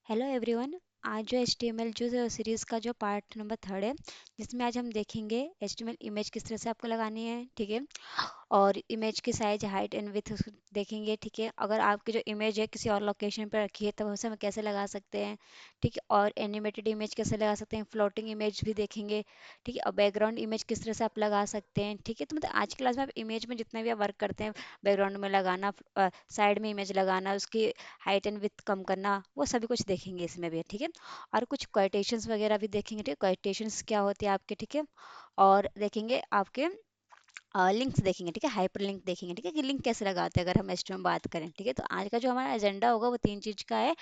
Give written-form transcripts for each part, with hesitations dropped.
Hello everyone. आज जो HTML जो सीरीज़ का जो पार्ट नंबर 3 है, जिसमें आज हम देखेंगे HTML इमेज किस तरह से आपको लगानी है। ठीक है। और इमेज की साइज हाइट एंड विथ देखेंगे। ठीक है। अगर आपकी जो इमेज है किसी और लोकेशन पर रखी है तब उसे हम कैसे लगा सकते हैं। ठीक है। और एनिमेटेड इमेज कैसे लगा सकते हैं, फ्लोटिंग इमेज भी देखेंगे। ठीक है। और बैकग्राउंड इमेज किस तरह से आप लगा सकते हैं। ठीक है। तो मतलब आज की क्लास में आप इमेज में जितना भी आप वर्क करते हैं, बैकग्राउंड में लगाना, साइड में इमेज लगाना, उसकी हाइट एंड विथ कम करना, वो सभी कुछ देखेंगे इसमें भी। ठीक है। और कुछ क्वाइटेशंस वगैरह भी देखेंगे। ठीक है। क्वाइटेशंस क्या होती है आपके। ठीक है। और देखेंगे आपके लिंक्स देखेंगे। ठीक है। हाइपर लिंक देखेंगे। ठीक है, कि लिंक कैसे लगाते हैं अगर हम एचटीएमएल में बात करें। ठीक है। तो आज का जो हमारा एजेंडा होगा वो तीन चीज़ का है।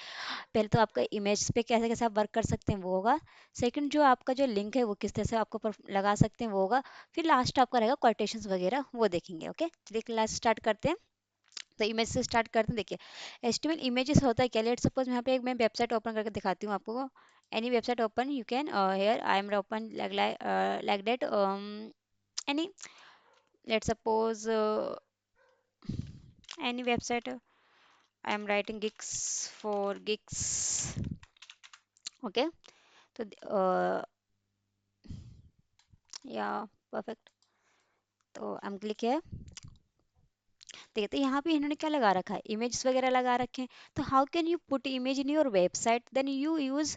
पहले तो आपका इमेज पे कैसे कैसे आप वर्क कर सकते हैं वो होगा। सेकंड, जो आपका जो लिंक है वो किस तरह से आपको लगा सकते हैं वो होगा। फिर लास्ट आपका रहेगा क्वाइटेशंस वगैरह, वो देखेंगे। ओके, चलिए क्लास स्टार्ट करते हैं। तो इमेज से स्टार्ट करते हैं। देखिए, एचटीएमएल इमेजेस होता है क्या। लेट सपोज यहाँ पे एक मैं वेबसाइट ओपन करके दिखाती हूँ आपको। Any website open you can here I am open like that any let suppose any website. I am writing gigs for gigs. Okay. तो या परफेक्ट। तो आई एम क्लिक है। देखिए, तो यहाँ पे इन्होंने क्या लगा रखा है, इमेजेस वगैरह लगा रखे हैं। तो how can you put image in your website, then you use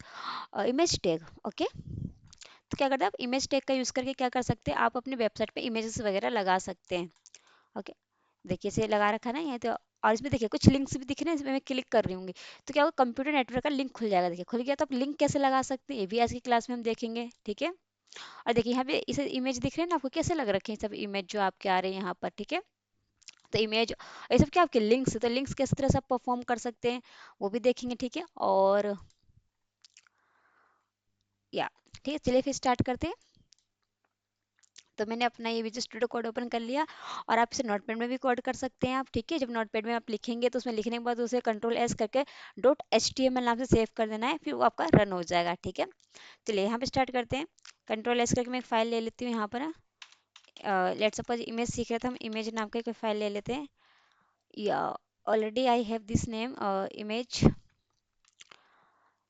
image tag. Okay. तो क्या करते हैं आप, इमेज टैग का यूज करके क्या कर सकते हैं, आप अपने वेबसाइट पे इमेजेस वगैरह लगा सकते हैं। ओके। देखिए, इसे लगा रखा है ना यहाँ तो। और इसमें देखिए कुछ लिंक्स भी दिख रहे हैं, इसमें मैं क्लिक कर रही हूँ तो क्या होगा, कंप्यूटर नेटवर्क का लिंक खुल जाएगा। देखिए खुल गया। तो आप लिंक कैसे लगा सकते हैं ये भी आज की क्लास में हम देखेंगे। ठीक है। और देखिए यहाँ पे इसे इमेज दिख रहे हैं ना आपको, कैसे लग रखे हैं सब इमेज जो आपके आ रहे हैं यहाँ पर। ठीक है। तो इमेज ये सब क्या आपके लिंक्स, तो लिंक्स किस तरह से आप परफॉर्म कर सकते हैं वो भी देखेंगे। ठीक है। और या ठीक है, चलिए फिर स्टार्ट करते हैं। तो मैंने अपना ये विजुअल स्टूडियो कोड ओपन कर लिया। और आप इसे नोटपैड में भी कोड कर सकते हैं आप। ठीक है। जब नोटपैड में आप लिखेंगे तो उसमें लिखने के बाद उसे कंट्रोल एस करके dot H T M L नाम से सेव कर देना है, फिर वो आपका रन हो जाएगा। ठीक है। चलिए यहाँ पे स्टार्ट करते हैं। कंट्रोल एस करके मैं एक फाइल ले लेती हूँ यहाँ पर। लेट सपोज इमेज सीख रहे थे हम, इमेज नाम का एक फाइल ले लेते हैं। या already I have this name image.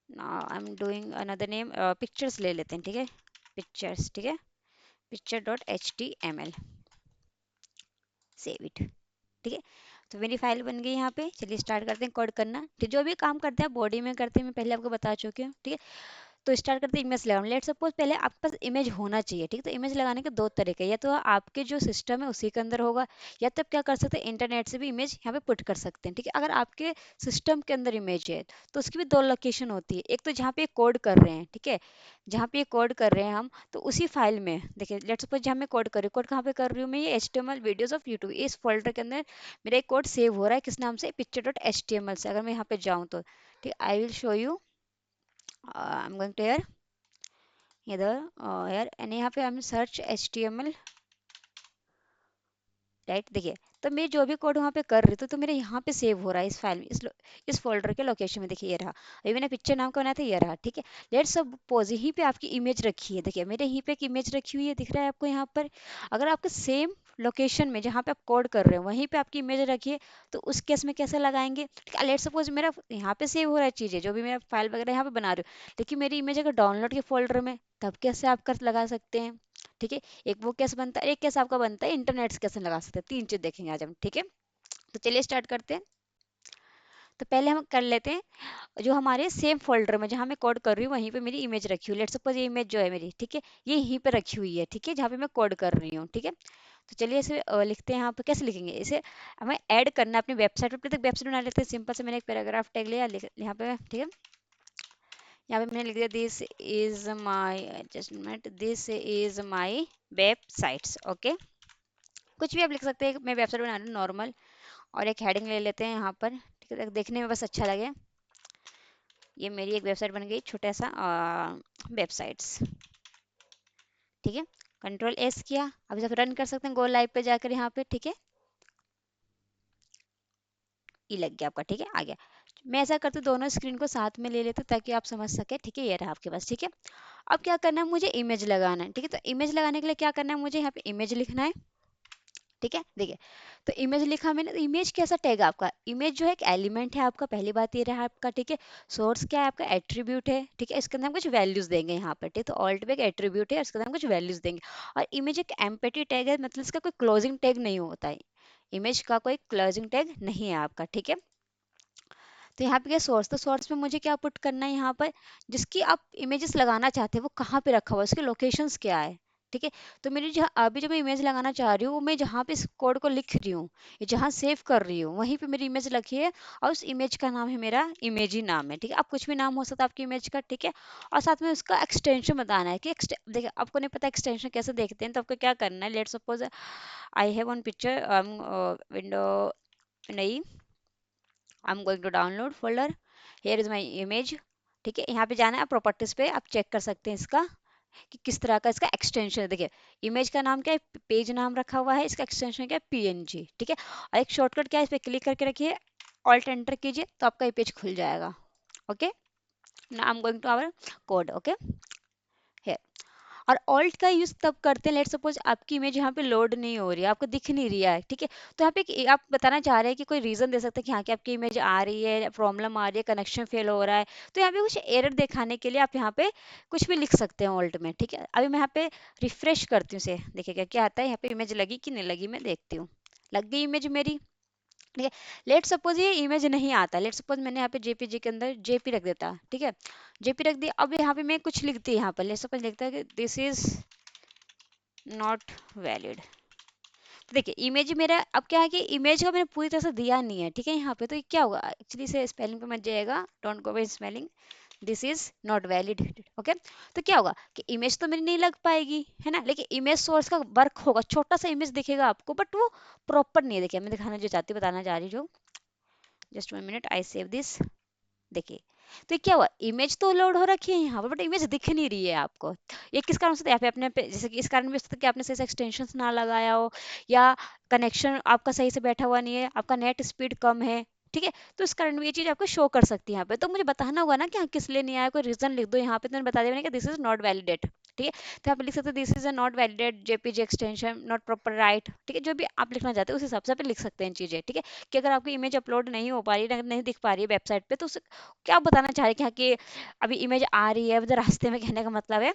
I am doing another name, pictures ले लेते हैं। ठीक है। पिक्चर्स। ठीक है। Picture dot H T M L, save it. ठीक है। तो मेरी फाइल बन गई यहाँ पे। चलिए स्टार्ट करते हैं कोड करना। ठीक, जो भी काम करते हैं बॉडी में करते हैं, मैं पहले आपको बता चुकी हूँ। ठीक है। तो स्टार्ट करते हैं इमेज लगाना। लेट सपोज पहले आपके पास इमेज होना चाहिए। ठीक है। तो इमेज लगाने के दो तरीके, या तो आपके जो सिस्टम है उसी के अंदर होगा, या तब क्या कर सकते हैं, इंटरनेट से भी इमेज यहाँ पे पुट कर सकते हैं। ठीक है। अगर आपके सिस्टम के अंदर इमेज है तो उसकी भी दो लोकेशन होती है। एक तो जहाँ पे कोड कर रहे हैं, ठीक है, जहाँ पे कोड कर रहे हैं हम, तो उसी फाइल में देखिए, लेट सपोज जहाँ मैं कोड कर रही हूँ, कोड कहाँ पे कर रही हूँ मैं, ये H T M L videos of YouTube, इस फोल्डर के अंदर मेरा एक कोड सेव हो रहा है। किस नाम से, picture dot H T M L से। अगर मैं यहाँ पे जाऊँ तो ठीक, I will show you. I am going to इधर यार, एंड यहाँ पे हम search H T M L. Right. देखिए, तो मैं जो भी कोड वहाँ पे कर रही थी तो मेरे यहाँ पे सेव हो रहा है इस फाइल में, इस फोल्डर के लोकेशन में। देखिए ये रहा, अभी मैंने पिक्चर नाम का बनाया था, ये रहा। ठीक है। लेट्स सपोज यहीं पे आपकी इमेज रखी है। देखिए मेरे यहीं पे एक इमेज रखी हुई है, दिख रहा है आपको यहाँ पर। अगर आपके सेम लोकेशन में जहाँ पे आप कोड कर रहे हो वहीं पे आपकी इमेज रखी है, तो उस केस में कैसे लगाएंगे। ठीक है। लेट्स सपोज मेरा यहाँ पे सेव हो रहा है चीज़ें, जो भी मैं फाइल वगैरह यहाँ पे बना रही हूँ, लेकिन मेरी इमेज अगर डाउनलोड के फोल्डर में, तब कैसे आप कर लगा सकते हैं। ठीक है। एक वो केस बनता है, एक केस आपका बनता है इंटरनेट से कैसे लगा सकते हैं। तीन चीज देखेंगे आज हम। ठीक है। तो चलिए स्टार्ट करते हैं। तो पहले हम कर लेते हैं, जो हमारे सेम फोल्डर में जहाँ मैं कोड कर रही हूँ वहीं पे मेरी इमेज रखी हुई है। लेट्स सपोज ये इमेज जो है मेरी, ठीक है, ये यहीं पे रखी हुई है। ठीक है। जहाँ पे मैं कोड कर रही हूँ। ठीक है। तो चलिए इसे लिखते हैं। यहाँ पे कैसे लिखेंगे इसे, हमें ऐड करना है अपनी वेबसाइट पर। तक वेबसाइट बना लेते हैं सिंपल से। मैंने एक पैराग्राफ टैग लिया यहाँ पे। ठीक है। यहाँ पे मैंने लिख दिया, this is my, just minute, this is my websites. Okay. कुछ भी आप लिख सकते हैं, मैं वेबसाइट बना रही हूँ नॉर्मल। और एक हेडिंग ले लेते हैं यहाँ पर। ठीक है, देखने में बस अच्छा लगे। ये मेरी एक वेबसाइट बन गई, छोटा सा वेबसाइट्स। ठीक है। कंट्रोल एस किया। अब इसे रन कर सकते हैं गो लाइव पे जाकर यहाँ पे। ठीक है। ये लग गया आपका। ठीक है, आ गया। मैं ऐसा करती हूँ, दोनों स्क्रीन को साथ में ले लेते हैं ताकि आप समझ सके। ठीक है, ये रहा आपके पास। ठीक है। अब क्या करना है, मुझे इमेज लगाना है। ठीक है। तो इमेज लगाने के लिए क्या करना है, मुझे यहाँ पे इमेज लिखना है। ठीक है, देखिए। तो इमेज लिखा मैंने, तो इमेज कैसा टैग है आपका? इमेज जो है एक एलिमेंट है आपका, पहली बात ये रहा आपका, ठीक है। सोर्स क्या है आपका? एट्रीब्यूट है, ठीक है। इसके अंदर हम कुछ वैल्यूज देंगे यहाँ पर, ठीक है। तो ऑल्ट पे एक एट्रीब्यूट है, इसके अंदर हम कुछ वैल्यूज देंगे। और इमेज एक एम्पटी टैग है, मतलब इसका कोई क्लोजिंग टैग नहीं होता है। इमेज का कोई क्लोजिंग टैग नहीं है आपका, ठीक है। तो यहाँ पे क्या सोर्स, तो सोर्स में मुझे क्या पुट करना है यहाँ पर? जिसकी आप इमेजेस लगाना चाहते हैं वो कहाँ पे रखा हुआ है, उसके लोकेशंस क्या है, ठीक है। तो मेरी जहाँ अभी जो मैं इमेज लगाना चाह रही हूँ, वो मैं जहाँ पे इस कोड को लिख रही हूँ, ये जहाँ सेव कर रही हूँ, वहीं पे मेरी इमेज रखी है। और उस इमेज का नाम है मेरा इमेज ही नाम है, ठीक है। आप कुछ भी नाम हो सकता है आपकी इमेज का, ठीक है। और साथ में उसका एक्सटेंशन बताना है कि देखिए आपको नहीं पता एक्सटेंशन कैसे देखते हैं, तो आपको क्या करना है, let suppose I have one picture, window नई, I am going to download folder, here is my image, ठीक है। यहाँ पे जाना है, प्रॉपर्टीज पे आप चेक कर सकते हैं इसका कि किस तरह का इसका एक्सटेंशन है। देखिए इमेज का नाम क्या है, पेज नाम रखा हुआ है, इसका एक्सटेंशन क्या है, पीएनजी, ठीक है। और एक शॉर्टकट क्या है, इस पर क्लिक करके रखिए, ऑल्ट एंटर कीजिए, तो आपका ये पेज खुल जाएगा। Okay, now I am going to our code. Okay, और ऑल्ट का यूज तब करते हैं, लेट सपोज आपकी इमेज यहाँ पे लोड नहीं हो रही है, आपको दिख नहीं रही है, ठीक है। तो यहाँ पे आप बताना चाह रहे हैं कि कोई रीजन दे सकते हैं कि हाँ की आपकी इमेज आ रही है, प्रॉब्लम आ रही है, कनेक्शन फेल हो रहा है। तो यहाँ पे कुछ एरर दिखाने के लिए आप यहाँ पे कुछ भी लिख सकते हैं ऑल्ट में, ठीक है। अभी मैं यहाँ पे रिफ्रेश करती हूँ से, देखिएगा क्या आता है, यहाँ पे इमेज लगी कि नहीं लगी, मैं देखती हूँ। लग गई इमेज मेरी, ठीक है। लेट सपोज ये इमेज नहीं आता, लेट सपोज मैंने यहाँ पे जेपीजी के अंदर जेपी रख देता, ठीक है। जेपी रख दिया, अब यहाँ पे मैं कुछ लिखती, यहाँ पर लेट सपोज लिखता है कि दिस इज नॉट वैलिड। तो देखिए इमेज मेरा अब क्या है कि इमेज का मैंने पूरी तरह से दिया नहीं है, ठीक है। यहाँ पे तो ये क्या होगा, एक्चुअली से स्पेलिंग पे मत जाएगा, don't go by spelling, this is not valid, okay. तो क्या होगा कि इमेज तो मेरी नहीं लग पाएगी, है ना, लेकिन इमेज सोर्स का वर्क होगा, छोटा सा इमेज दिखेगा आपको, बट वो प्रॉपर नहीं है। देखिए मैं दिखाना जो चाहती हूँ, बताना चाह रही हूँ, just 1 minute, I save this, देखिए। तो ये क्या हुआ, इमेज तो लोड हो रखी है यहाँ पर, बट इमेज दिख नहीं रही है आपको। ये किस कारण से, यहाँ पे अपने जैसे कि इस कारण भी हो सकता है कि आपने सही से एक्सटेंशन ना लगाया हो, या कनेक्शन आपका सही से बैठा हुआ नहीं है, आपका नेट स्पीड कम है, ठीक है। तो इस कारण भी ये चीज आपको शो कर सकती है यहाँ पे। तो मुझे बताना होगा ना कि हाँ किस लिए नहीं आया, कोई रीजन लिख दो यहाँ पे, तो मैंने बता दिया मैंने कि दिस इज नॉट वैलिडेट, ठीक है। तो आप लिख सकते हैं this is a not validate JPG extension not proper right, ठीक है। जो भी आप लिखना चाहते हैं उस हिसाब से आप लिख सकते हैं चीजें, ठीक है। कि अगर आपकी इमेज अपलोड नहीं हो पा रही है, नहीं दिख पा रही है वेबसाइट पे, तो क्या बताना चाह रहे हैं कि हाँ कि अभी इमेज आ रही है, मतलब रास्ते में, कहने का मतलब है,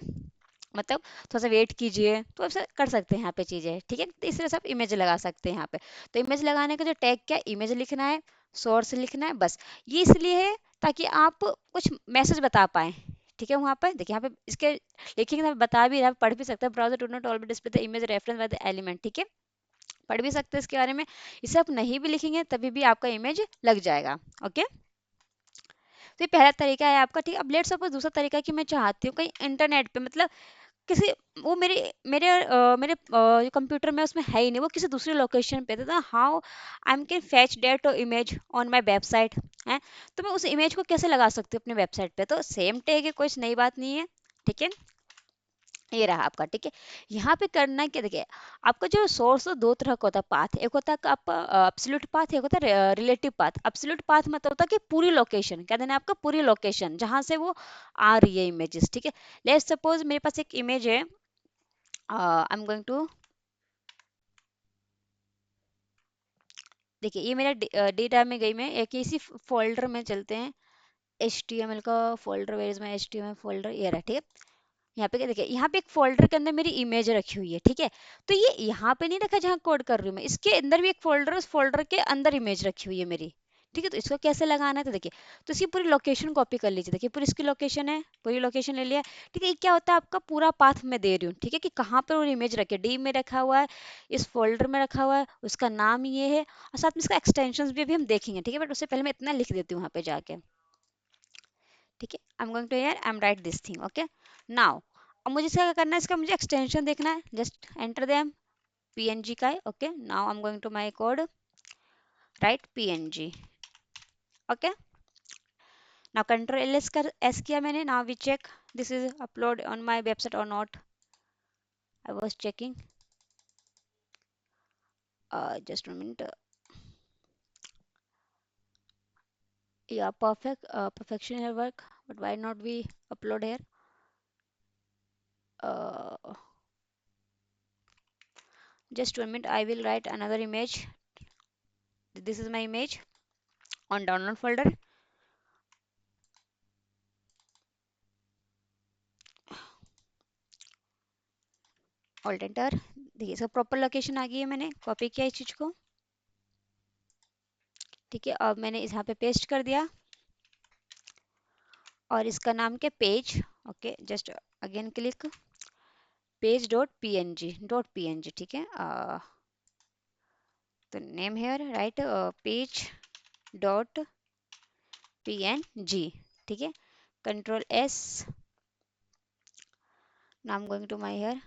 मतलब थोड़ा सा वेट कीजिए, तो ऐसा कर सकते हैं यहाँ पे चीजें, ठीक है। तो इस तरह से आप इमेज लगा सकते हैं यहाँ पे। तो इमेज लगाने का जो टैग क्या, इमेज लिखना है, सोर्स लिखना है, बस। ये इसलिए है ताकि आप कुछ मैसेज बता पाए, ठीक है। वहाँ पर देखिए, यहाँ पे इसके लिखेंगे तो बता भी रहा है, पढ़ भी सकते हैं, browser do not always display the image reference by the element, ठीक है। पढ़ भी सकते हैं इसके बारे में। इसे आप नहीं भी लिखेंगे तभी भी आपका इमेज लग जाएगा, ओके। तो ये पहला तरीका है आपका, ठीक है। अब लेट सपोज दूसरा तरीका है कि मैं चाहती हूँ कहीं इंटरनेट पे, मतलब किसी, वो मेरे मेरे मेरे जो कंप्यूटर में उसमें है ही नहीं, वो किसी दूसरी लोकेशन पे था, how I am can fetch that image on my website है। तो मैं उस इमेज को कैसे लगा सकती हूँ अपने वेबसाइट पे, तो सेम टैग है, कोई नई बात नहीं है, ठीक है। ये रहा आपका, ठीक है। यहाँ पे करना है क्या, देखिए आपका जो सोर्स है दो तरह का होता है पाथ, एक होता है आपका एब्सोल्यूट पाथ, एक होता है रिलेटिव पाथ। एब्सोल्यूट पाथ मतलब होता है कि पूरी लोकेशन, क्या देना है आपका, पूरी लोकेशन जहाँ से वो आ रही है इमेजेस, ठीक है। लेट्स सपोज मेरे पास एक इमेज है, आई एम गोइंग टू, देखिए ये मेरा डेटा में गई, मैं एक इसी फोल्डर में चलते हैं, HTML का folder, where is my HTML folder, ये रहा, ठीक है। यहाँ पे क्या देखिए, यहाँ पे एक फोल्डर के अंदर मेरी इमेज रखी हुई है, ठीक है। तो ये यहाँ पे नहीं रखा जहाँ कोड कर रही हूँ मैं, इसके अंदर भी एक फोल्डर है, उस फोल्डर के अंदर इमेज रखी हुई है मेरी, ठीक है। तो इसको कैसे लगाना है, तो देखिए, तो इसकी पूरी लोकेशन कॉपी कर लीजिए, देखिए पूरी इसकी लोकेशन है, पूरी लोकेशन ले लिया, ठीक है। ये क्या होता है, आपका पूरा पाथ मैं दे रही हूँ, ठीक है, कि कहाँ पर वो इमेज रखे, डी में रखा हुआ है, इस फोल्डर में रखा हुआ है, उसका नाम ये है, और साथ में इसका एक्सटेंशन भी अभी हम देखेंगे, ठीक है। बट उससे पहले मैं इतना लिख देती हूँ वहाँ पे जाके, ठीक है। I am going to here, I am write this thing, okay. Now अब मुझे इसका क्या करना है, इसका मुझे एक्सटेंशन देखना है, जस्ट एंटर देम, पीएनजी का है, okay. Now I am going to my code, right PNG, okay. Now control L S कर एस किया मैंने, now we check this is upload on my website और not, I was checking, just 1 minute, yeah, perfection here work, but why not we upload here, uh, just 1 minute, I will write another image. This is my image on download folder. Alt enter. देखिए इसका proper location आ गई है, मैंने copy किया इस चीज को। ठीक है, अब मैंने यहाँ पे पेस्ट कर दिया और इसका नाम क्या, page. Okay, just again click page dot png dot png। ठीक है, तो name here write page dot png। ठीक है, control S. Now I am going to my here,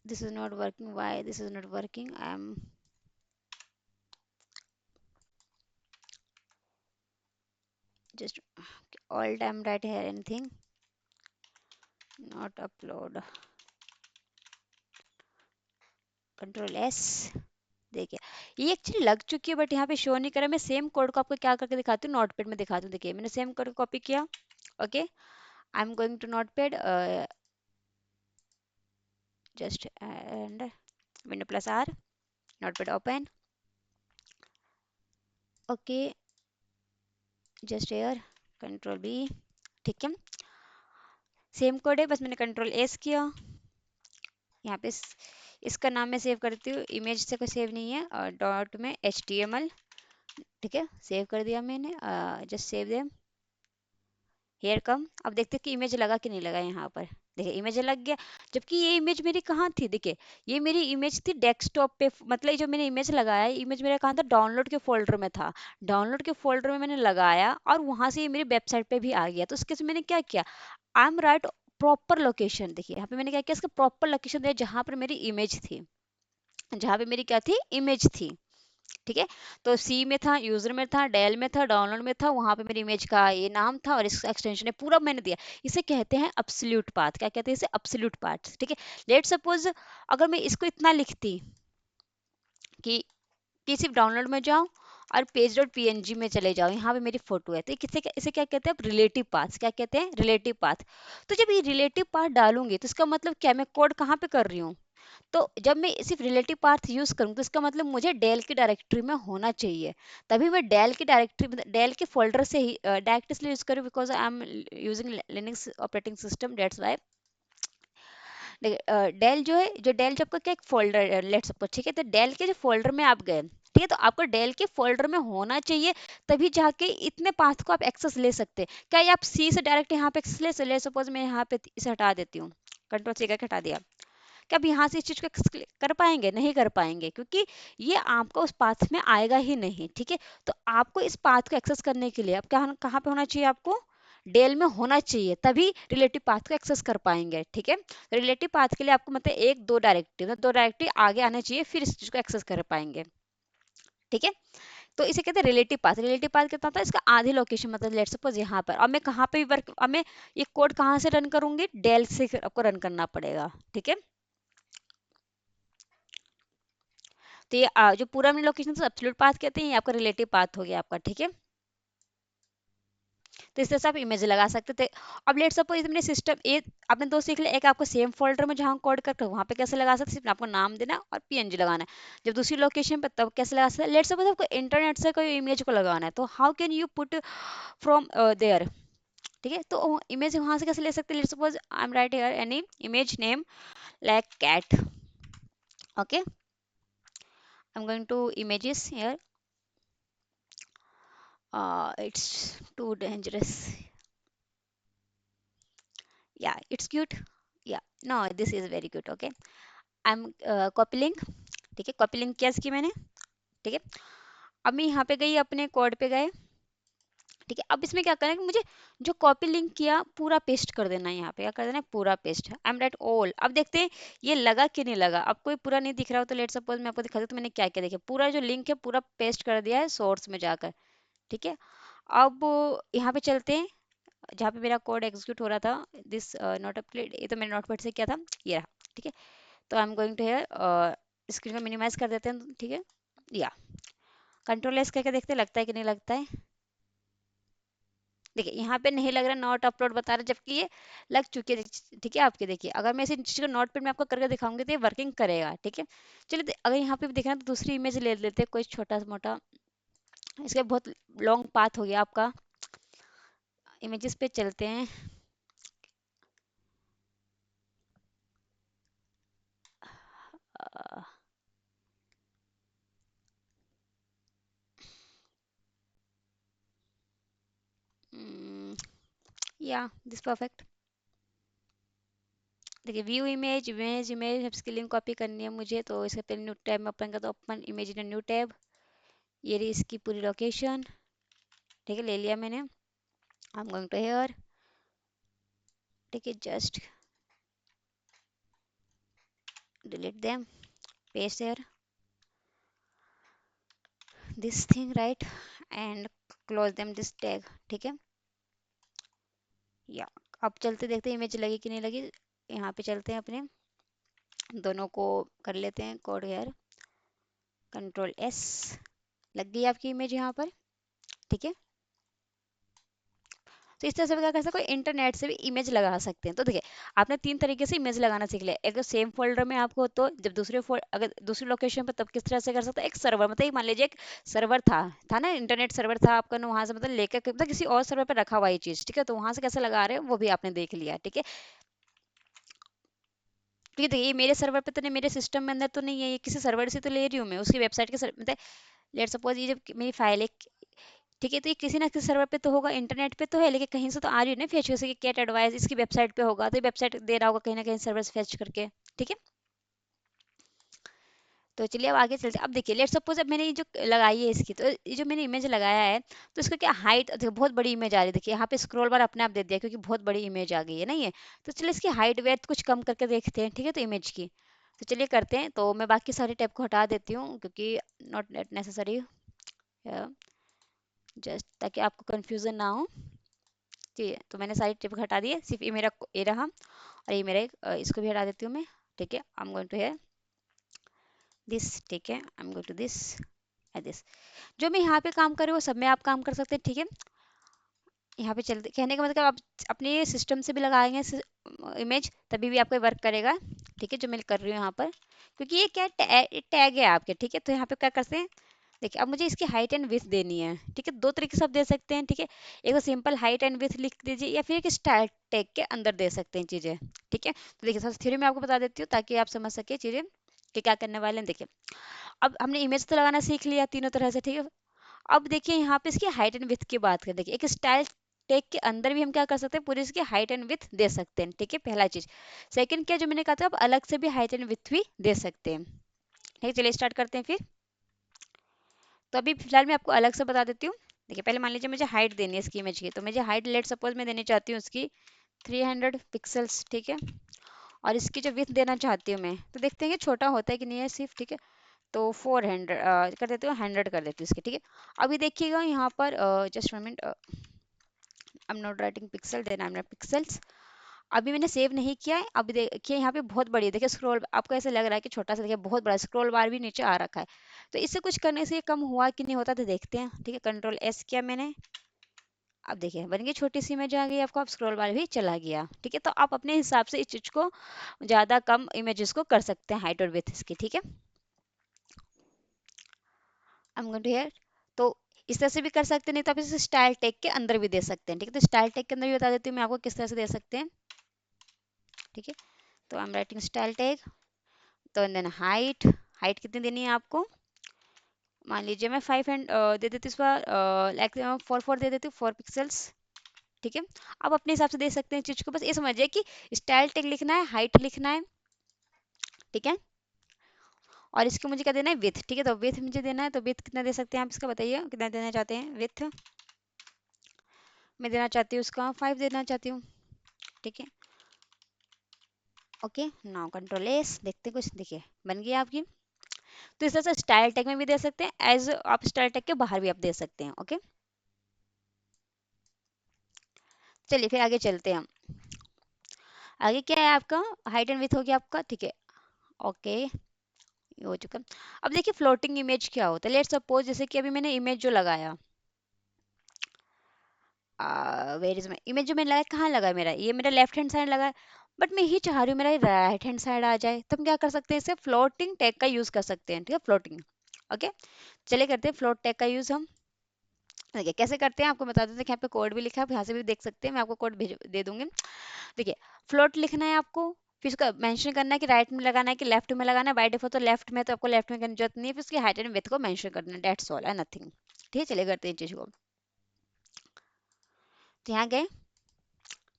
this is not working, why this is not working, I am just all time right here anything not upload, control S. देखिए ये actually लग चुकी है but यहाँ पे show नहीं कर रहा। मैं सेम कोड को आपको क्या करके दिखाती हूँ, नोटपैड में दिखाती हूँ। देखिए मैंने सेम कोड को कॉपी किया। Okay, I am going to notepad, just and window plus R, notepad open. Okay, just air control B. ठीक है, सेम कोड है, बस मैंने कंट्रोल एस किया। यहाँ पे इसका नाम मैं सेव करती हूँ, इमेज से कोई सेव नहीं है, और डॉट में HTML। ठीक है, सेव कर दिया मैंने, जस्ट सेव देम। हेयर कम। अब देखते हैं कि इमेज लगा कि नहीं लगा यहाँ पर। देखिए इमेज लग गया, जबकि ये इमेज मेरी कहाँ थी, देखिए ये मेरी इमेज थी डेस्कटॉप पे। मतलब ये जो मैंने इमेज लगाया, इमेज मेरा कहाँ था, डाउनलोड के फोल्डर में था। डाउनलोड के फोल्डर में मैंने लगाया और वहां से ये मेरी वेबसाइट पे भी आ गया। तो उसके से मैंने क्या किया, आई एम राइट प्रॉपर लोकेशन। देखिए यहाँ पे मैंने क्या किया, इसका प्रॉपर लोकेशन दिया जहां पर मेरी इमेज थी, जहां पे मेरी क्या थी, इमेज थी। ठीक है, तो सी में था, यूजर में था, डेल में था, डाउनलोड में था, वहां पे मेरी इमेज का ये नाम था और इसका एक्सटेंशन है पूरा मैंने दिया। इसे कहते हैं अब्सोल्यूट पाथ। क्या कहते हैं इसे, अब्सोल्यूट पाथ। ठीक है, लेट सपोज अगर मैं इसको इतना लिखती कि सिर्फ डाउनलोड में जाओ और पेज डॉट png में चले जाओ, यहाँ पे मेरी फोटो है, तो किसे इसे क्या कहते हैं, रिलेटिव पाथ। क्या कहते हैं, रिलेटिव पाथ। तो जब ये रिलेटिव पाथ डालूंगी तो इसका मतलब क्या, मैं कोड कहाँ पे कर रही हूँ, तो जब मैं सिर्फ रिलेटिव पाथ यूज करूँ तो इसका मतलब मुझे डेल की डायरेक्टरी में होना चाहिए। तभी मैं डेल की डायरेक्टरी, डेल के फोल्डर से ही डायरेक्ट इसलिए यूज करूँ because I am using Linux operating system, that's why. Dell जो है, जो डेल जब का क्या एक फोल्डर लेट सपोज। ठीक है, तो डेल के जो फोल्डर में आप गए, ठीक है, तो आपको डेल के फोल्डर में होना चाहिए, तभी जाके इतने पाथ को आप एक्सेस ले सकते हैं। क्या ये आप सी से डायरेक्ट यहाँ पे एक्सेस ले सपोज मैं यहाँ पे इसे हटा देती हूँ, कंट्रोल सी करके हटा दिया, क्या आप यहाँ से इस चीज को कर पाएंगे, नहीं कर पाएंगे, क्योंकि ये आपको उस पाथ में आएगा ही नहीं। ठीक है, तो आपको इस पाथ को एक्सेस करने के लिए अब क्या, कहाँ पे होना चाहिए आपको, डेल में होना चाहिए, तभी रिलेटिव पाथ को एक्सेस कर पाएंगे। ठीक है, रिलेटिव पाथ के लिए आपको मतलब एक दो डायरेक्टिव, दो डायरेक्टिव आगे आने चाहिए, फिर इस चीज को एक्सेस कर पाएंगे। ठीक है, तो इसे कहते हैं रिलेटिव पाथ। रिलेटिव पाथ कितना होता है, इसका आधी लोकेशन, मतलब लेट सपोज यहाँ पर, अब मैं कहाँ पे भी वर्क, अब मैं ये कोड कहाँ से रन करूंगी, डेल से आपको रन करना पड़ेगा। ठीक है, तो ये जो पूरा मैंने लोकेशन से एब्सोल्यूट पाथ कहते हैं, ये आपका रिलेटिव पाथ हो गया आपका। ठीक है, तो इस तरह से आप इमेज लगा सकते थे। अब लेट सपोज मैंने सिस्टम ए, आपने दो सीख लिया, एक आपको सेम फोल्डर में जहाँ कोड करते वहां पे कैसे लगा सकते, सिर्फ आपको नाम देना और पीएनजी लगाना है। जब दूसरी लोकेशन पे तब कैसे लगा सकते, लेट सपोज आपको इंटरनेट से कोई इमेज को लगाना है, तो how can you put from there. ठीक है, तो इमेज वहां से कैसे ले सकते, let suppose I am write here any image name like cat. Okay, I am going to images here, it's too dangerous, yeah it's cute, yeah no this is very good, okay I'm copy link। ठीक है, copy link किया इसकी मैंने। ठीक है, अब मैं यहाँ पे गई, अपने कोड पे गए। ठीक है, अब इसमें क्या करना है कि मुझे जो कॉपी लिंक किया पूरा पेस्ट कर देना है, यहाँ पे क्या कर देना है, पूरा paste. I am right all. अब देखते हैं ये लगा कि नहीं लगा। अब कोई पूरा नहीं दिख रहा हो तो लेट सपोज मैं आपको दिखा दूँ तो मैंने क्या किया, देखिए पूरा जो लिंक है पूरा पेस्ट कर दिया है सोर्स में जाकर। ठीक है, अब यहाँ पे चलते हैं जहाँ पे मेरा कोड एग्जीक्यूट हो रहा था, दिस नोट अपडेट, ये तो मैंने नोटपैड से किया था, ये रहा। ठीक है, तो I am going to here, screen को मिनिमाइज कर देते हैं। ठीक है, या कंट्रोल एस करके देखते हैं लगता है कि नहीं लगता है। देखिए यहाँ पे नहीं लग रहा, नॉट अपलोड बता रहा, जबकि ये लग चुकी है। ठीक है आपके, देखिए अगर मैं इसी चीज़ को नोट पैड में आपको करके दिखाऊंगी तो ये वर्किंग करेगा। ठीक है, चलिए अगर यहाँ पे भी देखना है तो दूसरी इमेज ले लेते हैं, कोई छोटा मोटा। इसका बहुत लॉन्ग पाथ हो गया आपका, इमेजेस पे चलते हैं। या दिस परफेक्ट। देखिए व्यू इमेज, इमेज इमेज इसकी लिंक कॉपी करनी है मुझे, तो इसके पहले न्यू टैब में ओपन करता हूँ, open image in new tab. ये रही इसकी पूरी लोकेशन। ठीक है, ले लिया मैंने। I am going to here. ठीक है, just delete them, paste here this thing right, and close them this tag. ठीक है, या अब चलते देखते हैं इमेज लगी कि नहीं लगी। यहाँ पे चलते हैं, अपने दोनों को कर लेते हैं कोड हेयर, कंट्रोल एस। लग गई आपकी इमेज यहाँ पर। ठीक है, तो इस तरह से क्या कर सकते हो, इंटरनेट से भी इमेज लगा सकते हैं। तो देखिए आपने तीन तरीके से इमेज लगाना सीख लिया। एक तो सेम फोल्डर में आपको, तो जब दूसरे अगर दूसरी लोकेशन पर, तब किस तरह से कर सकते हैं। एक सर्वर, मतलब मान लीजिए एक सर्वर था ना, इंटरनेट सर्वर था आपका, वहां से मतलब लेकर मतलब किसी और सर्वर पर रखा हुआ ये चीज। ठीक है, तो वहां से कैसे लगा रहे हैं वो भी आपने देख लिया। ठीक है, ठीक है, तो ये मेरे सर्वर पे तो नहीं, मेरे सिस्टम में अंदर तो नहीं है, ये किसी सर्वर से तो ले रही हूँ मैं, उसकी वेबसाइट के मतलब लेट सपोज ये जब मेरी फाइल है। ठीक है, तो ये किसी ना किसी सर्वर पे तो होगा, इंटरनेट पे तो है, लेकिन कहीं से तो आ रही है ना फेच, जैसे कि कैट एडवाइस इसकी वेबसाइट पे होगा, तो ये वेबसाइट दे रहा होगा कहीं ना कहीं सर्वर से फेच करके। ठीक है, तो चलिए अब आगे चलते हैं। अब देखिए लेट सपोज अब मैंने ये जो लगाई है इसकी, तो ये जो मैंने इमेज लगाया है, तो इसका क्या हाइट, देखिए बहुत बड़ी इमेज आ रही है। देखिए यहाँ पे स्क्रॉल बार अपने आप दे दिया, क्योंकि बहुत बड़ी इमेज आ गई है ना ये। तो चलिए इसकी हाइट वेट कुछ कम करके देखते हैं। ठीक है, तो इमेज की तो चलिए करते हैं। तो मैं बाकी सारे टैब को हटा देती हूँ, क्योंकि नॉट नेसेसरी, जस्ट ताकि आपको कंफ्यूजन ना हो। ठीक है, तो मैंने सारी टिप हटा दी है, सिर्फ ये मेरा ये रहा, और ये मेरा इसको भी हटा देती हूँ मैं। ठीक है, I am going to here this. ठीक है, I am going to this and this. जो मैं यहाँ पे काम कर रही हूँ वो सब में आप काम कर सकते हैं। ठीक है, यहाँ पे चलते, कहने का मतलब आप अपने सिस्टम से भी लगाएंगे इमेज, तभी भी आपको वर्क करेगा। ठीक है, जो मैं कर रही हूँ यहाँ पर, क्योंकि ये क्या टैग है आपके। ठीक है, तो यहाँ पे क्या करते हैं, देखिए अब मुझे इसकी हाइट एंड विड्थ देनी है। ठीक है, दो तरीके से आप दे सकते हैं। ठीक है, एक तो सिंपल हाइट एंड विड्थ लिख दीजिए, या फिर एक स्टाइल टैग के अंदर दे सकते हैं चीज़ें। ठीक है, तो देखिए सबसे थ्योरी में आपको बता देती हूँ, ताकि आप समझ सके चीज़ें कि क्या करने वाले हैं। देखिए अब हमने इमेज तो लगाना सीख लिया तीनों तरह से। ठीक है, अब देखिए यहाँ पे इसकी हाइट एंड विड्थ की बात करें। देखिए एक स्टाइल टैग के अंदर भी हम क्या कर सकते हैं, पूरी इसकी हाइट एंड विड्थ दे सकते हैं। ठीक है, पहला चीज। सेकंड क्या, जो मैंने कहा था, अब अलग से भी हाइट एंड विड्थ भी दे सकते हैं। ठीक है, चलिए स्टार्ट करते हैं फिर। तो अभी फिलहाल मैं आपको अलग से बता देती हूँ। देखिए पहले मान लीजिए मुझे हाइट देनी है इसकी इमेज की, तो मुझे हाइट लेट सपोज मैं देनी चाहती हूँ उसकी 300 पिक्सल्स। ठीक है, और इसकी जो विड्थ देना चाहती हूँ मैं, तो देखते हैं कि छोटा होता है कि नहीं है सिर्फ। ठीक है, तो 400 कर देती हूँ, 100 कर देती हूँ इसकी। ठीक है, अभी देखिएगा यहाँ पर, just minute, I am not writing pixel, then I am not pixels. अभी मैंने सेव नहीं किया है। अभी देखिए यहाँ पे बहुत बड़ी है, देखिए स्क्रॉल आपको ऐसा लग रहा है कि छोटा सा, देखिए बहुत बड़ा स्क्रॉल बार भी नीचे आ रखा है। तो इससे कुछ करने से ये कम हुआ कि नहीं होता, तो देखते हैं। ठीक है, कंट्रोल एस किया मैंने, अब देखिए बन गई छोटी सी इमेज आ गई आपको, अब स्क्रॉल बार भी चला गया। ठीक है, तो आप अपने हिसाब से इस चीज को ज्यादा कम इमेजेस को कर सकते हैं, हाइट और विड्थ इसकी। ठीक है, I am going to here. तो इस तरह से भी कर सकते हैं, नहीं तो आप इसे स्टाइल टैग के अंदर भी दे सकते हैं। ठीक है, तो स्टाइल टैग के अंदर भी बता देती हूँ मैं आपको किस तरह से दे सकते हैं। ठीक है, तो I am writing style tag, तो देन हाइट, हाइट कितनी देनी है आपको, मान लीजिए मैं 5 दे देती हूँ इस बार, लाइक 4 दे देती हूँ, 4 पिक्सल्स। ठीक है, आप अपने हिसाब से दे सकते हैं चीज को, बस ये समझिए कि स्टाइल टैग लिखना है, हाइट लिखना है। ठीक है, और इसको मुझे क्या देना है, विथ। ठीक है, तो विथ मुझे देना है, तो विथ कितना दे सकते हैं आप, इसका बताइए कितना देना चाहते हैं विथ। मैं देना चाहती हूँ उसका 5 देना चाहती हूँ। ठीक है, ओके, नाउ कंट्रोल एस, देखते हैं कुछ, देखिए बन गई आपकी। तो इस तरह से स्टाइल टैग में भी दे सकते हैं, एज आप स्टाइल टैग के बाहर भी आप दे सकते हैं। ओके, चलिए फिर आगे चलते हैं हम। आगे क्या है आपका, हाइट एंड विथ हो गया आपका। ठीक है, ओके, ये हो चुका। अब देखिए फ्लोटिंग इमेज क्या होता है। लेट्स सपोज जैसे कि अभी मैंने इमेज जो लगाया, वेयर इज माई इमेज, जो मैंने लगाया कहाँ लगा है मेरा, ये मेरा लेफ्ट हैंड साइड लगा है, बट मैं यही चाह रही हूँ मेरा राइट हैंड साइड आ जाए, तो हम क्या कर सकते हैं, इसे फ्लोटिंग टैग का यूज कर सकते हैं, ठीक है, फ्लोटिंग। ओके, चलिए करते हैं फ्लोट टैग का यूज हम। देखिए कैसे करते हैं आपको बता देते हैं कि यहाँ पे कोड भी लिखा है, आप यहाँ से भी देख सकते हैं, मैं आपको कोड भेज दे दूंगी। देखिए फ्लोट लिखना है आपको, फिर उसका मेंशन करना है कि राइट में लगाना है कि लेफ्ट में लगाना है, बाय डिफॉल्ट तो लेफ्ट में, तो आपको लेफ्ट में करने की जरूरत नहीं है, फिर उसकी हाइट एंड विड्थ को मेंशन करना है, दैट्स ऑल है, नथिंग। ठीक है, चलिए करते हैं इस चीज को। तो यहाँ गए,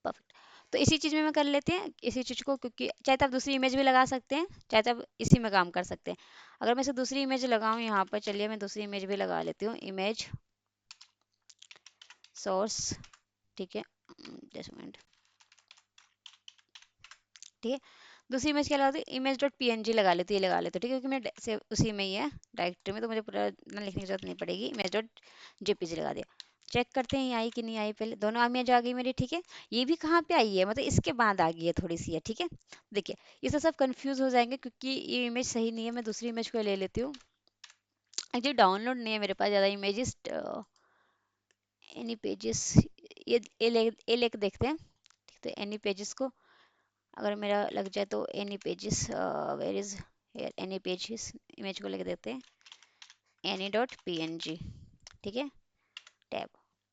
परफेक्ट। तो इसी चीज में कर लेते हैं इसी चीज को, क्योंकि चाहे तो आप दूसरी इमेज भी लगा सकते हैं, चाहे तो आप इसी में काम कर सकते हैं। अगर मैं इसे दूसरी इमेज लगाऊं यहाँ पर, चलिए मैं दूसरी इमेज भी लगा लेती हूँ, इमेज सोर्स, ठीक है, जस्ट मिनट, ठीक है। दूसरी इमेज क्या लगाती हूँ, इमेज डॉट पी लगा लेती हूँ, ये लगा लेती हूँ, ठीक है, क्योंकि मैं से उसी में ही है डायरेक्टरी में, तो मुझे पूरा इतना लिखने की जरूरत नहीं पड़ेगी, इमेज डॉट जेपीजी लगा दिया। चेक करते हैं ये आई कि नहीं आई, पहले दोनों इमेज आ गई मेरी, ठीक है। ये भी कहाँ पे आई है, मतलब इसके बाद आ गई है थोड़ी सी है, ठीक है। देखिए इससे सब कंफ्यूज हो जाएंगे, क्योंकि ये इमेज सही नहीं है, मैं दूसरी इमेज को ले लेती हूँ। एक्चुअली डाउनलोड नहीं है मेरे पास ज़्यादा इमेजेस, एनी पेजेस, ये लेके देखते हैं, ठीक, तो एनी पेजेस को अगर मेरा लग जाए तो any pages, where is any pages, image को लेके देखते हैं, any dot P N G, ठीक है, टैब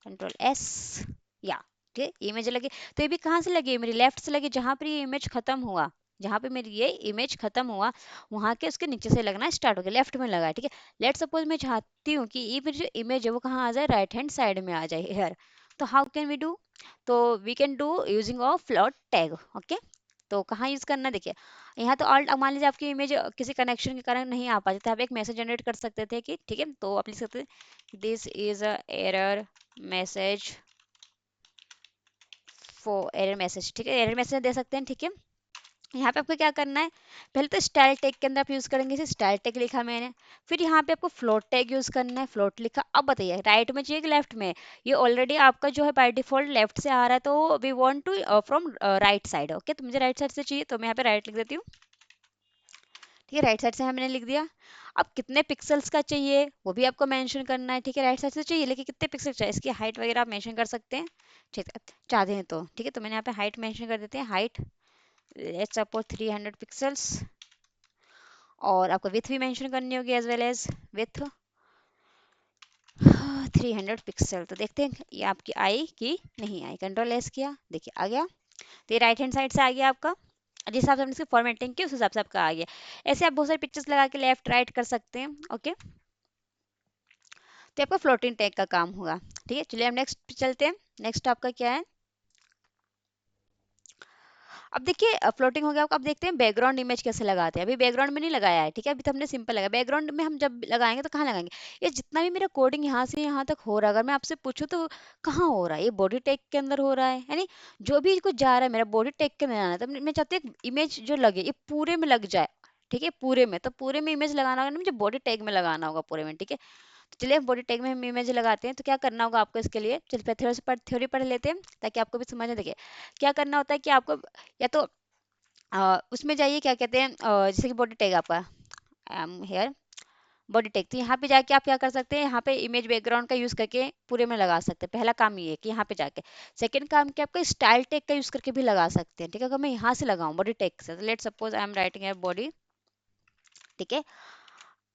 कंट्रोल एस, या ठीक है, इमेज लगी। तो ये भी कहाँ से लगी है, मेरी लेफ्ट से लगी, जहाँ पर ये इमेज खत्म हुआ, जहाँ पे मेरी ये इमेज खत्म हुआ, वहां के उसके नीचे से लगना स्टार्ट हो गया, लेफ्ट में लगा है, ठीक है। लेट सपोज मैं चाहती हूँ कि ये मेरी जो इमेज है वो कहाँ आ जाए, राइट हैंड साइड में आ जाए हेयर, तो हाउ कैन वी डू, तो we can do using of float tag. Okay, तो कहाँ यूज करना, देखिए यहाँ तो ऑल्ट, मान लीजिए आपकी इमेज किसी कनेक्शन के कारण नहीं आ पाती, तो आप एक मैसेज जनरेट कर सकते थे कि, ठीक है, तो आप लिख सकते थे this is a error message for error message, ठीक है, एरर मैसेज दे सकते हैं, ठीक है। यहाँ पे आपको क्या करना है, पहले तो स्टाइल टैग के अंदर आप यूज करेंगे, इसे स्टाइल टैग लिखा मैंने, फिर यहाँ पे आपको फ्लोट टैग यूज करना है, फ्लोट लिखा। अब बताइए राइट में चाहिए कि लेफ्ट में, ये ऑलरेडी आपका जो है बाय डिफॉल्ट लेफ्ट से आ रहा है, तो we want to from right side, okay, तो मुझे राइट साइड से चाहिए, तो मैं यहाँ पे राइट लिख देती हूँ, ठीक है, राइट साइड से मैंने लिख दिया। अब कितने पिक्सल्स का चाहिए वो भी आपको मेंशन करना है, ठीक है, राइट साइड से चाहिए, लेकिन कितने पिक्सल चाहिए, इसकी हाइट वगैरह आप मेंशन कर सकते हैं, ठीक है, चाहते हैं तो, ठीक है, तो मैंने यहाँ पे हाइट मेंशन कर देते हैं, हाइट लेट्स सपोज 300 पिक्सल्स, और आपको विथ भी मेंशन करनी होगी as well as with 300 pixel. तो देखते हैं ये आपकी आई कि नहीं आई, कंट्रोल एस किया, देखिए आ गया, तो ये राइट हैंड साइड से आ गया आपका, जिस हिसाब से हमने इसकी फॉर्मेटिंग की उस हिसाब से आपका आ गया। ऐसे आप बहुत सारी पिक्चर्स लगा के लेफ्ट राइट कर सकते हैं, ओके, तो आपका फ्लोटिंग टैग का काम होगा, ठीक है। चलिए हम नेक्स्ट चलते हैं, नेक्स्ट आपका क्या है, अब देखिए फ्लोटिंग हो गया आपका, अब देखते हैं बैकग्राउंड इमेज कैसे लगाते हैं, अभी बैकग्राउंड में नहीं लगाया है, ठीक है, अभी तो हमने सिंपल लगाया, बैकग्राउंड में हम जब लगाएंगे तो कहाँ लगाएंगे, ये जितना भी मेरा कोडिंग यहाँ से यहाँ तक हो रहा है, अगर मैं आपसे पूछूं तो कहाँ हो रहा है, ये बॉडी टैग के अंदर हो रहा है, यानी जो भी कुछ जा रहा है मेरा बॉडी टैग के अंदर आना है, तो मैं चाहती हूँ इमेज जो लगे ये पूरे में लग जाए, ठीक है, पूरे में, तो पूरे में इमेज लगाना होगा ना, मुझे बॉडी टैग में लगाना होगा पूरे में, ठीक है। तो चलिए बॉडी टैग में हम इमेज लगाते हैं, तो क्या करना होगा आपको इसके लिए, चलिए थ्योरी पढ़ लेते हैं ताकि आपको भी समझ में, देखिए क्या करना होता है कि आपको या तो उसमें जाइए, क्या कहते हैं, जैसे कि बॉडी टैग आपका हेयर बॉडी टैग, तो यहाँ पे जाके आप क्या कर सकते हैं, यहाँ पे इमेज बैकग्राउंड का यूज करके पूरे में लगा सकते हैं, पहला काम ये है कि यहाँ पे जाके, सेकंड काम कि आपका स्टाइल टैग का यूज करके भी लगा सकते हैं, ठीक है, अगर मैं यहाँ से लगाऊं बॉडी टैग से, तो let suppose I am writing body, ठीक है,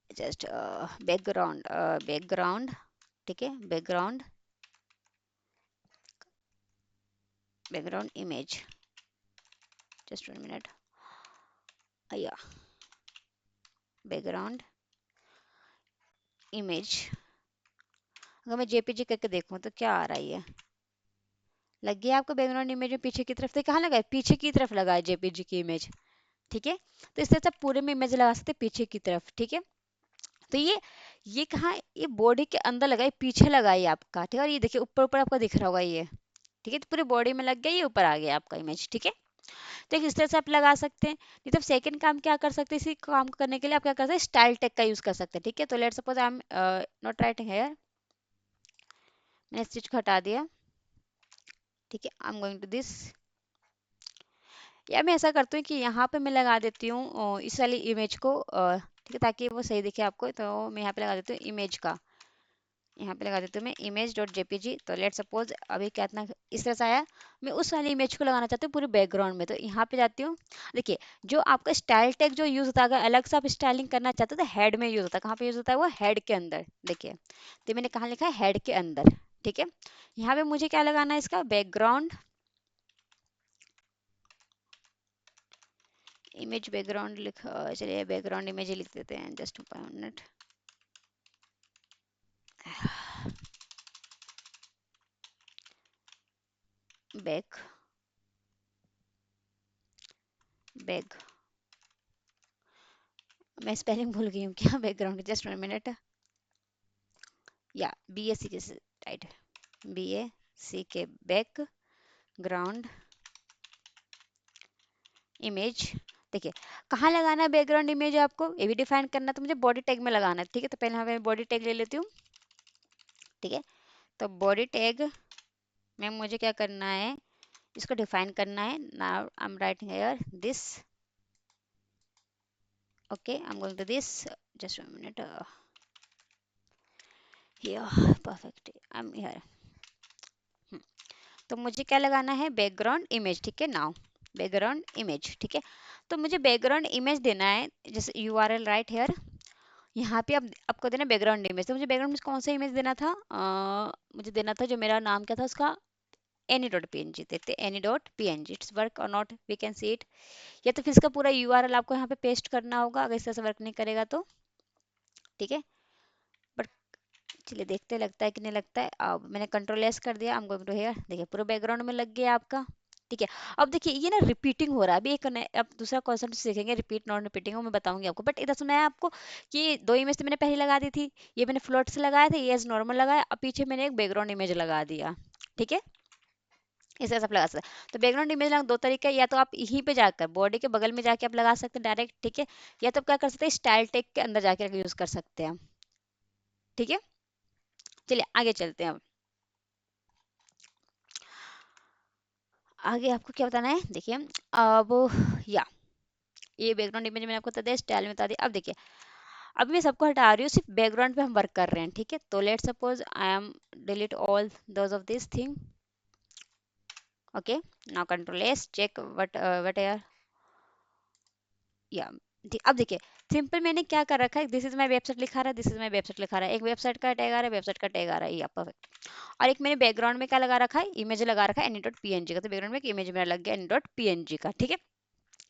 जस्ट बैकग्राउंड, बैकग्राउंड, ठीक है, background, background image, just 1 minute, या बैकग्राउंड इमेज, अगर मैं जेपीजी करके देखूं तो क्या आ रहा है, लग गया आपको बैकग्राउंड इमेज में पीछे की तरफ, से कहाँ लगा है, पीछे की तरफ लगा है जेपीजी की इमेज, ठीक है, तो इस तरह से आप पूरे में इमेज लगा सकते हैं पीछे की तरफ, ठीक है। तो ये कहाँ है? ये बॉडी के अंदर लगा है, पीछे लगा है आपका, ठीक है, और ये देखिए ऊपर ऊपर आपको दिख रहा होगा ये, ठीक है, तो पूरी बॉडी में लग गया, ये ऊपर आ गया आपका इमेज, ठीक है। तो इस तरह से आप लगा सकते हैं, नहीं तो सेकंड काम क्या कर सकते हैं, इसी काम को करने के लिए आप क्या कर सकते हैं, स्टाइल टैग का यूज कर सकते हैं, ठीक है। तो let suppose I am not writing here, मैंने इस चीज को हटा दिया, ठीक है, I am going to this, या मैं ऐसा करती हूँ कि यहाँ पे मैं लगा देती हूँ इस वाली इमेज को, ठीक है, ताकि वो सही दिखे आपको, तो मैं यहाँ पे लगा देती हूँ इमेज का, यहाँ पे लगा देती हूँ मैं इमेज डॉट जेपीजी। तो लेट सपोज अभी क्या इतना इस तरह से आया, मैं उस वाली इमेज को लगाना चाहती हूँ पूरे बैकग्राउंड में। तो यहाँ पे जाती हूँ, देखिए जो आपका स्टाइल टैग जो यूज होता है, अगर अलग से आप स्टाइलिंग करना चाहते हो तो हेड में यूज होता है। कहाँ पे यूज होता है वो? हेड के अंदर। देखिए तो मैंने कहाँ लिखा है? हेड के अंदर। ठीक है, यहाँ पे मुझे क्या लगाना है? इसका बैकग्राउंड इमेज, बैकग्राउंड लिखा, चलिए बैकग्राउंड इमेज ही लिख देते हैं, जस्ट मिनट। बैक बैक मैं स्पेलिंग भूल गई हूँ क्या बैकग्राउंड? Just 1 minute. या बी ए सी के, राइट, बी ए सी के, बैकग्राउंड इमेज। देखिए कहाँ लगाना है बैकग्राउंड इमेज आपको, ये भी डिफाइन करना है। तो मुझे बॉडी टैग में लगाना है, ठीक है। तो पहले मैं बॉडी टैग ले लेती हूँ, ठीक है। तो बॉडी टैग में मुझे क्या करना है? इसको डिफाइन करना है। Now I am writing here this, okay, I am going to this, just 1 minute, here, perfect, I am here. तो मुझे क्या लगाना है? बैकग्राउंड इमेज, ठीक है। नाउ बैकग्राउंड इमेज, ठीक है। तो मुझे बैकग्राउंड इमेज देना है, जैसे URL राइट हेयर, यहाँ पे अब आपको देना बैकग्राउंड इमेज। तो मुझे बैकग्राउंड में कौन सा इमेज देना था? मुझे देना था जो मेरा नाम क्या था उसका, any dot P N G. देखते any dot P N G, it's work और not, we can see it. या तो फिर इसका पूरा URL आपको यहाँ पे पेस्ट करना होगा, अगर इस तरह से वर्क नहीं करेगा तो, ठीक है। बट चलिए देखते, लगता है कि नहीं लगता है। अब मैंने कंट्रोल एस कर दिया, I am going to here, देखिए पूरे बैकग्राउंड में लग गया आपका, ठीक है। अब देखिए ये ना रिपीटिंग हो रहा है। अभी एक अब दूसरा कॉन्सेप्ट सीखेंगे, रिपीट नॉन रिपीटिंग, वो मैं बताऊंगी आपको। बट इधर सुना है आपको कि दो इमेज तो मैंने पहले लगा दी थी, ये मैंने फ्लोट से लगाया था, ये एज नॉर्मल लगाया, अब पीछे मैंने एक बैकग्राउंड इमेज लगा दिया, ठीक है। इसे सब लगा सकते हैं। तो बैकग्राउंड इमेज लगाने दो तरीके हैं, या तो आप यहीं पे जाकर बॉडी के बगल में जाके आप लगा सकते हैं डायरेक्ट, ठीक है। या तो आप क्या कर सकते हैं? स्टाइल टेक के अंदर जाके यूज कर सकते हैं, ठीक है। चलिए आगे चलते हैं। अब आगे आपको क्या बताना है? देखिए अब, या ये बैकग्राउंड इमेज मैंने आपको बता दिया, स्टाइल में बता दिया। अब देखिए अभी मैं सबको हटा रही हूँ, सिर्फ बैकग्राउंड पे हम वर्क कर रहे हैं, ठीक है। तो let suppose I am delete all those of this thing, okay. Now control S, check what या, अब देखिए सिंपल मैंने क्या कर रखा है, दिस इज माय वेबसाइट लिखा रहा है, दिस इज माय वेबसाइट लिखा रहा है, एक वेबसाइट का टैग आ रहा है, वेबसाइट का टैग आ रहा है, या परफेक्ट। और एक मैंने बैकग्राउंड में क्या लगा रखा है? इमेज लगा रखा है एनी डॉट पीएनजी का। तो बैकग्राउंड में एक इमेज मेरा लग गया एनी डॉट पीएनजी का, ठीक है।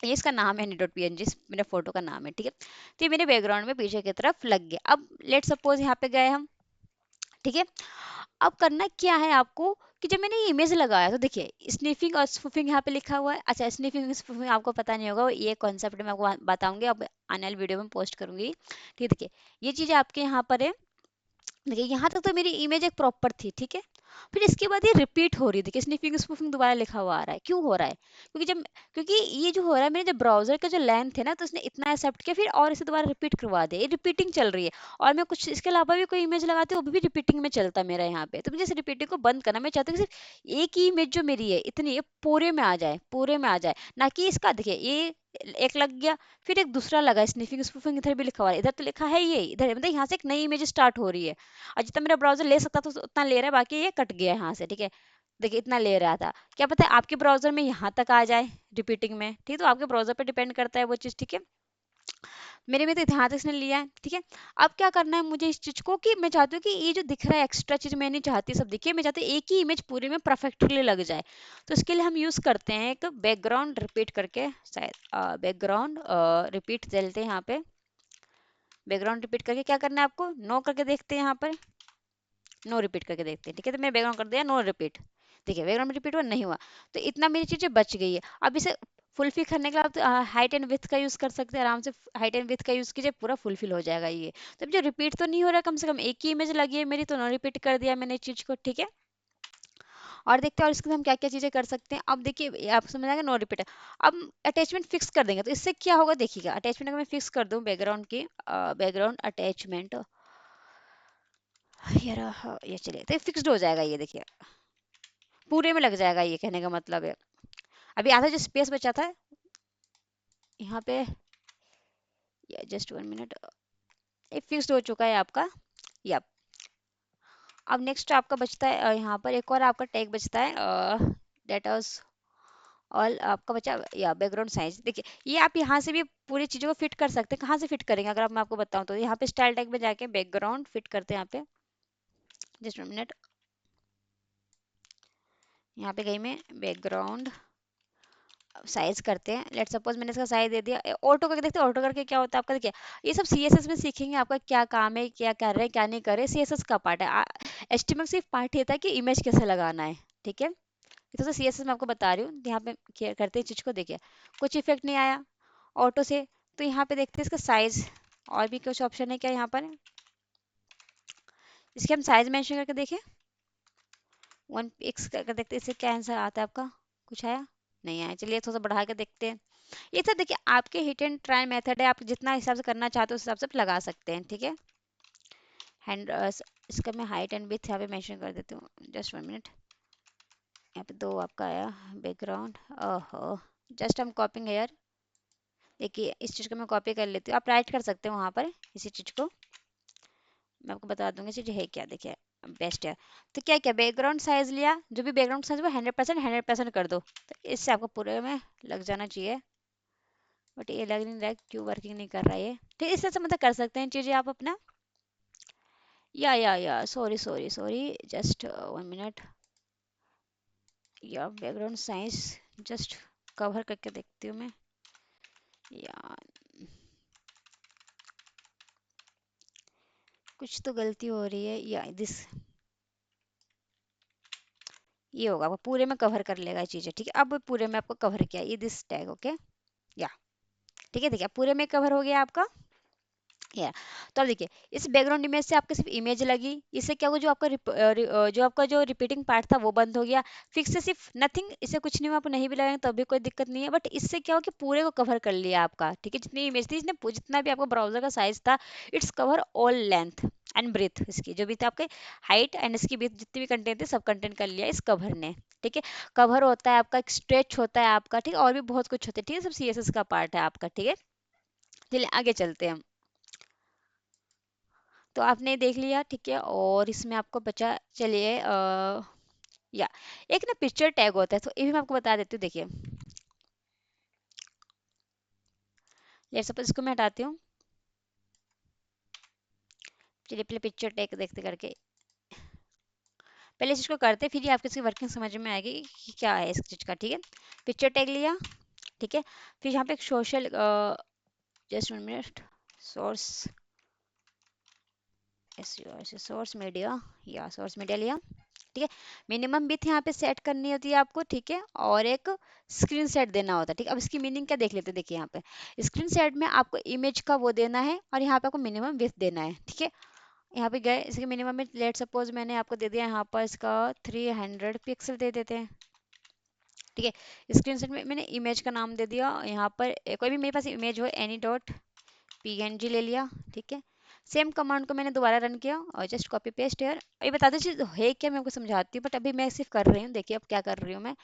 ये इसका नाम है एनी डॉट पीएनजी, मेरे फोटो का नाम है, ठीक है। तो ये मेरे बैकग्राउंड में पीछे की तरफ लग गया। अब लेट सपोज यहाँ पे गए हम, ठीक है। अब करना क्या है आपको कि जब मैंने ये इमेज लगाया तो देखिए स्निफिंग और स्पूफिंग यहाँ पे लिखा हुआ है। अच्छा, स्निफिंग स्पूफिंग आपको पता नहीं होगा, ये कॉन्सेप्ट मैं आपको बताऊंगी, अब आने वाली वीडियो में पोस्ट करूंगी, ठीक है। देखिए ये चीजें आपके यहाँ पर है। देखिए यहाँ तक तो मेरी इमेज एक प्रॉपर थी, ठीक है। फिर इसके बाद ये रिपीट हो रही है, देखिए स्निफिंग स्पूफिंग दोबारा लिखा हुआ आ रहा है। क्यों हो रहा है? क्योंकि ये जो हो रहा है, मेरे जो ब्राउजर का जो लेंथ है ना, तो उसने इतना एक्सेप्ट किया, फिर और इसे दोबारा रिपीट करवा दिया, ये रिपीटिंग चल रही है। और मैं कुछ इसके अलावा भी कोई इमेज लगाती हूँ, वो भी रिपीटिंग में चलता है मेरा यहाँ पे। तो मुझे इस रिपीटिंग को बंद करना, मैं चाहती हूँ कि सिर्फ एक ही इमेज जो मेरी है इतनी, ये पूरे में आ जाए, पूरे में आ जाए, ना कि इसका देखिए ये एक लग गया, फिर एक दूसरा लगा स्निफिंग स्पूफिंग, इधर भी लिखा हुआ है, इधर तो लिखा है ये, इधर मतलब यहाँ से एक नई इमेज स्टार्ट हो रही है। और जितना मेरा ब्राउजर ले सकता था उतना ले रहा है, बाकी ये कट गया यहाँ से, ठीक है। देखिए इतना ले रहा था, क्या पता है आपके ब्राउजर में यहाँ तक आ जाए रिपीटिंग में, ठीक है। तो आपके ब्राउजर पे डिपेंड करता है वो चीज़, ठीक है। मेरे में तो यहाँ तक इसने लिया है, ठीक है। अब क्या करना है मुझे इस चीज़ को, कि मैं चाहती हूँ कि ये जो दिख रहा है एक्स्ट्रा चीज़ मैं नहीं चाहती सब दिखे, मैं चाहती हूँ एक ही इमेज पूरे में परफेक्टली लग जाए। तो इसके लिए हम यूज़ करते हैं एक बैकग्राउंड रिपीट करके, शायद बैकग्राउंड रिपीट चलते हैं यहाँ पे। बैकग्राउंड रिपीट करके क्या करना है आपको? नो करके देखते हैं यहाँ पर, नो रिपीट करके देखते हैं, ठीक है। तो मैंने बैकग्राउंड कर दिया नो रिपीट, देखिए बैकग्राउंड में रिपीट हुआ नहीं हुआ। तो इतना मेरी चीज़ें बच गई है। अब इसे फुलफिल करने के लिए आप हाइट एंड विथ का यूज़ कर सकते हैं, आराम से हाइट एंड विथ का यूज़ कीजिए, पूरा फुलफिल हो जाएगा ये। तो जो रिपीट तो नहीं हो रहा, कम से कम एक ही इमेज लगी है मेरी, तो नो रिपीट कर दिया मैंने इस चीज़ को, ठीक है। और देखते हैं और इसके साथ हम क्या क्या चीज़ें कर सकते हैं। अब देखिए आप समझ आएगा नो रिपीट। अब अटैचमेंट फिक्स कर देंगे, तो इससे क्या होगा देखिएगा। अटैचमेंट अगर मैं फिक्स कर दूं बैकग्राउंड की, बैकग्राउंड अटैचमेंट, ये रहा, ये चलिए तो फिक्स्ड हो जाएगा ये, देखिए पूरे में लग जाएगा, ये कहने का मतलब है। अभी आधा जो स्पेस बचा था यहाँ पे, या जस्ट 1 मिनट, ये फिक्स्ड हो चुका है आपका। या अब नेक्स्ट आपका बचता है यहाँ पर एक और आपका टैग बचता है, डेट ऑल आपका बचा या बैकग्राउंड साइज। देखिए ये आप यहाँ से भी पूरी चीज़ों को फिट कर सकते हैं। कहाँ से फिट करेंगे अगर आप मैं आपको बताऊँ तो यहाँ पे स्टाइल टैग में जाके बैकग्राउंड फिट करते हैं यहाँ पे। जस्ट मिनट, यहाँ पे गई मैं बैकग्राउंड साइज करते हैं। लेट सपोज मैंने इसका साइज दे दिया। ऑटो करके देखते हैं ऑटो करके क्या होता है आपका। देखिए ये सब सीएसएस में सीखेंगे आपका क्या काम है, क्या कर रहे हैं क्या नहीं कर रहे, सीएसएस का पार्ट है। एचटीएमएल सिर्फ पार्ट ये था कि इमेज कैसे लगाना है, ठीक है। ये तो सीएसएस मैं आपको बता रही हूँ। यहाँ पे करते हैं चीज को। देखिए कुछ इफेक्ट नहीं आया ऑटो से, तो यहाँ पे देखते हैं इसका साइज। और भी कुछ ऑप्शन है क्या यहाँ पर, इसके हम साइज मेंशन करके देखें। 1 पिक्स करके देखते हैं इससे क्या आंसर आता है आपका। कुछ आया नहीं आया। चलिए थोड़ा सा बढ़ा के देखते हैं। ये सब देखिए आपके हिट एंड ट्राई मेथड है, आप जितना हिसाब से करना चाहते हो उस हिसाब से लगा सकते हैं, ठीक है। हैंड इसका मैं हाइट एंड विड्थ यहाँ पे मेंशन कर देती हूँ। Just 1 minute. यहाँ पे 2 आपका आया बैकग्राउंड। ओहो, जस्ट हम कॉपिंग हेयर। देखिए इस चीज़ को मैं कॉपी कर लेती हूँ, आप राइट कर सकते हो वहाँ पर इसी चीज़ को। मैं आपको बता दूंगी चीज़ है क्या। देखिए बेस्ट है। तो क्या क्या बैकग्राउंड साइज लिया, जो भी बैकग्राउंड साइज वो 100% कर दो, तो इससे आपको पूरे में लग जाना चाहिए। बट ये लग नहीं रहा है, क्यों वर्किंग नहीं कर रहा है ये। ठीक है, इस तरह से मतलब कर सकते हैं चीज़ें आप अपना। या sorry sorry sorry, just 1 minute. या बैकग्राउंड साइज जस्ट कवर करके देखती हूँ मैं। या कुछ तो गलती हो रही है। या दिस ये होगा, वो पूरे में कवर कर लेगा चीज़ें, ठीक है। अब पूरे में आपको कवर किया ये दिस टैग, ओके। या ठीक है, देखिए पूरे में कवर हो गया आपका। या तो अब देखिए इस बैकग्राउंड इमेज से आपके सिर्फ इमेज लगी, इससे क्या हुआ, जो आपका जो आपका जो रिपीटिंग पार्ट था वो बंद हो गया। फिक्स से सिर्फ नथिंग, इससे कुछ नहीं हुआ। आप नहीं भी लगाएंगे तब भी कोई दिक्कत नहीं है। बट इससे क्या हो कि पूरे को कवर कर लिया आपका, ठीक है। जितनी इमेज थी इसने जितना भी आपका ब्राउजर का साइज था, it's cover all length and breadth. इसकी जो भी था आपके हाइट एंड इसकी ब्रेथ, जितनी भी कंटेंट थे सब कंटेंट कर लिया इस कवर ने, ठीक है। कवर होता है आपका, स्ट्रेच होता है आपका, ठीक है। और भी बहुत कुछ होता है, ठीक है। सब सीएसएस का पार्ट है आपका, ठीक है। चलिए आगे चलते हैं हम। तो आपने देख लिया, ठीक है। और इसमें आपको बचा, चलिए या एक ना पिक्चर टैग होता है, तो ये भी मैं आपको बता देती हूँ। देखिए लेट्स सपोज इसको मैं हटाती हूँ। चलिए पहले पिक्चर टैग देखते करके, पहले इस चीज़ को करते फिर ये आपको इसकी वर्किंग समझ में आएगी कि क्या है इस चीज़ का, ठीक है। पिक्चर टैग लिया, ठीक है। फिर यहाँ पे एक social, just 1 minute, source source media, या सोर्स मीडिया लिया, ठीक है। मिनिमम विथ यहाँ पे सेट करनी होती है आपको, ठीक है। और एक स्क्रीन सेट देना होता है, ठीक है। अब इसकी मीनिंग क्या देख लेते हैं। देखिए यहाँ पे स्क्रीन सेट में आपको इमेज का वो देना है, और यहाँ पे आपको मिनिमम विथ देना है, ठीक है। यहाँ पे गए इसके मिनिमम में, लेट सपोज मैंने आपको दे दिया यहाँ पर इसका 300 पिक्सल दे देते हैं, ठीक है। स्क्रीन सेट में मैंने इमेज का नाम दे दिया यहाँ पर, कोई भी मेरे पास इमेज हो, एनी डॉट पीएनजी ले लिया, ठीक है। सेम कमांड को मैंने दोबारा रन किया और जस्ट कॉपी पेस्ट यार। ये बता दो चीज है क्या, मैं आपको समझाती हूँ। बट अभी मैं सिर्फ कर रही हूँ। देखिए अब क्या कर रही हूँ मैं।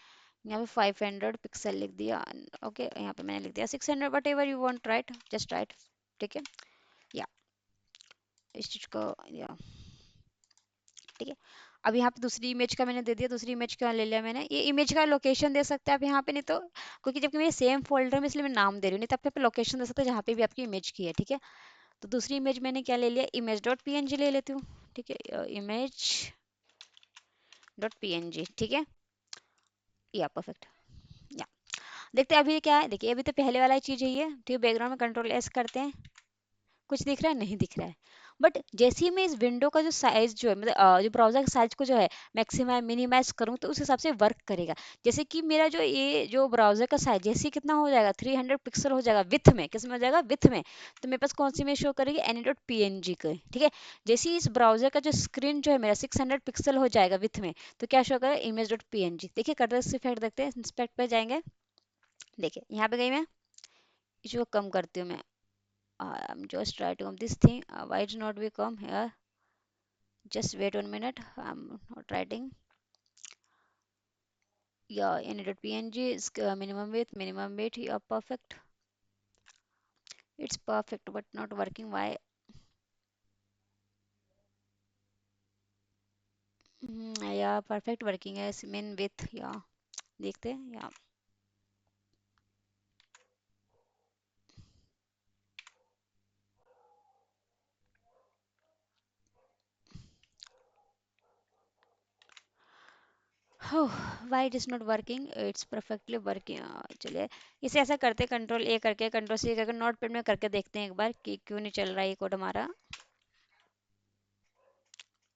यहाँ पे 500 पिक्सल लिख दिया, ओके। यहाँ पे मैंने लिख दिया 600, what ever you want right, just right, ठीक है। या इस चीज को, या ठीक है। अब यहाँ पे दूसरी इमेज का मैंने दे दिया, दूसरी इमेज का ले लिया मैंने। ये इमेज का लोकेशन दे सकते हैं आप यहाँ पे, नहीं तो क्योंकि जबकि मेरे सेम फोल्डर में, इसलिए मैं नाम दे रही हूँ, नहीं तो आप यहाँ पे लोकेशन दे सकते हैं जहाँ पे भी आपकी इमेज की है, ठीक है। तो दूसरी इमेज मैंने क्या ले लिया, इमेज डॉट पीएनजी ले लेती हूँ, ठीक है। इमेज डॉट पीएनजी, ठीक है। या परफेक्ट। या देखते हैं अभी क्या है। देखिए अभी तो पहले वाला चीज है ये, ठीक है। बैकग्राउंड में कंट्रोल एस करते हैं, कुछ दिख रहा है, नहीं दिख रहा है। बट जैसे ही मैं इस विंडो का जो साइज जो है, मतलब जो ब्राउजर का साइज को जो है मैक्सिमाइज मिनिमाइज करूँ, तो उस हिसाब से वर्क करेगा। जैसे कि मेरा जो ये जो ब्राउजर का साइज जैसे ही कितना हो जाएगा, 300 पिक्सल हो जाएगा विथ में, किस में हो जाएगा, विथ में। तो मेरे पास कौन सी में शो करेगी, any dot P N G का, ठीक है। जैसे ही इस ब्राउजर का जो स्क्रीन जो है मेरा 600 पिक्सल हो जाएगा विथ में, तो क्या शो करेगा, image dot P N G. देखिए कर इफेक्ट देखते हैं, इंस्पेक्ट पे जाएंगे। देखिए यहाँ पे गई मैं, इसको कम करती हूँ मैं। I'm just writing of this thing. Why it not we come here? Just wait 1 minute. I'm not writing. Yeah, init.png is minimum width. Yeah, perfect. It's perfect, but not working. Why? या perfect working है mean with या देखते हैं या why it is not working it's perfectly working. चलिए इसे ऐसा करते हैं, कंट्रोल ए करके कंट्रोल सी करके नोट पैड में करके देखते हैं एक बार कि क्यों नहीं चल रहा है ये कोड हमारा।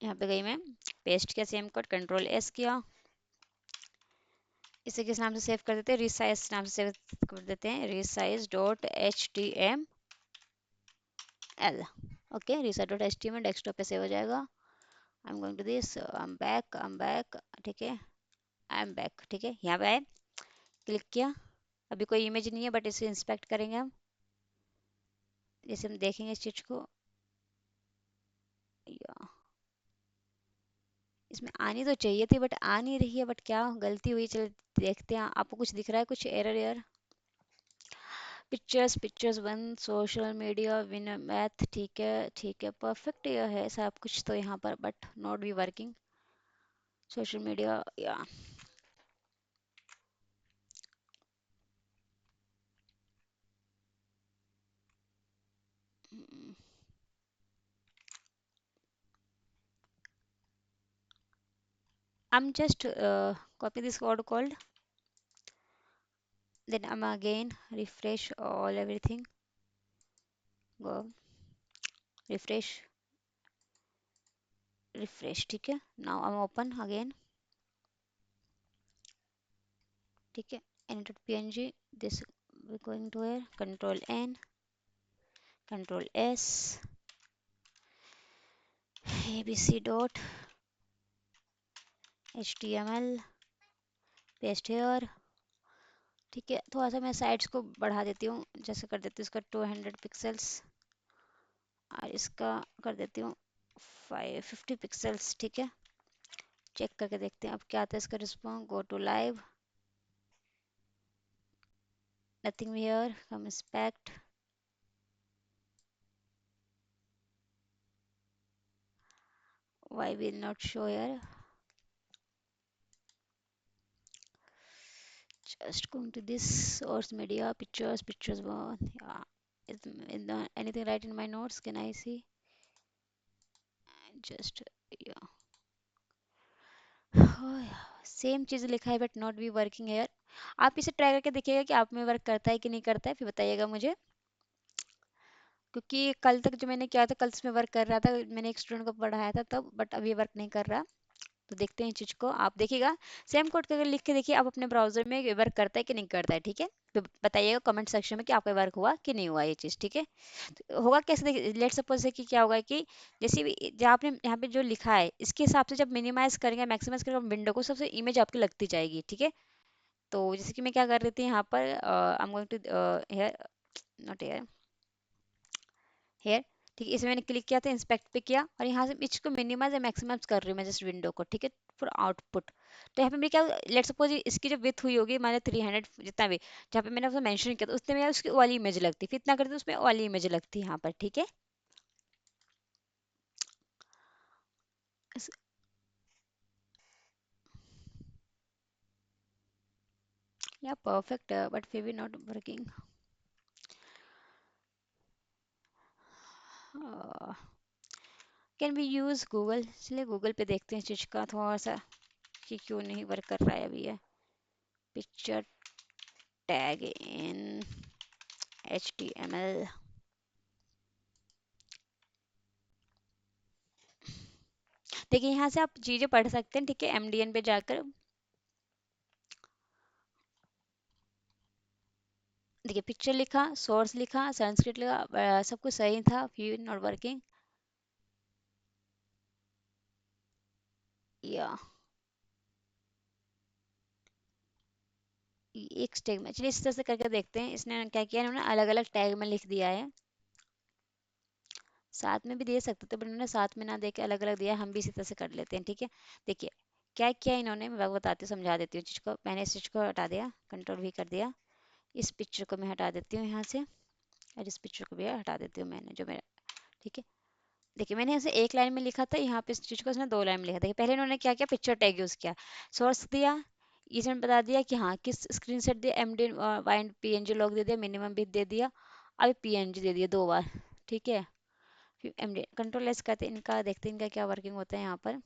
यहाँ पे गई मैं, पेस्ट किया सेम कोड, कंट्रोल एस किया, इसे किस नाम से सेव कर देते हैं, रिसाइज नाम से सेव कर देते हैं, resize dot H T M L. Okay, resize dot H T M L desktop पे सेव हो जाएगा। I am going to this, I am back, ठीक है, आई एम बैक, ठीक है, यहाँ पे आए, क्लिक किया, अभी कोई इमेज नहीं है बट इसे इंस्पेक्ट करेंगे हम, जैसे हम देखेंगे इस चीज को, या इसमें आनी तो चाहिए थी बट आ नहीं रही है, बट क्या गलती हुई, चल देखते हैं। आपको कुछ दिख रहा है, कुछ error error? Pictures, pictures one, social media, win math, ठीक है परफेक्ट ये है सब कुछ तो यहाँ पर, but not be working social media या। I'm just copy this code called, then I'm again refresh all everything, go refresh, refresh, ठीक है, now I'm open again, ठीक है, png, this we're going to where, control n, control s, abc dot html, paste here, ठीक है, थोड़ा सा मैं sides को बढ़ा देती हूँ, जैसे कर देती हूँ इसका 200 पिक्सल्स, और इसका कर देती हूँ 550 पिक्सल्स, ठीक है, चेक करके देखते हैं अब क्या आता है इसका response, go to live, nothing here, come inspect, why will not show here, just going to this source media, pictures, pictures one, yeah, is the, anything right in my notes, can I see, just yeah, same चीज़ लिखा है but not be working here. आप इसे try करके देखिएगा कि आप में वर्क करता है कि नहीं करता है, फिर बताइएगा मुझे, क्योंकि कल तक जो मैंने किया था कल इसमें वर्क कर रहा था, मैंने एक स्टूडेंट को पढ़ाया था तब, बट अभी वर्क नहीं कर रहा। तो देखते हैं इस चीज़ को, आप देखिएगा सेम कोड करके लिख के देखिए आप अपने ब्राउजर में वर्क करता है कि नहीं करता है, ठीक है, तो बताइएगा कमेंट सेक्शन में कि आपका वर्क हुआ कि नहीं हुआ ये चीज़, ठीक है। तो होगा कैसे, देखिए लेट सपोज है कि क्या होगा कि जैसे भी जहाँ आपने यहाँ पे जो लिखा है इसके हिसाब से जब मिनिमाइज करेंगे मैक्सिमाइज करेंगे विंडो को, सबसे इमेज आपकी लगती जाएगी, ठीक है। तो जैसे कि मैं क्या कर रही थी यहाँ पर, I am going to here, not here, here, ठीक है, इसमें मैंने क्लिक किया था, इंस्पेक्ट पे किया, और यहाँ से इसको मिनिमाइज या मैक्सिमाइज कर रही हूँ मैं जस्ट विंडो को, ठीक है, फॉर आउटपुट। तो यहाँ पे मेरी क्या, लेट सपोज इसकी जो विथ हुई होगी माने 300 जितना भी, जहाँ पे मैंने उसको मेंशन किया था उसने में उसकी वाली इमेज लगती, फिर इतना करती तो उसमें वाली इमेज लगती यहाँ पर, ठीक है। इस- या परफेक्ट बट फिर भी not working. Can we use Google, चलिए गूगल पे देखते हैं इस चीज़ का थोड़ा सा कि क्यों नहीं वर्क कर रहा है अभी ये, पिक्चर टैग इन HTML, देखिए यहाँ से आप चीज़ें पढ़ सकते हैं, ठीक है, MDN पे जाकर देखिए, पिक्चर लिखा, सोर्स लिखा, संस्कृत लिखा, सब कुछ सही था, व्यू नॉट वर्किंग, या एक टैग में, चलिए इस तरह से करके देखते हैं, इसने क्या किया, इन्होंने अलग अलग टैग में लिख दिया है, साथ में भी दे सकते थे बट इन्होंने साथ में ना दे के अलग अलग दिया, हम भी इसी तरह से कर लेते हैं, ठीक है। देखिए क्या किया इन्होंने, मैं बताती हूँ, समझा देती हूँ चीज़ को, मैंने इस चीज़ को हटा दिया, कंट्रोल भी कर दिया, इस पिक्चर को मैं हटा देती हूँ यहाँ से, और इस पिक्चर को भी हटा देती हूँ मैंने जो मेरा, ठीक है, देखिए मैंने ऐसे एक लाइन में लिखा था, यहाँ पे इस चीज़ को उसने दो लाइन में लिखा था। देखिए पहले उन्होंने क्या किया, पिक्चर टैग यूज़ किया, सोर्स दिया, इसने बता दिया कि हाँ किस स्क्रीनशॉट दिया, एमडी वाइंड पीएनजी लॉग दे दिया, मिनिमम भी दे दिया, अभी पीएनजी दे दिया दो बार। ठीक है, फिर एमडी कंट्रोल एस करते हैं, इनका देखते हैं इनका क्या वर्किंग होता है यहाँ पर।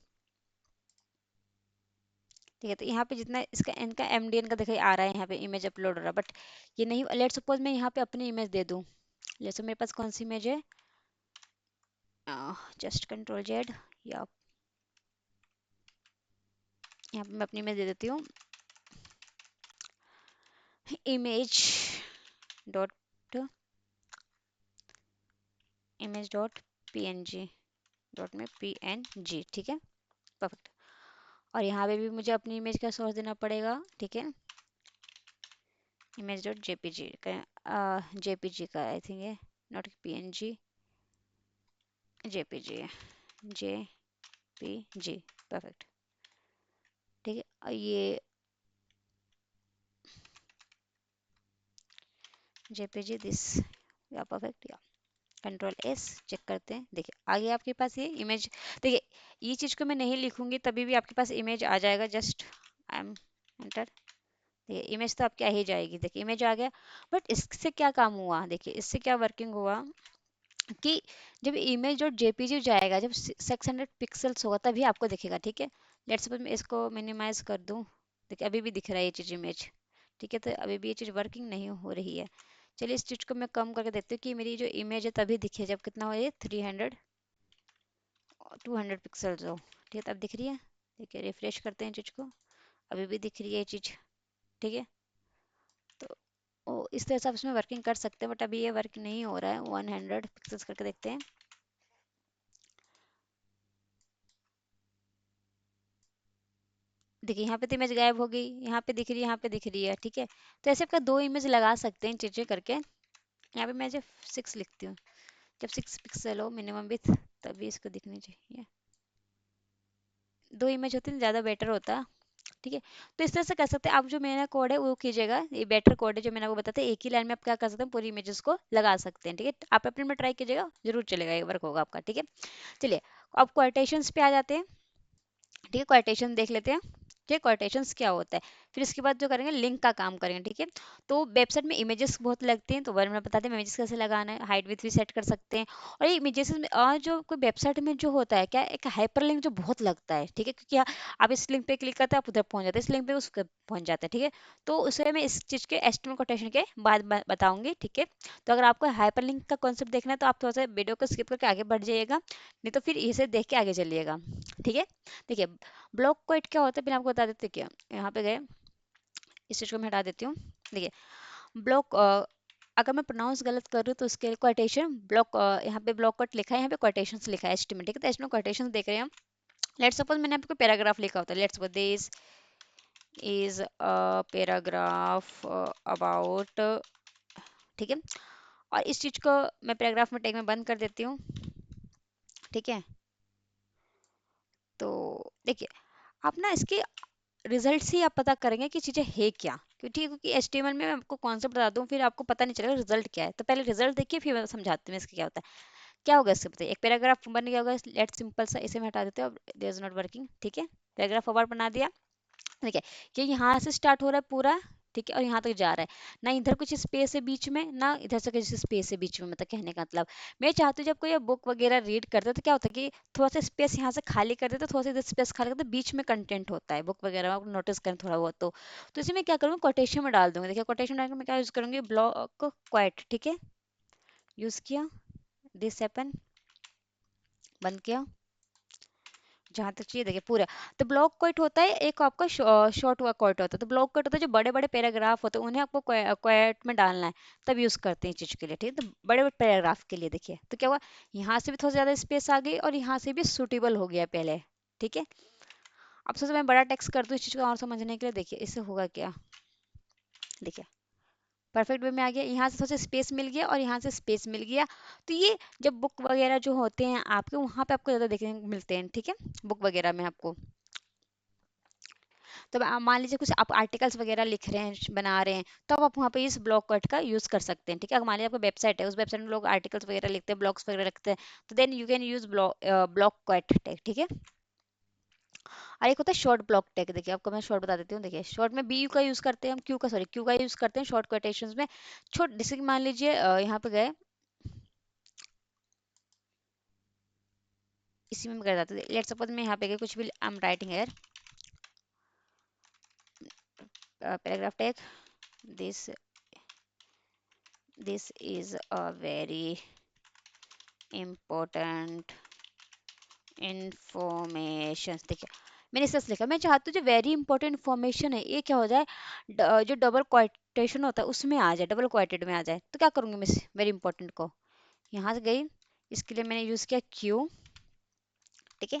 ठीक है, तो यहाँ पे जितना इसका इनका एमडीएन का देखिए आ रहा है, यहाँ पे इमेज अपलोड हो रहा है, बट ये नहीं। लेट सपोज मैं यहाँ पे अपनी इमेज दे दूँ, जैसे मेरे पास कौन सी इमेज है, जस्ट कंट्रोल जेड, या यहाँ पे मैं अपनी इमेज दे देती हूँ, image dot image dot PNG dot में पीएनजी। ठीक है, परफेक्ट। और यहाँ पे भी मुझे अपनी इमेज का सोर्स देना पड़ेगा। ठीक है, इमेज डॉट जेपीजी का, जेपीजी का आई थिंक है, नॉट पीएनजी, जेपीजी है, जेपीजी, परफेक्ट। ठीक है, और ये जेपीजी दिस, या परफेक्ट, या कंट्रोल एस, चेक करते हैं। देखिए आ गया आपके पास ये इमेज। देखिए ये चीज़ को मैं नहीं लिखूंगी तभी भी आपके पास इमेज आ जाएगा, जस्ट आई एम एंटर। देखिए इमेज तो आपकी आ ही जाएगी, देखिए इमेज आ गया। बट इससे क्या काम हुआ, देखिए इससे क्या वर्किंग हुआ कि जब इमेज और जेपीजी जाएगा, जब 600 पिक्सल्स होगा तभी आपको दिखेगा। ठीक है, लेट्स सपोज मैं इसको मिनिमाइज कर दूं, देखिए अभी भी दिख रहा है ये चीज़ इमेज। ठीक है, तो अभी भी ये चीज़ वर्किंग नहीं हो रही है। चलिए इस चीज़ को मैं कम करके देखती हूँ कि मेरी जो इमेज है तभी दिखे जब कितना हो, ये 300 200 पिक्सल्स हो। ठीक है, तब दिख रही है। ठीक है, रिफ्रेश करते हैं चीज़ को, अभी भी दिख रही है ये चीज़। ठीक है, तो इस तरह से आप इसमें वर्किंग कर सकते हैं, बट अभी ये वर्क नहीं हो रहा है। 100 पिक्सल्स करके देखते हैं। देखिए यहाँ पे तो इमेज गायब हो गई, यहाँ पे दिख रही है, यहाँ पे दिख रही है। ठीक है, तो ऐसे आपका दो इमेज लगा सकते हैं चीज़ें करके। यहाँ पे मैं जब 6 लिखती हूँ, जब 6 पिक्सल हो मिनिमम विथ, तभी इसको दिखनी चाहिए। दो इमेज होती है ज़्यादा बेटर होता। ठीक है, तो इस तरह से कर सकते हैं आप। जो मेरा कोड है वो कीजिएगा, ये बेटर कोड है जो मैंने आपको बताया, एक ही लाइन में आप क्या कर सकते हैं, पूरी इमेजेस को लगा सकते हैं। ठीक है, आप अपने में ट्राई कीजिएगा, जरूर चलेगा, ये वर्क होगा आपका। ठीक है, चलिए अब क्वाटेशंस पे आ जाते हैं। ठीक है, क्वाटेशन देख लेते हैं। ठीक है, क्वाटेशंस क्या होता है, फिर इसके बाद जो करेंगे लिंक का काम करेंगे। ठीक है, तो वेबसाइट में इमेजेस बहुत लगते हैं, तो वन में बताते हैं इमेजेस कैसे लगाना है, हाइट विथ भी सेट कर सकते हैं। और ये इमेजेस में जो कोई वेबसाइट में जो होता है क्या, एक हाइपर लिंक जो बहुत लगता है। ठीक है, क्योंकि आप इस लिंक पे क्लिक करते हैं आप उधर पहुंच जाते हैं, इस लिंक पे उस पहुंच जाते हैं। ठीक है, तो उसे मैं इस चीज़ के एचटीएमएल कोटेशन के बाद बताऊंगी। ठीक है, तो अगर आपको हाइपर लिंक का कॉन्सेप्ट देखना है तो आप थोड़ा सा वीडियो को स्किप करके आगे बढ़ जाइएगा, नहीं तो फिर इसे देख के आगे चलिएगा। ठीक है, देखिए ब्लॉक क्वेट क्या होता है पहले आपको बता देते हैं। क्या यहाँ पे गए, इस चीज को मैं हटा देती हूँ। देखिए ब्लॉक, अगर मैं प्रोनाउंस गलत कर रही हूँ तो उसके लिए क्वेटेशन ब्लॉक, यहाँ पे ब्लॉक कट लिखा है, यहाँ पे क्वेटेशंस लिखा है एचटीएमएल। ठीक है, तो एचटीएमएल क्वेटेशंस देख रहे हैं हम। लेट्स सपोज मैंने आपको पैराग्राफ लिखा होता है, let's suppose this is a paragraph about. ठीक है, और इस चीज को मैं पैराग्राफ में टैग में बंद कर देती हूँ। ठीक है, तो देखिए आप ना इसके रिजल्ट से ही आप पता करेंगे कि चीज़ें है क्या, क्योंकि एचटीएमएल में मैं आपको कॉन्सेप्ट बता दूं फिर आपको पता नहीं चलेगा रिजल्ट क्या है। तो पहले रिजल्ट देखिए फिर मैं समझाती हूँ इसका क्या होता है। क्या होगा इससे बताइए, एक पैराग्राफ बन गया होगा, लेट सिंपल सा, इसे मैं हटा देते हैं, देयर इज नॉट वर्किंग। ठीक है, पैराग्राफ ओवर बना दिया। ठीक है, ये यहाँ से स्टार्ट हो रहा है पूरा। ठीक है, और यहाँ तक जा रहा है, ना इधर कुछ स्पेस है बीच में, ना इधर से कुछ स्पेस है बीच में। मतलब कहने का मतलब मैं चाहती हूँ जब कोई बुक वगैरह रीड करते तो क्या होता है कि थोड़ा सा स्पेस यहाँ से खाली कर देते, थोड़ा सा इधर स्पेस खाली करते, बीच में कंटेंट होता है बुक वगैरह में, आप नोटिस करें थोड़ा बहुत तो इसे मैं क्या करूँगी, कोटेशन में डाल दूंगी। देखिए कोटेशन डाल के मैं क्या यूज़ करूँगी, ब्लॉक क्वाइट। ठीक है, यूज़ किया, दिस एपन, बंद किया, जहाँ तक चाहिए देखिए पूरा। तो ब्लॉक क्वाइट होता है एक आपका शॉर्ट हुआ क्वाइट होता है। तो ब्लॉक क्वाइट होता है जो बड़े बड़े पैराग्राफ होते हैं उन्हें आपको क्वाइट में डालना है, तब यूज़ करते हैं इस चीज़ के लिए। ठीक है, तो बड़े बड़े पैराग्राफ के लिए देखिए तो क्या हुआ, यहाँ से भी थोड़ा ज़्यादा स्पेस आ गई और यहाँ से भी सूटेबल हो गया पहले। ठीक है, अब सबसे मैं बड़ा टेक्स्ट कर दूँ इस चीज़ को और समझने के लिए। देखिए इससे होगा क्या, देखिए परफेक्ट वे में आ गया, यहाँ से थोड़ा सा स्पेस मिल गया और यहाँ से स्पेस मिल गया। तो ये जब बुक वगैरह जो होते हैं आपके वहाँ पे आपको ज़्यादा देखने को मिलते हैं। ठीक है, बुक वगैरह में आपको, तो मान लीजिए कुछ आप आर्टिकल्स वगैरह लिख रहे हैं, बना रहे हैं, तो आप वहाँ पे इस ब्लॉक कट का यूज़ कर सकते हैं, ठीक है। अगर मान लीजिए आपका वेबसाइट है, उस वेबसाइट में लोग आर्टिकल्स वगैरह लिखते हैं, ब्लॉग्स वगैरह लिखते हैं, तो then you can use block quote tag, ठीक है। और एक होता है शॉर्ट ब्लॉक टैग। देखिए आपको मैं शॉर्ट बता देती हूँ। देखिए शॉर्ट में बी यू का यूज़ करते हैं हम, क्यू का, सॉरी, क्यू का यूज़ करते हैं शॉर्ट कोटेशंस में। छोट जैसे कि मान लीजिए यहाँ पे गए, इसी में कर जाते हैं। लेट्स सपोज मैं यहाँ पे गए, कुछ भी आई am writing here, paragraph tag, this this is a very important information. देखिए मैंने सच लिखा, मैं चाहती हूँ जो वेरी इंपॉर्टेंट इंफॉर्मेशन है ये क्या हो जाए, जो डबल क्वाइटेशन होता है उसमें आ जाए, डबल क्वाइटेड में आ जाए। तो क्या करूँगी मैं वेरी इंपॉर्टेंट को, यहाँ से गई, इसके लिए मैंने यूज़ किया क्यू, ठीक है।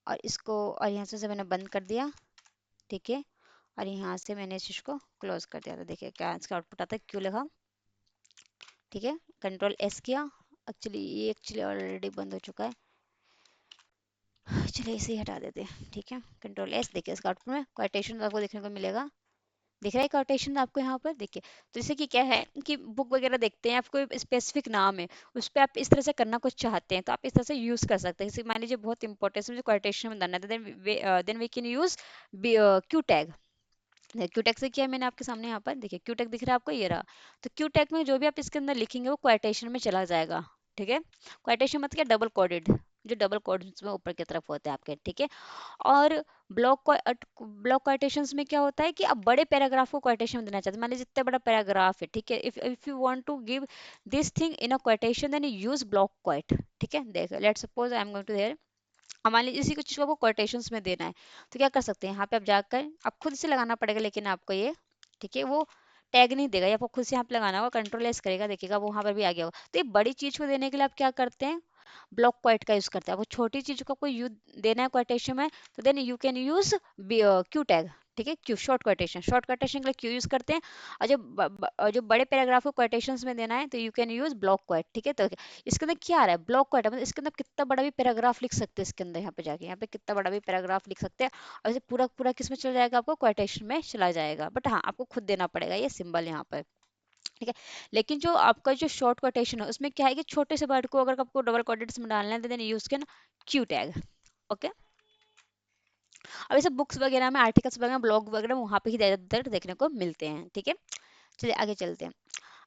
और इसको, और यहाँ से मैंने बंद कर दिया, ठीक है। और यहाँ से मैंने इस चीज़ को क्लोज कर दिया। तो देखिए क्या इसका आउटपुट आता है, क्यू लिखा, ठीक है। कंट्रोल एस किया, एक्चुअली ये एक्चुअली ऑलरेडी बंद हो चुका है, चलिए इसे ही हटा देते हैं, ठीक है। कंट्रोल एस, देखिए इसका आउटपुट में क्वाइटेशन आपको देखने को मिलेगा, दिख रहा है क्वाइटेशन आपको यहाँ पर, देखिए। तो जैसे कि क्या है कि बुक वगैरह देखते हैं, आपको स्पेसिफिक नाम है, उस पर आप इस तरह से करना कुछ चाहते हैं, तो आप इस तरह से यूज कर सकते हैं। जैसे मान लीजिए बहुत इंपॉर्टेंट मुझे क्वाइटेशन में डालना है, then we can use Q tag. Q tag से किया है मैंने आपके सामने, यहाँ पर देखिए क्यू टैग दिख रहा है आपको, ये रहा। तो क्यू टैग में जो भी आप इसके अंदर लिखेंगे वो क्वाइटेशन में चला जाएगा, ठीक है। क्वाइटेशन मतलब क्या, डबल कोडेड, जो डबल कोड्स में ऊपर की तरफ होते हैं आपके, ठीक है। और ब्लॉक क्वाइटेशंस में क्या होता है कि आप बड़े पैराग्राफ को क्वाइटेशन में देना चाहते हैं, मान लीजिए जितना बड़ा पैराग्राफ है, ठीक है। If you want to give this thing in a quotation then use block quote, ठीक है। देखो let's suppose I am going to there, मान लीजिए इसी को चीज को आपको कोटेशंस में देना है, तो क्या कर सकते हैं, यहाँ पे आप जाकर, आप खुद से लगाना पड़ेगा लेकिन आपको ये, ठीक है। वो टैग नहीं देगा, ये आपको खुद से यहाँ पे लगाना होगा, कंट्रोल एस करेगा, देखिएगा वो वहाँ पर भी आ गया होगा। तो ये बड़ी चीज को देने के लिए आप क्या करते हैं, ब्लॉक क्वाइट का यूज करते हैं। आपको छोटी चीज को कोई यूज देना है क्वाइटेशन में, तो then you can use Q tag, ठीक है। Q short quotation, short quotation के लिए क्यू यूज करते हैं। और जो बड़े पैराग्राफ को क्वाइटेशंस में देना है तो you can use block quote, ठीक है। तो इसके अंदर क्या आ रहा है, ब्लॉक क्वाइट, मतलब इसके अंदर कितना बड़ा भी पैराग्राफ लिख सकते हैं, इसके अंदर यहाँ पे जाके, यहाँ पे कितना बड़ा भी पैराग्राफ लिख सकते हैं। और इसे पूरा पूरा किस में चला जाएगा, आपको क्वाइटेशन में चला जाएगा, बट हाँ आपको खुद देना पड़ेगा ये सिंबल यहाँ पर, ठीक है। लेकिन जो आपका जो शॉर्ट कोटेशन है उसमें क्या है कि छोटे से वर्ड को अगर आपको डबल कोटेड्स में डालना है तो then use can Q tag, okay. अब ऐसे बुक्स वगैरह में, आर्टिकल्स वगैरह, ब्लॉग वगैरह वहाँ पे ही ज्यादातर देखने को मिलते हैं, ठीक है। चलिए आगे चलते हैं।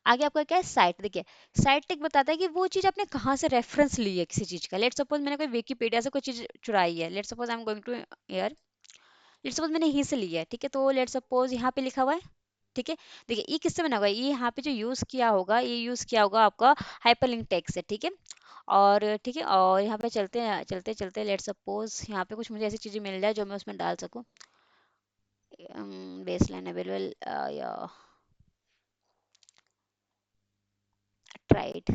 आगे आपका क्या है, साइट। देखिए साइट टेक बताता है कि वो चीज आपने कहाँ से रेफरेंस ली है किसी चीज का। लेट सपोज मैंने कोई विकीपीडिया से कोई चीज चुराई है, let suppose I am going to here, let suppose मैंने यहीं से ली है, ठीक है। तो लेट सपोज यहाँ पे लिखा हुआ है, ठीक है। देखिए ये किससे बना हुआ है, ये यहाँ पे जो यूज किया होगा, ये यूज किया होगा आपका हाइपरलिंक टेक्स्ट से, ठीक है। और ठीक है, और यहाँ पे चलते हैं, चलते चलते लेट सपोज यहाँ पे कुछ मुझे ऐसी चीजें मिल जाए जो मैं उसमें डाल सकूँ, बेसलाइन अवेलेबल, या ट्राइड,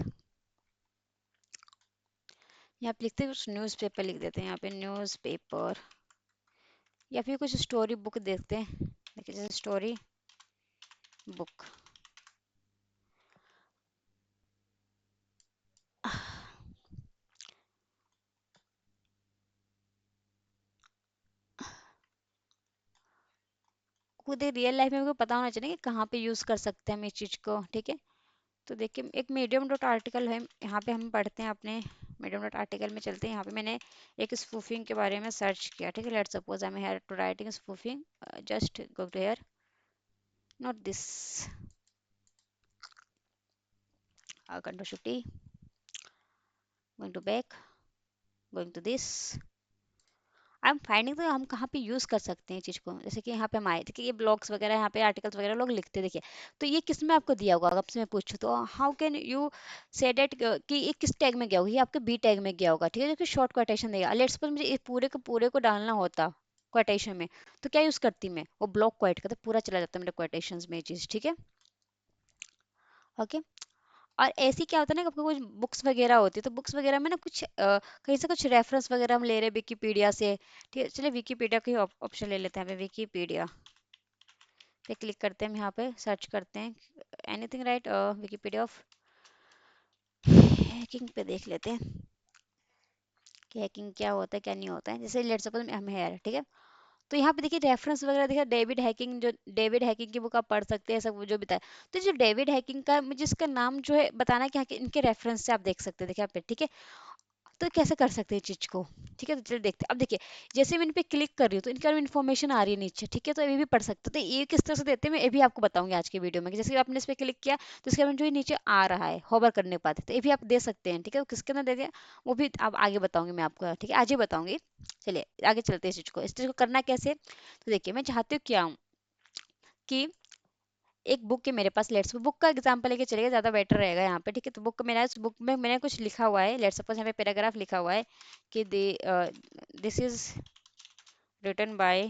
यहाँ पे लिखते हैं कुछ न्यूज़पेपर, लिख देते हैं यहाँ पे न्यूज़पेपर, या फिर कुछ स्टोरी बुक देखते हैं। देखिए जैसे स्टोरी बुक, खुद रियल लाइफ में हमको पता होना चाहिए कि कहाँ पे यूज़ कर सकते हैं हम इस चीज़ को, ठीक है। तो देखिए एक मीडियम डॉट आर्टिकल है, यहाँ पे हम पढ़ते हैं अपने मीडियम डॉट आर्टिकल में चलते हैं। यहाँ पे मैंने एक स्पूफिंग के बारे में सर्च किया, ठीक है। Let's suppose I am here to writing spoofing, just go to here, not this, control shift T, going to back, going to this, I am finding, तो हम कहाँ पे यूज़ कर सकते हैं चीज़ को। जैसे कि यहाँ पे हम आए, देखिए ये ब्लॉग्स वगैरह, यहाँ पे आर्टिकल्स वगैरह लोग लिखते हैं, देखिए। तो ये किस में आपको दिया होगा, अगर आपसे मैं पूछूँ तो हाउ कैन यू से डेट कि ये किस टैग में गया होगा, ये आपके बी टैग में गया होगा, ठीक है। जो कि शॉर्ट कोटेशन देगा। लेट्स सपोज मुझे इस पूरे को डालना होता कोटेशन में, तो क्या यूज़ करती मैं, वो ब्लॉक क्वाइट का, तो पूरा चला जाता मेरे कोटेशन में ये चीज़, ठीक है, ओके। और ऐसी क्या होता है ना कि आपको कुछ बुक्स वगैरह होती है, तो बुक्स वगैरह में ना कुछ कहीं से कुछ रेफरेंस वगैरह हम ले रहे हैं विकीपीडिया से, ठीक है। चलिए विकीपीडिया का ही ऑप्शन ले लेते हैं, हमें विकीपीडिया पे क्लिक करते हैं, हम यहाँ पे सर्च करते हैं anything, right, Wikipedia of hacking पे देख लेते हैं कि हैकिंग क्या होता है क्या नहीं होता है। जैसे लेट्स सपोज हम है, ठीक है। तो यहाँ पे देखिए रेफरेंस वगैरह देखिए, डेविड हैकिंग, जो डेविड हैकिंग की बुक आप पढ़ सकते हैं, सब वो जो बताया। तो जो डेविड हैकिंग का मुझे इसका नाम जो है बताना कि हाँ कि इनके रेफरेंस से आप देख सकते हैं, देखिए यहाँ पे, ठीक है। तो कैसे कर सकते हैं चीज को, ठीक है। तो चलिए देखते हैं। अब देखिए जैसे मैं इन पे क्लिक कर रही हूँ तो इनके बारे में इन्फॉर्मेशन आ रही है नीचे, ठीक है। तो ये भी पढ़ सकते हो। तो ये किस तरह से देते हैं मैं ये भी आपको बताऊंगी आज के वीडियो में, कि जैसे आपने इस पे क्लिक किया तो इसके बारे में जो ये नीचे आ रहा है होवर करने के बाद, तो ये भी आप दे सकते हैं, ठीक है। तो किसके अंदर दे दिया वो भी आप आगे बताऊंगी मैं आपको, ठीक है, आज ही बताऊंगी। चलिए आगे चलते हैं इस चीज को करना कैसे। तो देखिए मैं चाहती हूँ क्या हूँ कि एक बुक है मेरे पास, लेट्स बुक का एग्जांपल लेके चलेगा, ज़्यादा बेटर रहेगा यहाँ पे, ठीक है। तो बुक मेरा, इस बुक में मैंने कुछ लिखा हुआ है, लेट्स सपोज यहाँ पे पैराग्राफ लिखा हुआ है कि this is written by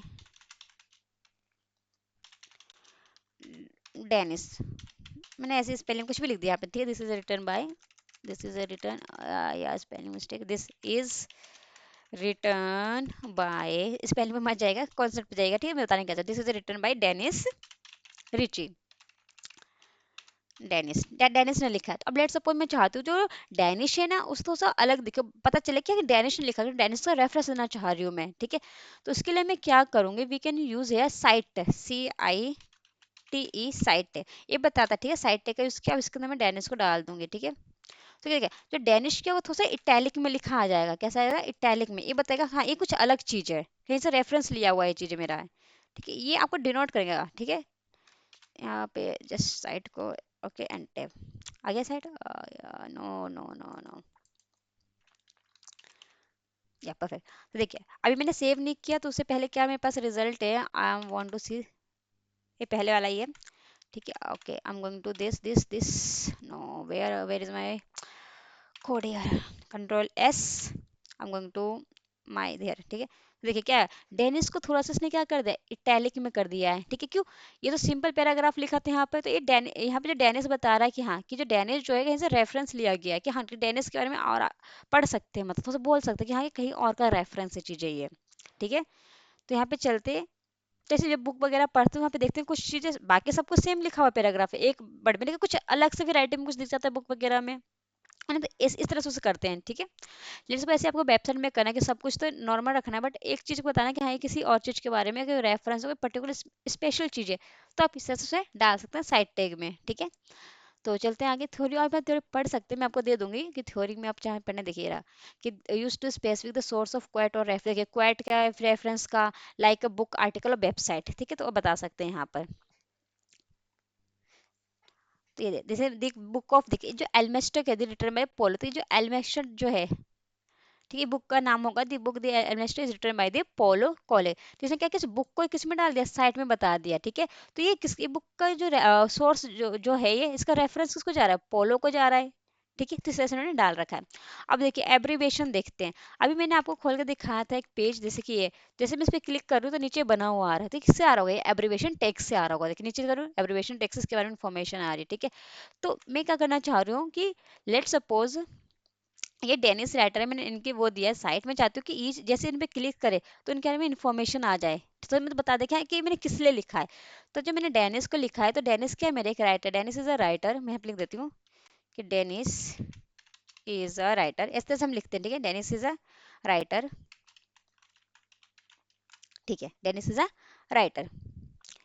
Dennis. मैंने ऐसी स्पेलिंग कुछ भी लिख दिया यहाँ पे, ठीक है। This is written by, this is written, या spelling mistake, this is written by, spelling में मत जाएगा, कॉन्सेप्ट पे जाएगा, ठीक है। मैं बताने क्या चाहती हूँ, this is written by Dennis Ritchie, Dennis ने लिखा है। तो अब लेट्स सपोज मैं चाहती हूँ जो डेनिश है ना उस थोड़ा सा अलग दिखे, पता चले क्या कि डेनिश ने लिखा है, डेनिश का रेफरेंस देना चाह रही हूँ मैं, ठीक है। तो उसके लिए मैं क्या करूँगी, वी कैन यूज है साइट, CITE साइट है, ये बताता है, ठीक है। साइट का यूज किया, अब इसके अंदर मैं डेनिश को डाल दूंगी, ठीक है। तो क्या क्या जो डेनिश क्या वो थोड़ा सा इटैलिक में लिखा आ जाएगा, कैसा आएगा इटैलिक में, ये बताएगा हाँ ये कुछ अलग चीज है, कहीं से रेफरेंस लिया हुआ ये चीज मेरा है, ठीक है। ये आपको डिनोट करेगा, ठीक है। यहाँ पे जस्ट साइट को, ओके एंड टैब आ गया site, no no no no, या परफेक्ट। तो देखिए अभी मैंने सेव नहीं किया, तो उससे पहले क्या मेरे पास रिजल्ट है, I am want to see, ये पहले वाला ही है, ठीक है। Okay I am going to this no, where is my code here, control S, I am going to my there, ठीक है। तो देखिए क्या है, डेनिस को थोड़ा सा इसने क्या कर दिया, इटैलिक में कर दिया है, ठीक है। क्यों, ये तो सिंपल पैराग्राफ लिखा था यहाँ पे, तो ये यहाँ पे जो डेनिस बता रहा है कि हाँ कि जो डेनिस जो है कहीं से रेफरेंस लिया गया है, कि हाँ कि डेनिस के बारे में और पढ़ सकते हैं, मतलब थोड़ा सा बोल सकते हैं कि हाँ ये कहीं और का रेफरेंस है चीजें ये, ठीक है। तो यहाँ पे चलते, जैसे जब बुक वगैरह पढ़ते हैं वहाँ पे देखते हैं कुछ चीजें बाकी सब कुछ सेम लिखा हुआ पैराग्राफ है एक बट में, लेकिन कुछ अलग से भी राइटिंग में कुछ दिख जाता है बुक वगैरह में, है ना। तो इस तरह से उसे करते हैं, ठीक है। लेकिन वैसे आपको वेबसाइट में करना है कि सब कुछ तो नॉर्मल रखना है, बट एक चीज को बताना है कि हाँ ये किसी और चीज के बारे में अगर रेफरेंस हो, कोई पर्टिकुलर स्पेशल चीज है, तो आप इस तरह से उसे डाल सकते हैं साइड टैग में, ठीक है। तो चलते हैं आगे, थ्योरी और मैं थ्योरी पढ़ सकते हैं, मैं आपको दे दूंगी कि थ्योरी में आप चाहे पढ़ने, देखिए रहा कि use to specific the source of quote और रेफरेंस, देखिए क्वेट का है रेफरेंस का, लाइक अ बुक आर्टिकल और वेबसाइट, ठीक है। तो वो बता सकते हैं यहाँ पर। तो ये जैसे देख बुक ऑफ, देखिए जो एल्मेस्टर है रिटर्न बाय पोलो, तो ये जो एल्मेस्टर जो है, ठीक है, बुक का नाम होगा the book the administrator is written by the polo college. तो इसने क्या किस बुक को किस में डाल दिया, साइट में बता दिया, ठीक है। तो ये किसकी बुक का जो सोर्स जो है, ये इसका रेफरेंस किसको जा रहा है, पोलो को जा रहा है, ठीक है। तो इस तरह से उन्होंने डाल रखा है। अब देखिए एब्रीवेशन देखते हैं, अभी मैंने आपको खोल के दिखाया था एक पेज, जैसे कि ये, जैसे मैं इस पर क्लिक कर रही हूँ तो नीचे बना हुआ आ रहा है, तो किससे आ रहा होगा, ये एब्रीवेशन टेक्स्ट से आ रहा होगा, देखिए नीचे करूँ एब्रीवेशन टेक्स्ट के बारे में इन्फॉर्मेशन आ रही है, ठीक है। तो मैं क्या करना चाह रही हूँ कि लेट सपोज ये डेनिस राइटर है, मैंने इनके वो दिया है साइट में, चाहती हूँ कि ईच जैसे इन पे क्लिक करे तो इनके बारे में इन्फॉर्मेशन आ जाए, तो मैं तो बता दें क्या है कि मैंने किस लिए लिखा है। तो जो मैंने डेनिस को लिखा है, तो डेनिस क्या है, मेरे एक writer, Dennis is a writer, मैं यहाँ पे लिख देती हूँ कि डेनिस इज अ राइटर, इस तरह से हम लिखते हैं, ठीक है। डेनिस इज अ राइटर, ठीक है, डेनिस इज अ राइटर,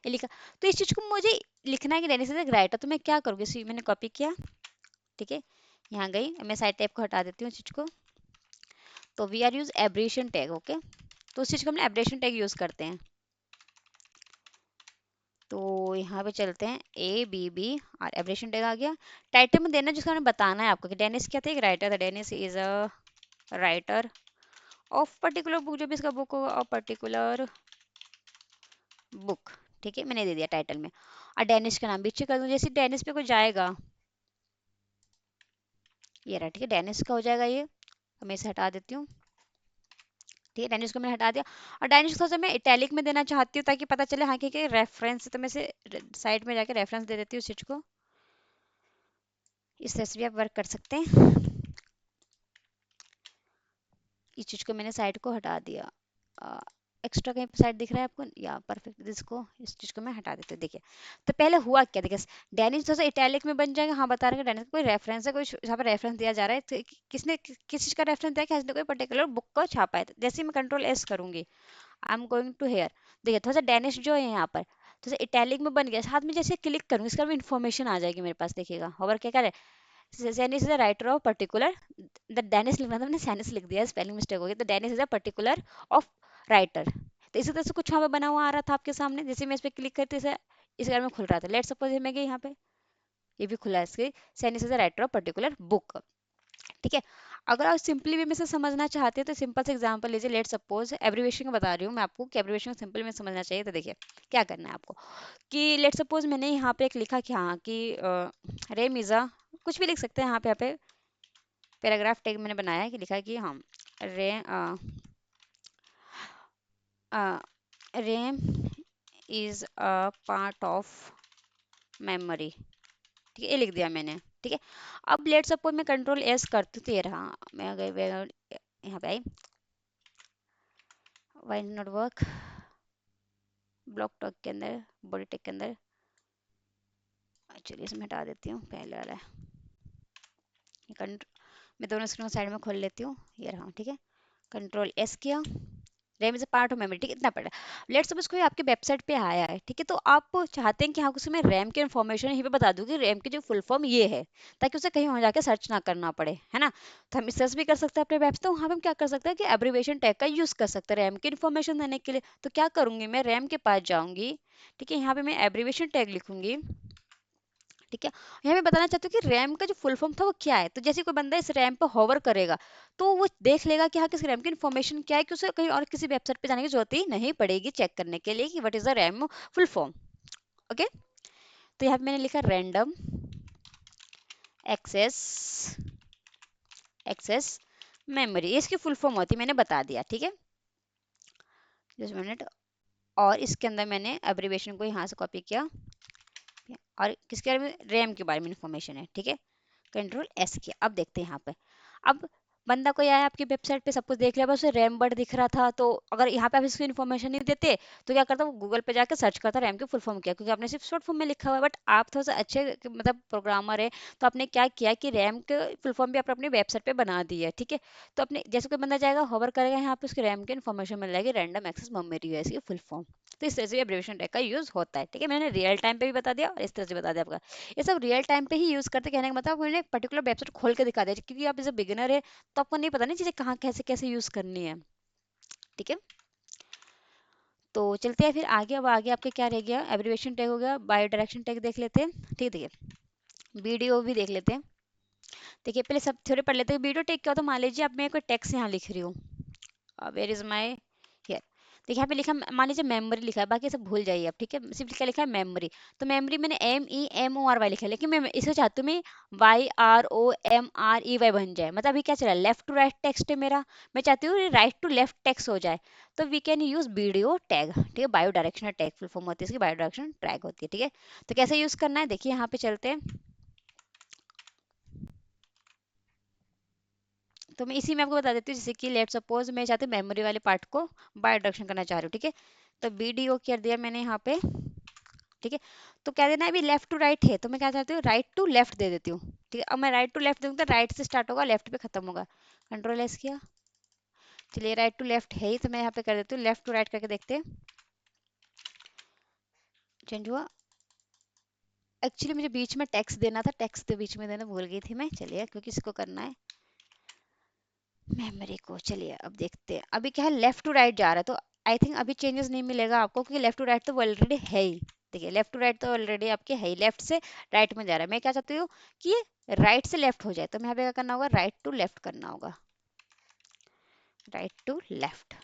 ये लिखा। तो इस चीज को मुझे लिखना है कि डेनिस इज अ राइटर, तो मैं क्या करूँगी, इसी मैंने कॉपी किया, ठीक है। यहाँ गई मैं साइड टाइप को हटा देती हूँ इस चीज को। तो we are use abbreviation tag, okay. तो उस चीज को हम एब्रेशन टैग यूज करते हैं। तो यहाँ पे चलते हैं ABB, और एब्रेशन टैग आ गया। टाइटल में देना जिसका हमें बताना है आपको कि डेनिस क्या था, एक राइटर था, Dennis is a writer of particular book, जो भी इसका बुक होगा ऑफ पर्टिकुलर बुक, ठीक है। मैंने दे दिया टाइटल में, और डेनिस का नाम पीछे कर दूँ, जैसे डेनिस पे कोई जाएगा, ये रहा, ठीक है। डेनिस का हो जाएगा ये, तो मैं इसे हटा देती हूँ, ठीक है। डेनिस को मैंने हटा दिया, और डेनिस को थोड़ा सा मैं इटैलिक में देना चाहती हूँ ताकि पता चले हाँ कि रेफरेंस, तो मैं से साइड में जाके रेफरेंस दे देती हूँ इस चीज को। इस तरह से भी आप वर्क कर सकते हैं। इस चीज को मैंने साइड को हटा दिया, एक्स्ट्रा कहीं साइड दिख रहा है आपको, या परफेक्ट, इसको इस चीज को मैं हटा देती हूँ, देखिए। तो पहले हुआ क्या, देखिए डेनिस थोड़ा सा इटैलिक में बन जाएगा, हाँ बता रहे हैं कि डेनिस का कोई रेफरेंस है, कोई यहाँ पर रेफरेंस दिया जा रहा है, तो किसने किस चीज का रेफरेंस दिया, कि इसने कोई पर्टिकुलर बुक को छापा है। तो जैसे ही मैं कंट्रोल S करूंगी, I am going to here. देखिए थोड़ा सा डैनिश जो है यहाँ पर थोड़ा सा इटैलिक में बन गया, साथ में जैसे क्लिक करूँगी इसका भी इन्फॉर्मेशन आ जाएगी मेरे पास, देखिएगा होवर क्या करे, Sanis is a writer of particular, the Dennis लिखना था मैंने सैनिस लिख दिया, स्पेलिंग मिस्टेक हो गई, तो Dennis is a particular of writer. तो इसी तरह से कुछ वहाँ पे बना हुआ आ रहा था आपके सामने, जैसे मैं इस पर क्लिक करती इस बारे में खुल रहा था। लेट सपोज मैं गई यहाँ पे, ये भी खुला है इसके, Sanis is a writer of particular book. ठीक है, अगर आप सिंपली वे में से समझना चाहते हैं तो सिंपल से एग्जांपल लीजिए, लेट सपोज एब्रीविएशन का बता रही हूँ मैं आपको कि एब्रीविएशन सिंपल में समझना चाहिए, तो देखिए क्या करना है आपको कि लेट सपोज मैंने यहाँ पे एक लिखा कि हाँ कि रेमिज़ा, कुछ भी लिख सकते हैं यहाँ पे पैराग्राफ टैग मैंने बनाया है कि लिखा है कि हम रे RAM is a part of memory. ठीक है, ये लिख दिया मैंने। ठीक है, अब लेट सपोज मैं कंट्रोल एस करती हूँ तो ये रहा, मैं यहाँ पे आई, why not work, block talk के अंदर, बॉडी टेक के अंदर, चलिए इसमें हटा देती हूँ पहले वाला मैं दोनों स्क्रीन साइड में खोल लेती हूँ, ये रहा। ठीक है, कंट्रोल एस किया, RAM is a part of memory. ठीक है, इतना पड़ा। लेट्स सपोज कोई आपके वेबसाइट पे आया है, ठीक है, तो आप चाहते हैं कि हाँ उसमें रैम की इन्फॉर्मेशन यहीं पे बता दूँ कि रैम की जो फुल फॉर्म ये है, ताकि उसे कहीं वहाँ जाके सर्च ना करना पड़े, है ना। तो हम सर्च भी कर सकते हैं अपने वेब, तो वहाँ पे हम क्या कर सकते हैं कि एब्रीविएशन टैग का यूज कर सकते हैं रैम की इन्फॉर्मेशन देने के लिए। तो क्या करूंगी, मैं रैम के पास जाऊंगी, ठीक है, यहाँ पे मैं एब्रीविएशन टैग लिखूंगी। ठीक है, यहाँ मैं बताना चाहती हूँ कि रैम का जो फुल फॉर्म था वो क्या है। तो जैसे कोई बंदा इस रैम पर होवर करेगा तो वो देख लेगा कि हाँ किस रैम की इन्फॉर्मेशन क्या है, कि उसे कहीं और किसी वेबसाइट पे जाने की जरूरत ही नहीं पड़ेगी चेक करने के लिए कि what is the RAM full form. Okay, तो यहाँ पे मैंने लिखा रैंडम एक्सेस एक्सेस मेमोरी, इसकी फुल फॉर्म होती है, मैंने बता दिया। ठीक है, जस्ट मिनट, और इसके अंदर मैंने एब्रीविएशन को यहाँ से कॉपी किया और किसके बारे में, रैम के बारे में इन्फॉर्मेशन है। ठीक है, कंट्रोल एस किया। अब देखते हैं यहाँ पे, अब बंदा कोई आया आपकी वेबसाइट पे, सब कुछ देख लिया, बस उसे रैम वर्ड दिख रहा था, तो अगर यहाँ पे आप इसकी इन्फॉर्मेशन नहीं देते तो क्या करता, वो गूगल पे जाकर सर्च करता रैम की फुल फॉर्म क्या, क्योंकि आपने सिर्फ शॉर्ट फॉर्म में लिखा हुआ है। बट आप थोड़ा सा अच्छे मतलब प्रोग्रामर है, तो आपने क्या किया कि रैम के फुल फॉर्म भी आपने अपनी वेबसाइट पे बना दी है। ठीक है, तो अपने जैसे कोई बंदा जाएगा होवर करेगा, यहाँ पे उसके रैम की इन्फॉर्मेशन मिल जाएगी, रैंडम एक्सेस मेमोरी है इसकी फुल फॉर्म। तो इस तरह से एब्रिविएशन टैग का यूज होता है। ठीक है, मैंने रियल टाइम पे भी बता दिया और इस तरह से बता दिया आपका, ये सब रियल टाइम पे ही यूज करते, कहने का मतलब मैंने एक पर्टिकुलर वेबसाइट खोल के दिखा दिया, क्योंकि आप एज अ बिगिनर है तो आपको नहीं पता ना चीजें कहाँ कैसे कैसे यूज करनी है। ठीक है, तो चलते हैं फिर आगे। अब आगे आपके क्या रह गया, एब्रिविएशन टैग हो गया, बायो डायरेक्शन टैग देख लेते हैं। ठीक है, देखिए वीडियो भी देख लेते हैं। देखिए पहले सब थोड़े पढ़ लेते हैं, वीडियो टैग क्या होता है, मान लीजिए अब मैं कोई टेक्स्ट यहाँ लिख रही हूँ, वेयर इज माई हियर, देखिए यहाँ पे लिखा, मान लीजिए मेमोरी लिखा है, बाकी सब भूल जाइए अब। ठीक है, सिर्फ क्या लिखा है मेमोरी, तो मेमोरी मैंने MEMORY लिखा है, लेकिन मैं इसे चाहती हूँ मैं YROMREY बन जाए, मतलब अभी क्या चला है, लेफ्ट टू राइट टेक्स्ट है मेरा, मैं चाहती हूँ राइट टू लेफ्ट टेक्स्ट हो जाए, तो we can use video tag. ठीक है, bio directional tag full form होती है इसकी, बायो डायरेक्शनल टैग होती है। ठीक है, तो कैसे यूज करना है देखिए, यहाँ पे चलते हैं, तो मैं इसी में आपको बता देती हूँ, जैसे कि लेट सपोज मैं चाहती हूँ मेमोरी वाले पार्ट को बाय रिडक्शन करना चाह रही हूँ। ठीक है, तो BDO कर दिया मैंने यहाँ पे। ठीक है, तो क्या देना है, अभी लेफ्ट टू राइट है, तो मैं क्या चाहती हूँ राइट टू लेफ्ट दे देती हूँ। ठीक है, अब मैं राइट टू लेफ्ट दूंगी तो राइट से स्टार्ट होगा, लेफ्ट पे खत्म होगा, कंट्रोल एस किया। चलिए राइट टू लेफ्ट है ही, तो मैं यहाँ पे कर देती हूँ लेफ्ट टू राइट करके देखते हैं चेंज हुआ। एक्चुअली मुझे बीच में टेक्स्ट देना था, टेक्स्ट तो बीच में देना भूल गई थी मैं, चलिए क्योंकि इसको करना है मेमोरी को। चलिए अब देखते हैं, अभी क्या है लेफ्ट टू राइट जा रहा है, तो आई थिंक अभी चेंजेस नहीं मिलेगा आपको, क्योंकि लेफ्ट टू राइट तो ऑलरेडी है ही। देखिए लेफ्ट टू राइट तो ऑलरेडी आपके है ही, लेफ्ट से राइट में जा रहा है। मैं क्या चाहती हूँ कि ये राइट से लेफ्ट हो जाए, तो मैं यहाँ पे क्या करना होगा, राइट टू लेफ्ट करना होगा, राइट टू लेफ्ट।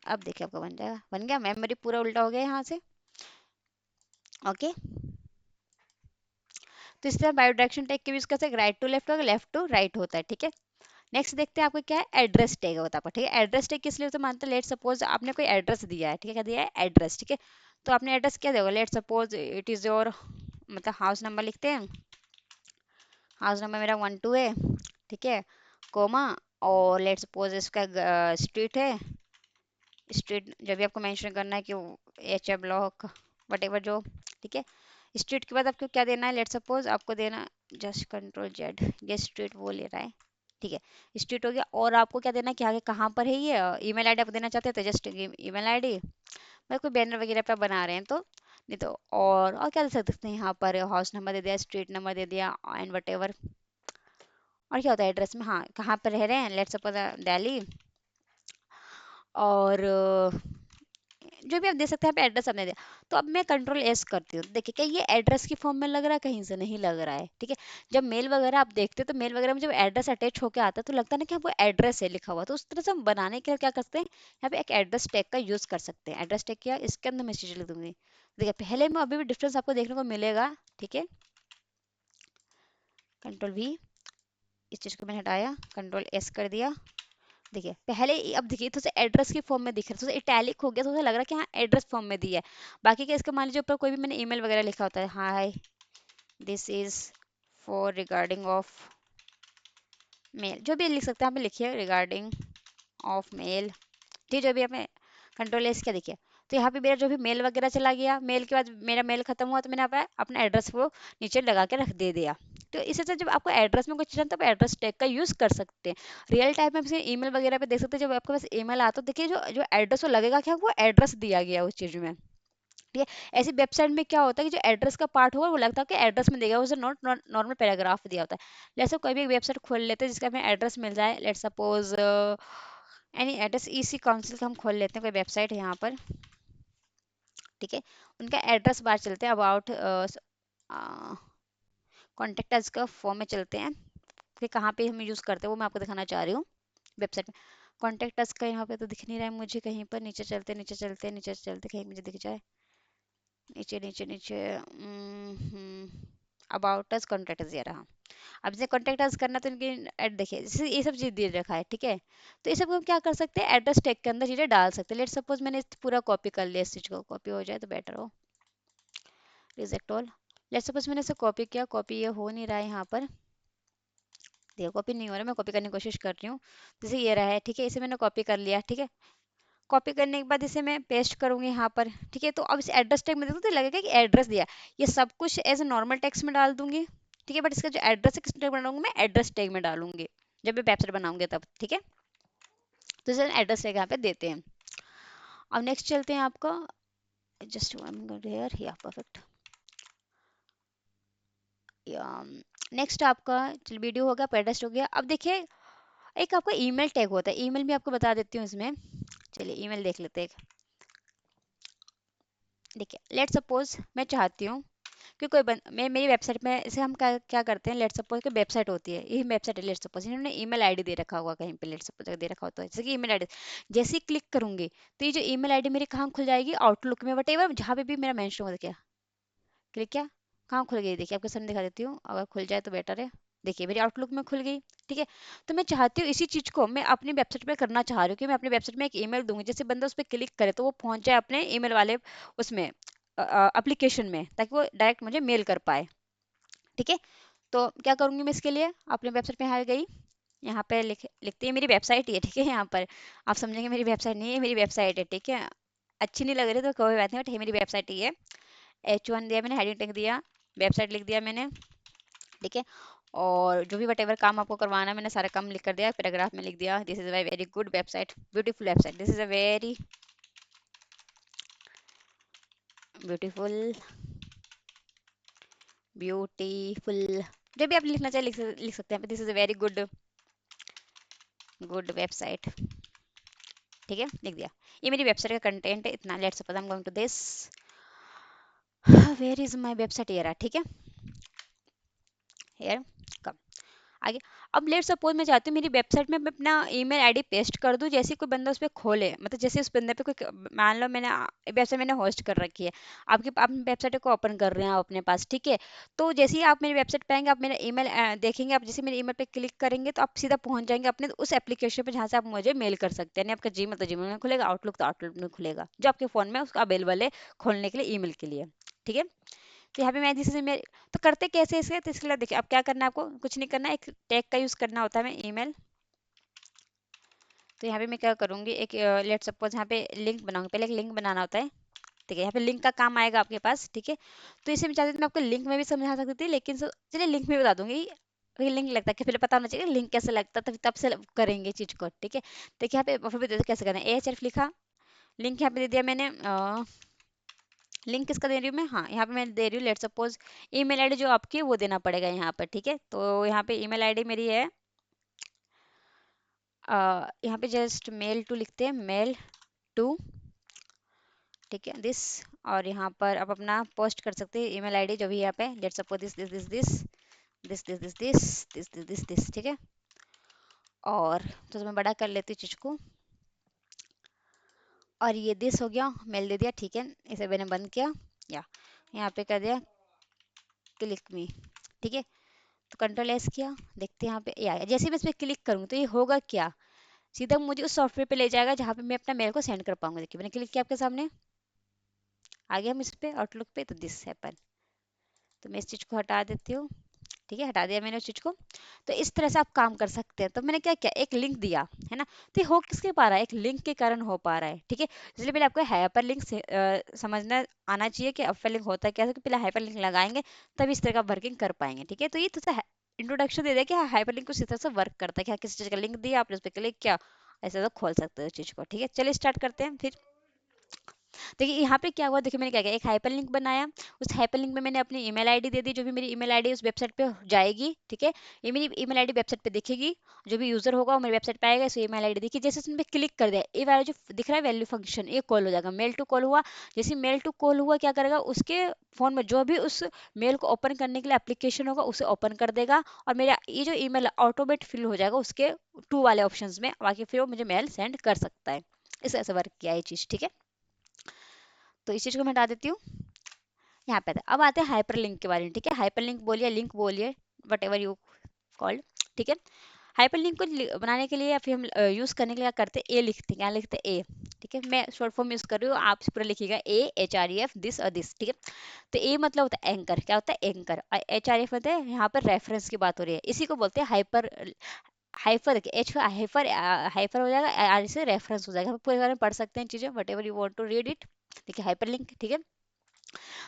अब देखिए आपको बन जाएगा, बन गया, मेमोरी पूरा उल्टा हो गया यहाँ से। ओके, तो इस तरह बायो डायरेक्शन टैग के यूज कर सकते, राइट टू लेफ्ट होगा, लेफ्ट टू राइट होता है। ठीक है, नेक्स्ट देखते हैं आपको क्या है, एड्रेस टैग होता है आपको। ठीक है, एड्रेस टैग किस लिए होता है, मानते लेट सपोज आपने कोई एड्रेस दिया है। ठीक है, क्या दिया है, एड्रेस। ठीक है, तो आपने एड्रेस क्या देगा, let suppose it is your, मतलब हाउस नंबर लिखते हैं, हाउस नंबर मेरा 1 2 है। ठीक है, कोमा, और लेट सपोज इसका स्ट्रीट है, स्ट्रीट जब भी आपको मेंशन करना है कि HA ब्लॉक वट जो। ठीक है, स्ट्रीट के बाद आपको क्या देना है, लेट सपोज आपको देना जस्ट कंट्रोल जेड, ये स्ट्रीट वो ले रहा है, ठीक है, स्ट्रीट हो गया। और आपको क्या देना है कि आगे कहाँ पर है ये, ईमेल आईडी आप देना चाहते हैं तो जस्ट ईमेल आईडी। मैं कोई बैनर वगैरह पे बना रहे हैं तो नहीं तो, और क्या दे सकते हैं यहाँ पर, हाउस नंबर दे दिया, स्ट्रीट नंबर दे दिया एंड वट एवर। और क्या होता है एड्रेस में, हाँ कहाँ पर रह रहे हैं, लेट्स सपोज दिल्ली। और जो भी आप दे सकते हैं, यहाँ पे एड्रेस आपने दिया। तो अब मैं कंट्रोल एस करती हूँ, देखिए क्या ये एड्रेस की फॉर्म में लग रहा है, कहीं से नहीं लग रहा है। ठीक है, जब मेल वगैरह आप देखते हो तो मेल वगैरह में जब एड्रेस अटैच होकर आता है तो लगता है ना कि वो एड्रेस है लिखा हुआ, तो उस तरह से हम बनाने के लिए क्या करते हैं, यहाँ पे एक एड्रेस टैग का यूज कर सकते हैं। एड्रेस टैग किया, इसके अंदर मैसेज लिख दूंगी। देखिए पहले में अभी भी डिफरेंस आपको देखने को मिलेगा। ठीक है, कंट्रोल वी, इस चीज को मैंने हटाया, कंट्रोल एस कर दिया। देखिए पहले अब देखिए तो एड्रेस की फॉर्म में दिख रहा है, तो इटैलिक हो गया, तो लग रहा है कि हाँ एड्रेस फॉर्म में दिया है। बाकी का इसका मान लीजिए ऊपर कोई भी मैंने ईमेल वगैरह लिखा होता है, hi this is for regarding of male, जो भी लिख सकते हैं आप लिखिए, रिगार्डिंग ऑफ मेल। ठीक, जो भी हमें कंट्रोल एस क्या देखिए, तो यहाँ पे मेरा जो भी मेल वगैरह चला गया, मेल के बाद मेरा मेल खत्म हुआ तो मैंने यहाँ पे अपना एड्रेस को नीचे लगा के रख दे दिया। तो इसी से जब आपको एड्रेस में कुछ चाहिए तो आप एड्रेस टैग का यूज कर सकते हैं। रियल टाइम में आप ईमेल वगैरह पे देख सकते हैं, जब आपके पास ईमेल आता है देखिए जो जो एड्रेस वो लगेगा क्या, वो एड्रेस दिया गया है उस चीज में। ठीक है, ऐसी वेबसाइट में क्या होता है कि जो एड्रेस का पार्ट होगा वो लगता है कि एड्रेस में देगा, उसे नॉट नॉर्मल पैराग्राफ दिया होता है। जैसे कोई भी वेबसाइट खोल लेते हैं जिसका हमें एड्रेस मिल जाए, लेट्स सपोज एनी एड्रेस, इसी काउंसिल का हम खोल लेते हैं कोई वेबसाइट है यहाँ पर। ठीक है, उनका एड्रेस बार चलते हैं, अबाउट कॉन्टेक्ट अस का फॉर्म में चलते हैं कि कहाँ पे हम यूज़ करते हैं, वो मैं आपको दिखाना चाह रही हूँ वेबसाइट में। कॉन्टेक्ट अस का यहाँ पे तो दिख नहीं रहा है मुझे कहीं पर, नीचे चलते नीचे चलते नीचे चलते, कहीं मुझे दिख जाए, नीचे नीचे नीचे, अबाउट अस कॉन्टेक्ट अस, ये रहा। अब जैसे कॉन्टेक्ट अस करना तो इनकी ऐड देखिए, जैसे ये सब चीज़ दे रखा है। ठीक है, तो ये सब हम क्या कर सकते हैं, एड्रेस टैग के अंदर चीज़ें डाल सकते हैं। लेट सपोज मैंने पूरा कॉपी कर लिया, इस चीज़ को कॉपी हो जाए तो बेटर हो, रिजेक्ट ऑल। लेट सपोज मैंने इसे कॉपी किया, कॉपी ये हो नहीं रहा है यहाँ पर, देखो कॉपी नहीं हो रहा है, मैं कॉपी करने की कोशिश कर रही हूँ। जैसे ये रहा है, ठीक है, इसे मैंने कॉपी कर लिया। ठीक है, कॉपी करने के बाद इसे मैं पेस्ट करूंगी यहाँ पर। ठीक है, तो अब इस एड्रेस टैग में देखो तो लगेगा कि एड्रेस दिया, ये सब कुछ एज ए नॉर्मल टेक्स्ट में डाल दूंगी। ठीक है, बट इसका जो एड्रेस है किस टैग में डालूंगी, मैं एड्रेस टैग में डालूंगी जब मैं वेबसाइट बनाऊंगी तब। ठीक है, तो इसे एड्रेस टैग यहाँ पे देते हैं। अब नेक्स्ट चलते हैं आपका, जस्ट हेयर, या परफेक्ट। नेक्स्ट आपका चल वीडियो हो गया, पेडेस्ट हो गया। अब देखिए एक आपका ईमेल टैग होता है, ईमेल भी आपको बता देती हूँ इसमें। चलिए ईमेल देख लेते हैं। देखिए लेट सपोज मैं चाहती हूँ कि कोई मैं मेरी वेबसाइट में, इसे हम क्या क्या करते हैं, लेट सपोज कि वेबसाइट होती है, ये वेबसाइट है, लेट सपोज इन्होंने ईमेल आईडी दे रखा होगा कहीं पे, लेट सपोज दे रखा होता है जैसे कि ईमेल आईडी। जैसे ही क्लिक करूंगी तो ये जो ईमेल आईडी मेरी कहाँ खुल जाएगी, आउटलुक में, वट एवर जहाँ पे भी मेरा मेंशन होगा। क्या क्लिक किया, कहाँ खुल गई, देखिए आपके सामने दिखा देती हूँ, अगर खुल जाए तो बेटर है। देखिए मेरी आउटलुक में खुल गई। ठीक है, तो मैं चाहती हूँ इसी चीज़ को मैं अपनी वेबसाइट पे करना चाह रही हूँ कि मैं अपनी वेबसाइट में एक ईमेल दूंगी, जैसे बंदा उस पर क्लिक करे तो वो पहुंच जाए अपने ईमेल वाले उसमें, एप्लीकेशन में, ताकि वो डायरेक्ट मुझे मेल कर पाए। ठीक है, तो क्या करूंगी मैं इसके लिए, अपनी वेबसाइट पे आ गई, यहाँ पे लिखती है मेरी वेबसाइट ही है। ठीक है, यहाँ पर आप समझेंगे मेरी वेबसाइट नहीं है, मेरी वेबसाइट है। ठीक है, अच्छी नहीं लग रही तो कोई बात नहीं, बट मेरी वेबसाइट ही है। H1 दिया मैंने, हेडिंग टैग दिया, वेबसाइट लिख दिया मैंने। ठीक है, और जो भी वट काम आपको करवाना है मैंने सारा काम लिख कर दिया, पैराग्राफ में लिख दिया, this is a very good website, beautiful website, this is a very beautiful, beautiful, जो भी आप लिखना चाहिए लिख सकते हैं, this is a very good good website. ठीक है, लिख दिया, ये मेरी वेबसाइट का कंटेंट है इतना। Let's suppose I am going to this, where is my website, ये रहा। ठीक है, हियर कम, आगे। अब लेट सपोज मैं चाहती हूँ मेरी वेबसाइट में मैं अपना ईमेल आईडी पेस्ट कर दूँ, जैसे कोई बंदा उस पर खोले, मतलब जैसे उस बंदे पे कोई, मान लो मैंने वेबसाइट मैंने होस्ट कर रखी है, आपकी आप वेबसाइट को ओपन कर रहे हैं आप अपने पास। ठीक है, तो जैसे ही आप मेरी वेबसाइट पे आएंगे, आप मेरा ईमेल देखेंगे, आप जैसे मेरे ईमेल पे क्लिक करेंगे तो आप सीधा पहुंच जाएंगे अपने उस एप्लीकेशन पे जहाँ से आप मुझे मेल कर सकते हैं। यानी आपका जीमेल तो जीमेल में खुलेगा, आउटलुक तो आउटलुक में खुलेगा, जो आपके फ़ोन में उसका अवेलेबल है खोलने के लिए ईमेल के लिए। ठीक है, तो यहाँ पे मैं जैसे मैं, तो करते कैसे इसे, तो इसके लिए देखिए अब क्या करना है, आपको कुछ नहीं करना, एक टैग का यूज़ करना होता है, मैं ईमेल। तो यहाँ पे मैं क्या करूँगी, एक लेट सपोज यहाँ पे लिंक बनाऊंगी, पहले एक लिंक बनाना होता है। ठीक है, यहाँ पे लिंक का काम आएगा आपके पास। ठीक है, तो इसे मैं चाहती हूँ, मैं आपको लिंक में भी समझा सकती थी, लेकिन चलिए लिंक में बता दूंगी। लिंक लगता है कि पहले पता होना चाहिए लिंक कैसे लगता है, तब तब से करेंगे चीज को, ठीक है। देखिए यहाँ पे बफर पे दे दो कैसे करना है, एएचआरएफ लिखा, लिंक यहाँ पे दे दिया मैंने, लिंक किसका दे रही हूँ मैं, हाँ यहाँ पे मैं दे रही हूँ लेट सपोज ईमेल आईडी जो आपकी है वो देना पड़ेगा यहाँ पर, ठीक है। तो यहाँ पे ईमेल आईडी मेरी है, यहाँ पे जस्ट मेल टू लिखते हैं, मेल टू, ठीक है, दिस। और यहाँ पर आप अपना पोस्ट कर सकते हैं ईमेल आईडी जो भी यहाँ पे, let suppose this this this this this this this this this this this this, ठीक है। और तो मैं बड़ा कर लेती हूँ चीज को, और ये दिस हो गया, मेल दे दिया, ठीक है, इसे मैंने बंद किया, या यहाँ पे कर दिया क्लिक मी, ठीक है। तो कंट्रोल एस किया, देखते हैं यहाँ पे ये आया, जैसे मैं इस पर क्लिक करूँ तो ये होगा क्या, सीधा मुझे उस सॉफ्टवेयर पे ले जाएगा जहाँ पे मैं अपना मेल को सेंड कर पाऊंगा। देखिए मैंने क्लिक किया आपके सामने, आ गया हम इस पे आउटलुक पे, तो दिस हैपन। तो मैं इस चीज़ को हटा देती हूँ, ठीक है, हटा दिया मैंने उस चीज़ को। तो इस तरह से आप काम कर सकते हैं। तो मैंने क्या किया, एक लिंक दिया है ना, तो ये हो किसके पा रहा है, एक लिंक के कारण हो पा रहा है, ठीक है। इसलिए पहले आपको हाइपर लिंक से समझना आना चाहिए कि हाइपर लिंक होता है क्या है, तो पहले हाइपर लिंक लगाएंगे तब इस तरह का वर्किंग कर पाएंगे, ठीक है। तो ये तो इंट्रोडक्शन दे दिया कि हाइपर लिंक कुछ इस तरह से वर्क करता है कि हाँ, किसी चीज़ का लिंक दिया आपने उस पर क्लिक किया, ऐसे तो खोल सकते हो चीज़ को, ठीक है। चलिए स्टार्ट करते हैं फिर। देखिए यहाँ पे क्या हुआ, देखिए मैंने क्या किया, एक हाइपर लिंक बनाया, उस हाइपर लिंक में मैंने अपनी ईमेल आईडी दे दी, जो भी मेरी ईमेल आईडी उस वेबसाइट पे जाएगी, ठीक है। ये मेरी ईमेल आईडी वेबसाइट पे दिखेगी, जो भी यूजर होगा वो मेरी वेबसाइट पे आएगा, इस ईमेल आईडी देखिए, जैसे उसमें क्लिक कर दिया, ये वाला जो दिख रहा है वैल्यू फंक्शन, ये कॉल हो जाएगा, मेल टू कॉल हुआ। जैसे मेल टू कॉल हुआ, क्या करेगा, उसके फोन में जो भी उस मेल को ओपन करने के लिए एप्लीकेशन होगा उसे ओपन कर देगा, और मेरा ये जो ईमेल ऑटोमेट फिल हो जाएगा उसके टू वाले ऑप्शंस में, बाकी फिर वो मुझे मेल सेंड कर सकता है। इस तरह से वर्क किया ये चीज़, ठीक है। तो इस चीज़ को मैं हटा देती हूँ, यहाँ पे अब आते हैं हाइपर लिंक के बारे में, ठीक है। हाइपर लिंक बोलिए वट एवर यू कॉल्ड, ठीक है। हाइपर लिंक को बनाने के लिए या फिर हम यूज़ करने के लिए क्या करते हैं, ए लिखते हैं, क्या लिखते हैं, ए, ठीक है। मैं शॉर्ट फॉर्म यूज़ कर रही हूँ, आप पूरा लिखिएगा AHREF दिस और दिस, ठीक है। तो ए मतलब होता है एंकर, क्या होता है एंकर, और HRF होता है यहाँ पर रेफरेंस की बात हो रही है, इसी को बोलते हैं hyper. Hyper, H hyper, hyper हो जाएगा, आर से रेफरेंस हो जाएगा, हम पूरे बारे में पढ़ सकते हैं चीज़ें, whatever you want to read it, ठीक है, हाइपर लिंक, ठीक है।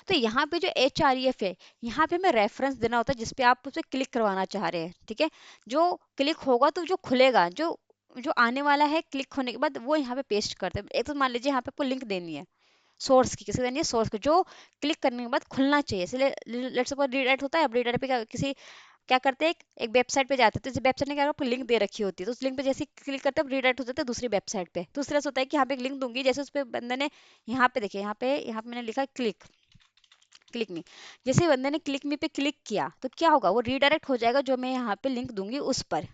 तो यहाँ पे जो HREF है, यहाँ पे हमें रेफरेंस देना होता है जिसपे आप उसे क्लिक करवाना चाह रहे हैं, ठीक है। जो क्लिक होगा तो जो खुलेगा, जो जो आने वाला है क्लिक होने के बाद, वो यहाँ पे पेस्ट करते हैं। एक तो मान लीजिए यहाँ पे आपको लिंक देनी है सोर्स की, किसी देनी है सोर्स को, जो क्लिक करने के बाद खुलना चाहिए, इसलिए लेट्स सपोज रीडायरेक्ट होता है, अब रीडायरेक्ट पे किसी क्या करते हैं, एक वेबसाइट पे जाते हैं, तो इस वेबसाइट ने क्या आपको लिंक दे रखी होती है, तो उस लिंक पे जैसे क्लिक करते हैं रीडायरेक्ट हो जाते हैं दूसरी वेबसाइट पे। दूसरा से होता है कि यहाँ पे एक लिंक दूंगी, जैसे उस पे बंदे ने, यहाँ पे देखिए, यहाँ पे मैंने लिखा क्लिक, क्लिक मी, जैसे बंदे ने क्लिक मी पे क्लिक किया तो क्या होगा, वो रीडायरेक्ट हो जाएगा जो मैं यहाँ पे लिंक दूंगी उस पर,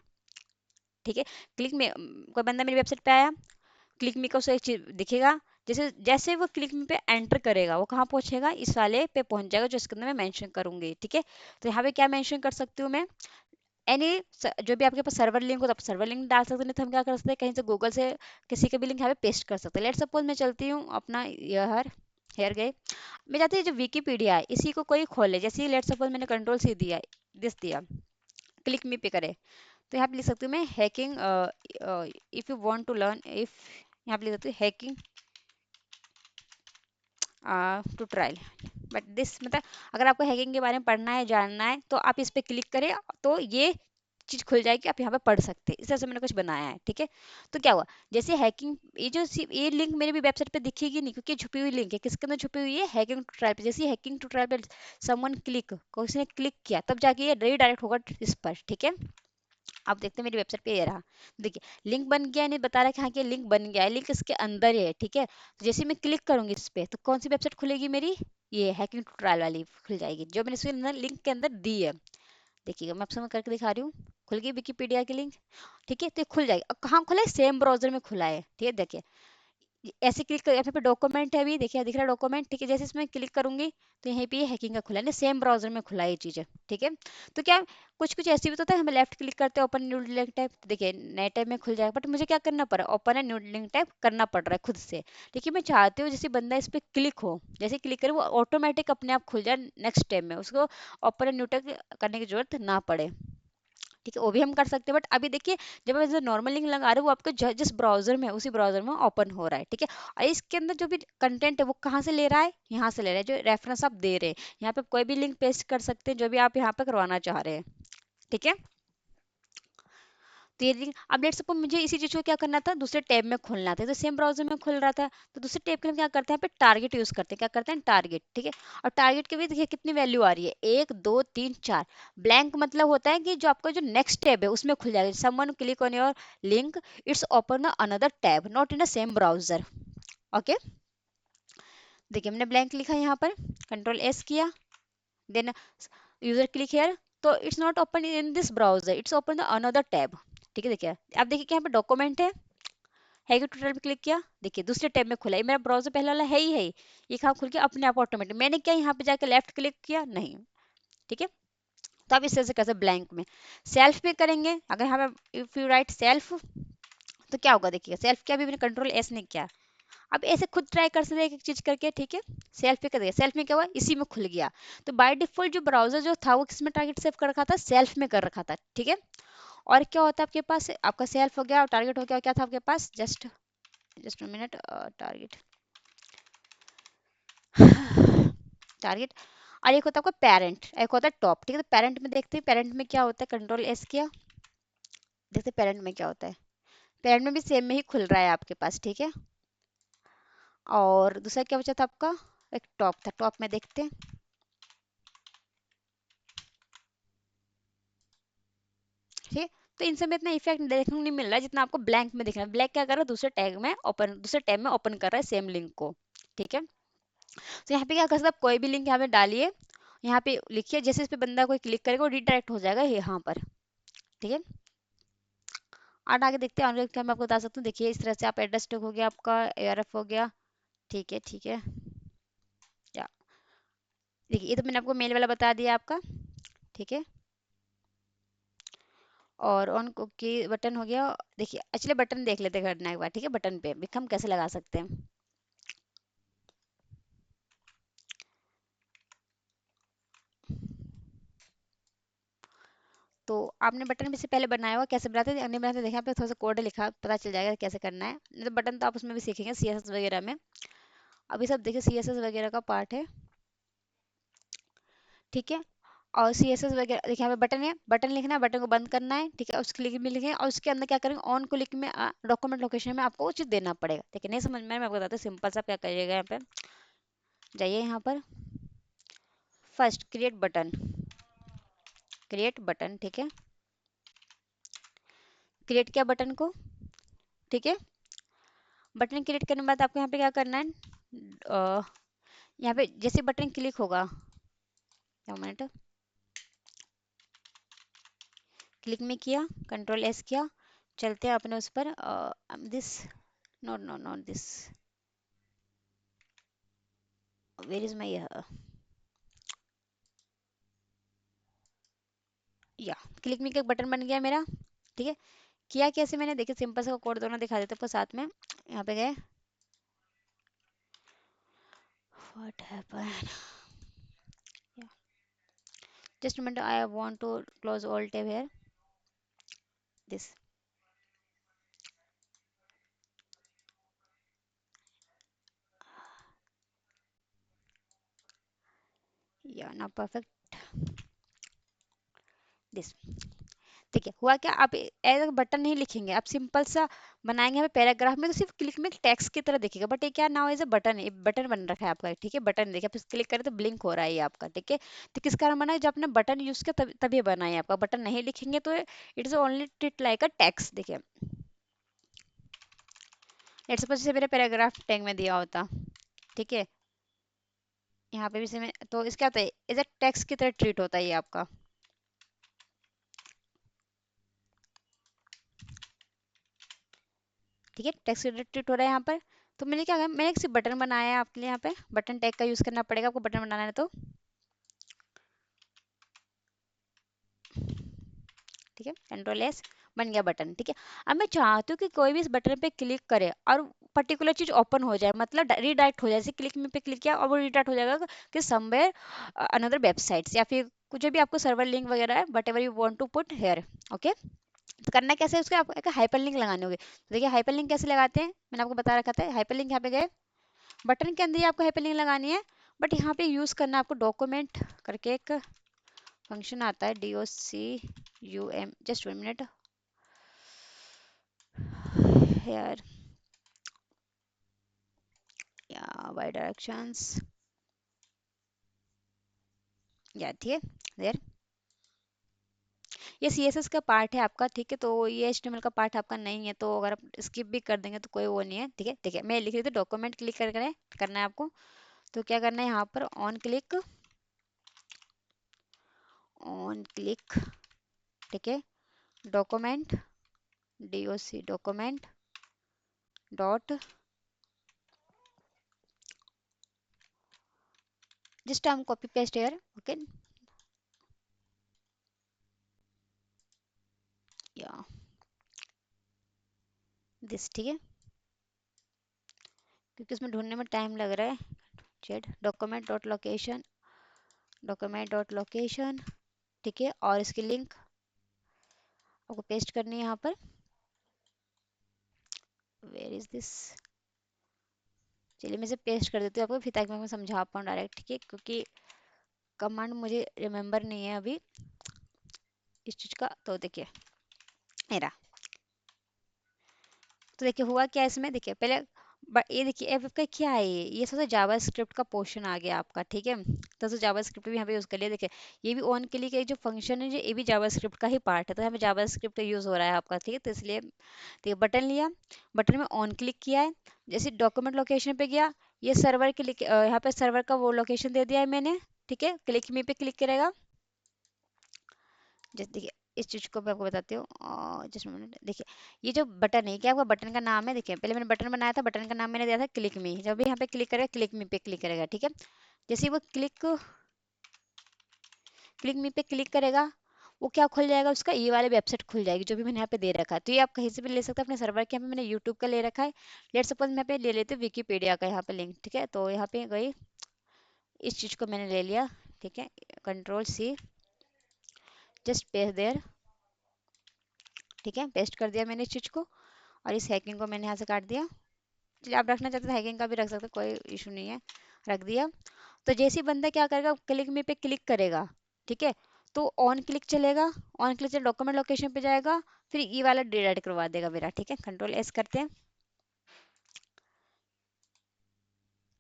ठीक है। क्लिक में कोई बंदा मेरी वेबसाइट पे आया, क्लिक मी का उसे एक चीज दिखेगा, जैसे जैसे वो क्लिक मी पे एंटर करेगा वो कहाँ पहुंचेगा, इस वाले पे पहुंच जाएगा जो इसके अंदर मैं मेंशन करूंगी, ठीक है। तो यहाँ पे क्या मेंशन कर सकती हूँ मैं, एनी जो भी आपके पास सर्वर लिंक हो तो आप सर्वर लिंक डाल सकते हैं, नहीं तो हम क्या कर सकते हैं, कहीं से गूगल से किसी का भी लिंक यहाँ पे पेस्ट कर सकते हैं। लेट सपोज मैं चलती हूँ अपना यहर, हेयर गए, मैं चाहती हूँ जो विकीपीडिया है इसी को कोई खोले, जैसे लेट सपोज मैंने कंट्रोल सी दिया, दिस दिया, क्लिक मी पे करे, तो यहाँ पे लिख सकती हूँ मैं hacking, if you want to learn, if यहाँ पे लिख सकती हूँ hacking tutorial, but this मतलब अगर आपको हैकिंग के बारे में पढ़ना है जानना है तो आप इस पे क्लिक करें, तो ये चीज खुल जाएगी, आप यहाँ पे पढ़ सकते हैं। इस तरह से मैंने कुछ बनाया है, ठीक है। तो क्या हुआ, जैसे हैकिंग, ये जो ये लिंक मेरे भी वेबसाइट पे दिखेगी नहीं, क्योंकि छुपी हुई लिंक है, किसके अंदर छुपी हुई है, हैकिंग टू ट्रायल पे। जैसे हैकिंग टू ट्रायल पे समवन क्लिक, किसी ने क्लिक किया, तब जाके ये रीडायरेक्ट होगा इस पर, ठीक है। आप देखते हैं मेरी वेबसाइट पे ये रहा, देखिए लिंक बन गया, नहीं बता रहा है कि हाँ कि लिंक बन गया है, लिंक इसके अंदर ही है, ठीक है। तो जैसे मैं क्लिक करूंगी इस पे तो कौन सी वेबसाइट खुलेगी मेरी, ये हैकिंग ट्रायल वाली खुल जाएगी, जो मैंने इसके अंदर लिंक के अंदर दी है। देखिएगा मैं आपसे मैं करके दिखा रही हूँ, खुल गई विकीपीडिया की लिंक, ठीक है। तो ये खुल जाएगी, अब कहाँ खुला है, सेम ब्राउजर में खुला है, ठीक है। देखिए ऐसे क्लिक कर, यहाँ पे डॉक्यूमेंट है, अभी देखिए दिख रहा है डॉक्यूमेंट, ठीक है। जैसे इसमें क्लिक करूंगी तो यहीं पे हैकिंग का खुला है, सेम ब्राउजर में खुला है ये चीज़ है, ठीक है। तो क्या कुछ कुछ ऐसी भी तो होता है, हमें लेफ्ट क्लिक करते हैं ओपन न्यू लिंक टाइप, देखिए नए टाइप में खुल जाएगा, बट मुझे क्या करना पड़ रहा है, ओपन है न्यू लिंक टाइप करना पड़ रहा है खुद से। देखिए मैं चाहती हूँ जैसे बंदा इस पर क्लिक हो, जैसे क्लिक करे वो ऑटोमेटिक अपने आप खुल जाए नेक्स्ट टाइम में, उसको ओपन एंड न्यू टाइप करने की जरूरत ना पड़े, ठीक है। वो भी हम कर सकते हैं, बट अभी देखिए जब मैं नॉर्मल लिंक लगा रहे हो वो आपको जिस ब्राउजर में है उसी ब्राउजर में ओपन हो रहा है, ठीक है। और इसके अंदर जो भी कंटेंट है वो कहाँ से ले रहा है, यहाँ से ले रहा है, जो रेफरेंस आप दे रहे हैं, यहाँ पे कोई भी लिंक पेस्ट कर सकते हैं जो भी आप यहाँ पे करवाना चाह रहे हैं, ठीक है। तो ये देखिए, अब लेट्स सपोज मुझे इसी चीज को क्या करना था, दूसरे टैब में खोलना था, तो सेम ब्राउजर में खुल रहा था, तो दूसरे टैब के लिए हम क्या करते हैं, यहाँ पे टारगेट यूज करते हैं, क्या करते हैं, टारगेट, ठीक है। और टारगेट के भी देखिए कितनी वैल्यू आ रही है, 1 2 3 4। ब्लैंक मतलब होता है कि जो आपका जो नेक्स्ट टैब है उसमें खुल जाएगा, someone click on your link, it's open another tab not in a same browser. Okay, देखिए हमने ब्लैंक लिखा यहाँ पर, कंट्रोल एस किया, देन यूजर क्लिक हेयर, तो it's not open in this browser, it's open the another tab. ठीक है, देखिए आप देखिए कि यहाँ पे डॉक्यूमेंट है कि टोटल पे क्लिक किया, देखिए दूसरे टैब में खुला है, मेरा ब्राउजर पहले वाला है ही है ये कहाँ खुल गया अपने आप ऑटोमेटिक, मैंने क्या यहाँ पे जाकर लेफ्ट क्लिक किया नहीं। ठीक है, तो आप इस तरह से कैसे ब्लैंक में सेल्फ में करेंगे, अगर यहाँ पे इफ यू राइट सेल्फ तो क्या होगा, देखिए सेल्फ क्या, अभी मैंने कंट्रोल एस नहीं किया, अब ऐसे खुद ट्राई कर सकते हैं एक एक चीज करके। ठीक है, सेल्फ पे कर दिया, सेल्फ में क्या हुआ, इसी में खुल गया। तो बाय डिफॉल्ट जो ब्राउजर जो था वो किसमें टारगेट सेव कर रखा था, सेल्फ में कर रखा था। ठीक है, और क्या होता है आपके पास, आपका सेल्फ हो गया और टारगेट हो गया, और क्या था आपके पास, just just minute, target target, और एक होता है आपका पेरेंट, एक होता है टॉप। ठीक है, तो पेरेंट में देखते हैं, पेरेंट में क्या होता है, कंट्रोल एस किया, देखते हैं पेरेंट में क्या होता है। पेरेंट में भी सेम में ही खुल रहा है आपके पास। ठीक है, और दूसरा क्या बचा था आपका, एक टॉप था, टॉप में देखते हैं। ठीक है, तो इन सब में इतना इफेक्ट देखने को नहीं मिल रहा है जितना आपको ब्लैंक में दिख रहा है। ब्लैंक क्या कर रहा है, दूसरे टैग में ओपन, दूसरे टैब में ओपन कर रहा है सेम लिंक को। ठीक है, तो यहाँ पे क्या कर सकते हैं आप, कोई भी लिंक यहाँ पे डालिए, यहाँ पे लिखिए, जैसे इस पे बंदा कोई क्लिक करेगा वो रिडायरेक्ट हो जाएगा यहाँ पर। ठीक है, और आगे देखते हैं, और क्या मैं आपको बता सकता हूँ, देखिए इस तरह से आप एड्रेस टैग हो गया आपका, ARF हो गया। ठीक है, ठीक है, या देखिए ये तो मैंने आपको मेल वाला बता दिया आपका। ठीक है, और ऑन की बटन हो गया। देखिए एक्चुअली बटन देख लेते हैं घटना एक बार। ठीक है, बटन पे भी हम कैसे लगा सकते हैं, तो आपने बटन भी से पहले बनाया हुआ, कैसे बनाते हैं, नहीं बनाते देखिए यहाँ पे थोड़ा सा कोड लिखा, पता चल जाएगा कैसे करना है। नहीं तो बटन तो आप उसमें भी सीखेंगे CSS वगैरह में, अभी सब देखिए CSS वगैरह का पार्ट है। ठीक है, और CSS वगैरह देखिए यहाँ पे बटन है, बटन लिखना है, बटन को बंद करना है। ठीक है, उसके लिंक में लिखें, और उसके अंदर क्या करेंगे, ऑन को लिंक में डॉक्यूमेंट लोकेशन में आपको वो चीज़ देना पड़ेगा। ठीक है, नहीं समझ में, मैं आपको बताता हूँ सिंपल सा, आप क्या करिएगा, यहाँ पे जाइए, यहाँ पर first create button, create button. ठीक है, क्रिएट किया बटन को। ठीक है, बटन क्रिएट करने के बाद आपको यहाँ पे क्या करना है, यहाँ पे जैसे बटन क्लिक होगा, एक मिनट, क्लिक में किया, कंट्रोल एस किया, चलते हैं अपने उस पर, this, not not not this, where is my, या क्लिक में एक बटन बन गया मेरा। ठीक है, किया कैसे मैंने, देखिए सिंपल सा कोड दोनों दिखा देते हैं आपको साथ में, यहाँ पे गए, what happened, just minute, I want to close all tab here, this, या ना परफेक्ट, दिस। ठीक है, हुआ क्या, आप एज बटन नहीं लिखेंगे, आप सिंपल सा बनाएंगे यहाँ पे पैराग्राफ में, तो सिर्फ क्लिक में टेक्स्ट की तरह दिखेगा, बट ये क्या नाउ एज अ बटन है, बटन बन रखा है आपका। ठीक है, बटन देखिए आप क्लिक करें तो ब्लिंक हो रहा है ये आपका। ठीक है, तो किस कारण बना है, जब आपने बटन यूज किया तभी बना है आपका, बटन नहीं लिखेंगे तो it is only treat like a text. देखिए लेट्स सपोज जैसे मेरे पैराग्राफ टैग में दिया होता, ठीक है, यहाँ पे भी से मैं, तो इसका होता है एज अ टेक्स्ट की तरह ट्रीट होता है ये आपका। ठीक है, टेक्स्ट ट्रीट हो रहा है यहाँ पर। तो मैंने क्या किया, मैंने एक सिर्फ बटन बनाया है आपके लिए, यहाँ पे बटन टैग का यूज करना पड़ेगा आपको, बटन बनाना है तो। ठीक है, कंट्रोल एस, बन गया बटन। ठीक है, अब मैं चाहती हूँ कि कोई भी इस बटन पे क्लिक करे और पर्टिकुलर चीज ओपन हो जाए, मतलब रीडायरेक्ट हो जाए, जैसे क्लिक में पे क्लिक किया और वो रीडायरेक्ट हो जाएगा कि समवेयर अनदर वेबसाइट्स, या फिर कुछ भी आपको सर्वर लिंक वगैरह है, whatever you want to put here. Okay, तो करना कैसे है, उसके आपको एक हाइपर लिंक लगाने होंगे। तो देखिए हाइपर लिंक कैसे लगाते हैं, मैंने आपको बता रखा था, हाइपर लिंक यहाँ पे गए, बटन के अंदर ही आपको हाइपर लिंक लगानी है, बट यहाँ पे यूज करना है आपको डॉक्यूमेंट करके एक फंक्शन आता है DOCUM, जस्ट 1 मिनट यार, या बाय डायरेक्शंस, या ठीक है देर, ये CSS का पार्ट है आपका, ठीक है, तो ये HTML का पार्ट आपका नहीं है, तो अगर आप स्किप भी कर देंगे तो कोई वो नहीं है, ठीक है, ठीक है, मैं लिख रही थी डॉक्यूमेंट क्लिक करना है आपको। तो क्या करना है यहाँ पर, ऑन क्लिक, ठीक है, document, DOC document dot, just हम कॉपी पेस्ट हेयर, ओके, या दिस, ठीक है, क्योंकि उसमें ढूंढने में टाइम लग रहा है। जेड डॉक्यूमेंट डॉट लोकेशन, ठीक है, और इसकी लिंक आपको पेस्ट करनी है यहाँ पर। वेयर इज दिस, चलिए मैं इसे पेस्ट कर देती हूँ आपको, फिर ताकि मैं आपको समझा पाऊँ डायरेक्ट, ठीक है, क्योंकि कमांड मुझे रिमेम्बर नहीं है अभी इस चीज़ का। तो देखिए मेरा, तो देखिए हुआ क्या इसमें, देखिए पहले ये देखिए एफ का क्या है, ये सबसे जावा स्क्रिप्ट का पोर्शन आ गया आपका, ठीक है, तो जावा स्क्रिप्ट भी यहाँ पे यूज़ कर लिया। देखिए ये भी ऑन के लिए का जो फंक्शन है, ये भी जावा स्क्रिप्ट का ही पार्ट है, तो यहाँ पे जावा स्क्रिप्ट यूज़ हो रहा है आपका, ठीक है, तो इसलिए देखिए बटन लिया, बटन में ऑन क्लिक किया है, जैसे डॉक्यूमेंट लोकेशन पे गया, ये सर्वर क्लिक, यहाँ पे सर्वर का वो लोकेशन दे दिया है मैंने, ठीक है, क्लिक मी पे क्लिक करेगा। जैसे देखिए इस चीज़ को मैं आपको बताती हूँ, जस्ट मिनट, देखिए ये जो बटन है, क्या आपका बटन का नाम है, देखिए पहले मैंने बटन बनाया था, बटन का नाम मैंने दिया था क्लिक मी, जब भी यहाँ पे क्लिक करेगा क्लिक मी पे क्लिक करेगा, ठीक है, जैसे ही वो क्लिक मी पे क्लिक करेगा, वो क्या खुल जाएगा, उसका ये वाले वेबसाइट खुल जाएगी जो भी मैंने यहाँ पे दे रखा है, तो ये आप कहीं से भी ले सकते हैं अपने सर्वर के, यहाँ पे मैंने यूट्यूब का ले रखा है, लेट सपोज मैं यहाँ पे ले लेती हूँ विकीपीडिया का यहाँ पे लिंक, ठीक है, तो यहाँ पे गई, इस चीज़ को मैंने ले लिया, ठीक है, Ctrl+C, जस्ट पेस्ट देयर, ठीक है, पेस्ट कर दिया मैंने इस चीज़ को, और इस हैकिंग को मैंने यहाँ से काट दिया। चलिए आप रखना चाहते हैं हैकिंग का भी रख सकते हैं, कोई इशू नहीं है, रख दिया। तो जैसे ही बंदा क्या करेगा, क्लिक मी पे क्लिक करेगा, ठीक है, तो ऑन क्लिक चलेगा, ऑन क्लिक से डॉक्यूमेंट लोकेशन पे जाएगा, फिर ये वाला डिलीट करवा देगा मेरा, ठीक है, Ctrl+S करते हैं,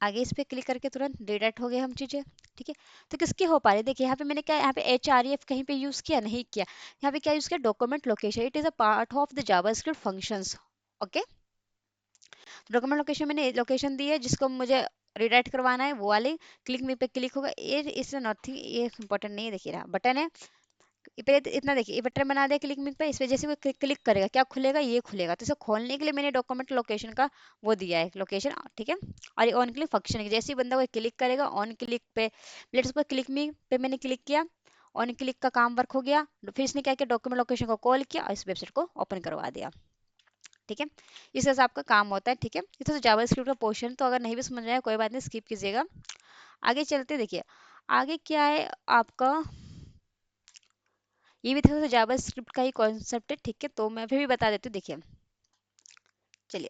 आगे इस पे क्लिक करके तुरंत डिलीट हो गए हम चीज़ें, ठीक है। तो किसके हो पा रही है, देखिए यहाँ पे मैंने क्या, यहाँ पे HREF कहीं पे यूज़ किया नहीं किया, यहाँ पे क्या यूज़ किया, document location, it is a part of the JavaScript functions, okay. Document location मैंने लोकेशन दी है जिसको मुझे रिडायरेक्ट करवाना है, वो वाले क्लिक मी पे क्लिक होगा, ये इससे नथिंग, ये इंपॉर्टेंट नहीं है, देखिए रहा बटन है, ये पहले तो इतना देखिए, ये बटन बना दिया क्लिक मी पे, इस वजह से वो क्लिक करेगा, क्या खुलेगा, ये खुलेगा, तो इसे खोलने के लिए मैंने डॉक्यूमेंट लोकेशन का वो दिया है लोकेशन, ठीक है, और ये ऑन क्लिक फंक्शन है, जैसे ही बंदा वो क्लिक करेगा ऑन क्लिक पे, लेट्स सपोज क्लिक मी पे मैंने क्लिक किया, ऑन क्लिक का काम वर्क हो गया, फिर इसने क्या किया, डॉक्यूमेंट लोकेशन को कॉल किया और इस वेबसाइट को ओपन करवा दिया, ठीक है, इस तरह से आपका काम होता है, ठीक है, ये तो जावा स्क्रिप्ट का पोर्शन, तो अगर नहीं भी समझ में आया कोई बात नहीं, स्किप कीजिएगा, आगे चलते देखिए, आगे क्या है आपका, ये भी थोड़ा सा जावा स्क्रिप्ट का ही कॉन्सेप्ट है, ठीक है, तो मैं फिर भी बता देती हूँ, देखिए चलिए,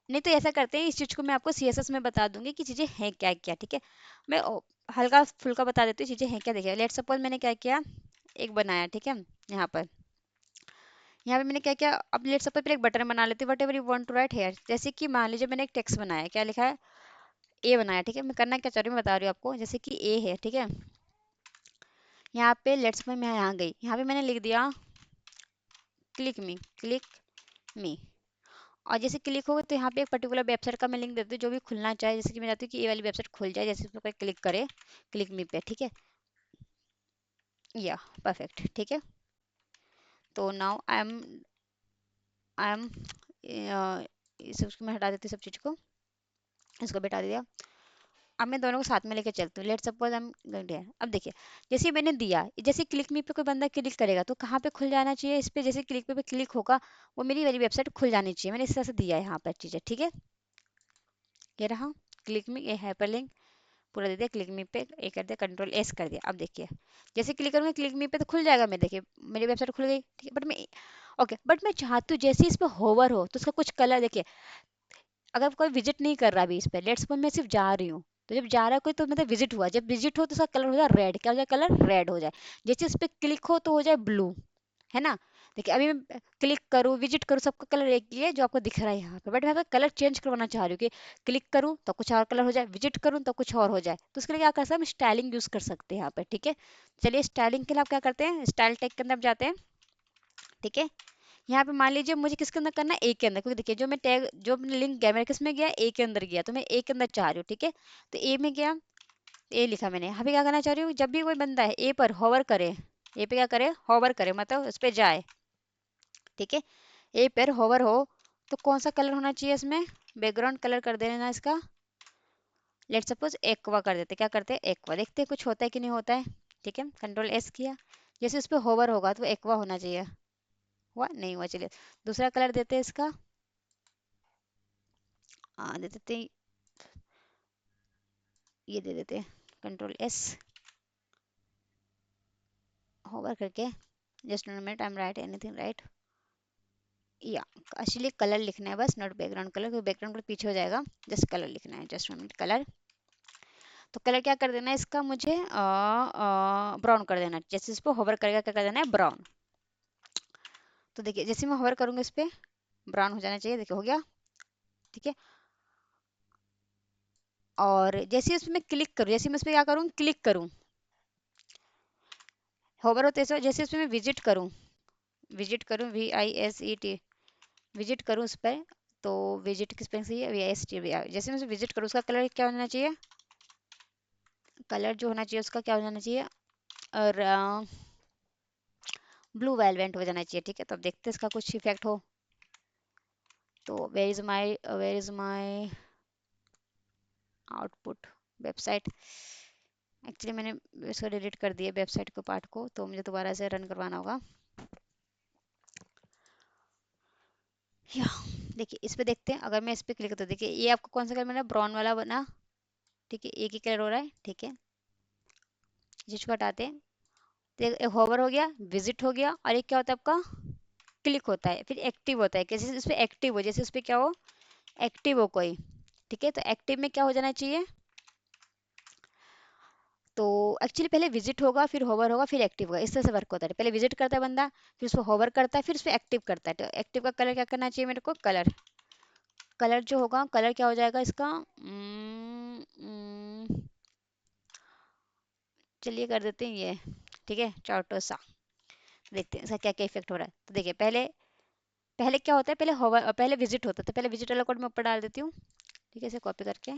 नहीं तो ऐसा करते हैं, इस चीज़ को मैं आपको CSS में बता दूंगी कि चीज़ें हैं क्या क्या, ठीक है, मैं हल्का फुल्का बता देती हूँ चीज़ें हैं क्या, देखिए लेट सपोज मैंने क्या किया, एक बनाया, ठीक है, यहाँ पर, यहाँ पे मैंने क्या किया, अब लेट सपोज पहले एक बटन बना लेते हैं, whatever you want to write here, जैसे कि मान लीजिए मैंने एक टेक्स्ट बनाया, क्या लिखा है, ए बनाया, ठीक है, मैं करना क्या चाह रही हूँ मैं बता रही हूँ आपको, जैसे कि ए है, ठीक है, यहाँ पे लेट्स सपोज मैं यहाँ गई, यहाँ पे मैंने लिख दिया क्लिक मी, और जैसे क्लिक होगा तो यहाँ पे एक पर्टिकुलर वेबसाइट का मैं लिंक देती हूँ जो भी खुलना चाहे, जैसे कि मैं चाहती हूँ कि ये वाली वेबसाइट खुल जाए, जैसे इसमें कोई क्लिक करे क्लिक मी पे, ठीक है, या परफेक्ट, ठीक है, तो नाउ आई एम इस उसको मैं हटा देती हूँ सब चीज़ को, इसको भी हटा दिया, अब मैं दोनों को साथ में लेकर चलती हूँ, लेट सपोज हम गए, अब देखिए जैसे ही मैंने दिया, जैसे क्लिक मी पे कोई बंदा क्लिक करेगा तो कहाँ पे खुल जाना चाहिए, इस पे जैसे क्लिक पे क्लिक होगा वो मेरी वाली वेबसाइट खुल जानी चाहिए, मैंने इस तरह से दिया है यहाँ पर चीज़ें, ठीक है, ये रहा क्लिक मी, ये हाइपरलिंक पूरा दे दिया, क्लिक मी पे ए कर दिया, Ctrl+S कर दिया, अब देखिए जैसे क्लिक करूँगी क्लिक मी पे तो खुल जाएगा, मैं देखिए मेरी वेबसाइट खुल गई, ठीक है, बट मैं ओके, बट मैं चाहती हूँ जैसे इस पे होवर हो तो उसका कुछ कलर देखिए, अगर कोई विजिट नहीं कर रहा अभी इस पे, लेट्स सपोज मैं सिर्फ जा रही हूँ, तो जब जा रहा है कोई तो मतलब विजिट हुआ, जब विजिट हो तो उसका कलर हो जाए रेड, क्या हो जाए कलर रेड हो जाए। जैसे इस पे क्लिक हो तो हो जाए ब्लू, है ना। देखिए अभी मैं क्लिक करूँ विजिट करूँ सबका कलर एक ही है जो आपको दिख रहा है यहाँ पे, बट मैं कलर चेंज करवाना चाह रही हूँ कि क्लिक करूँ तो कुछ और कलर हो जाए, विजिट करूँ तो कुछ और हो जाए। तो उसके लिए क्या कर सकते हैं, हम स्टाइलिंग यूज कर सकते हैं यहाँ पे, ठीक है। चलिए स्टाइलिंग के लिए आप क्या करते हैं, स्टाइल टैग के अंदर आप जाते हैं, ठीक है। यहाँ पे मान लीजिए मुझे किसके अंदर करना है, ए के अंदर, क्योंकि देखिए जो मैं टैग जो लिंक गया मेरा किस में गया, ए के अंदर गया, तो मैं ए के अंदर चाह रही हूँ, ठीक है। तो ए में गया, ए लिखा मैंने। अभी क्या करना चाह रही हूँ, जब भी कोई बंदा है ए पर होवर करे, ए पे क्या करे होवर करे, मतलब उस पे जाए, ठीक है। ए पर होवर हो तो कौन सा कलर होना चाहिए इसमें, बैकग्राउंड कलर कर देना इसका, लेट सपोज एक्वा कर देते, क्या करते हैं एक्वा, देखते हैं कुछ होता है कि नहीं होता है, ठीक है। कंट्रोल एस किया, जैसे उस पर होवर होगा तो एक्वा होना चाहिए, हुआ नहीं हुआ, चलिए दूसरा कलर देते हैं इसका, दे देते हैं, ये दे देते हैं, कंट्रोल एस होवर करके, just minute I am right anything right, या एक्चुअली कलर लिखना है बस, नॉट बैकग्राउंड कलर, क्योंकि बैकग्राउंड कलर पीछे हो जाएगा, जस्ट कलर लिखना है, जस्ट मिनट कलर। तो कलर क्या कर देना है इसका मुझे, ब्राउन कर देना है, जैसे इस पर होवर करेगा क्या कर देना है ब्राउन। तो देखिए जैसे मैं होवर करूंगा इस पे ब्राउन हो जाना चाहिए, देखिए हो गया, ठीक है। और जैसे इस पे मैं क्लिक करूँ, जैसे मैं इस पे क्या करूँ क्लिक करूँ, होवर होते हैं जैसे इस पे मैं विजिट करूँ VISET, विजिट करूँ उस पर, तो विजिट किस पे सही है, VIST, जैसे मैं विजिट करूँ उसका कलर क्या होना चाहिए, कलर जो होना चाहिए उसका क्या हो जाना चाहिए, और ब्लू वेलवेंट हो जाना चाहिए, ठीक है। तो अब देखते हैं इसका कुछ इफेक्ट हो। तो where is my output website, actually मैंने इसको डिलीट कर दिया वेबसाइट को पार्ट को, तो मुझे दोबारा से रन करवाना होगा। या देखिए इस पे देखते हैं, अगर मैं इस पे क्लिक करता हूँ, देखिए ये आपको कौन सा कलर मैंने ब्राउन वाला बना, ठीक है, एक ही कलर हो रहा है, ठीक है। जिसको हटाते हैं, तो एक होवर हो गया, विजिट हो गया, और एक क्या होता है आपका क्लिक होता है, फिर एक्टिव होता है, जैसे इस पे एक्टिव हो, जैसे इस पे क्या हो एक्टिव हो कोई, ठीक है। तो एक्टिव में क्या हो जाना चाहिए, तो एक्चुअली पहले विजिट होगा फिर होवर होगा फिर एक्टिव होगा, इस तरह से वर्क होता है, पहले विजिट करता है बंदा, फिर उसको होवर करता है, फिर उसको एक्टिव करता है। तो एक्टिव का कलर क्या करना चाहिए मेरे को, कलर, कलर जो होगा कलर क्या हो जाएगा इसका, चलिए कर देते हैं ये, ठीक है चार्टो सा, देखते हैं इसका क्या क्या इफेक्ट हो रहा है। तो देखिए पहले पहले क्या होता है, पहले होवर पहले विजिट होता है, तो पहले विजिट वाला कोड मैं ऊपर डाल देती हूँ, ठीक है, इसे कॉपी करके।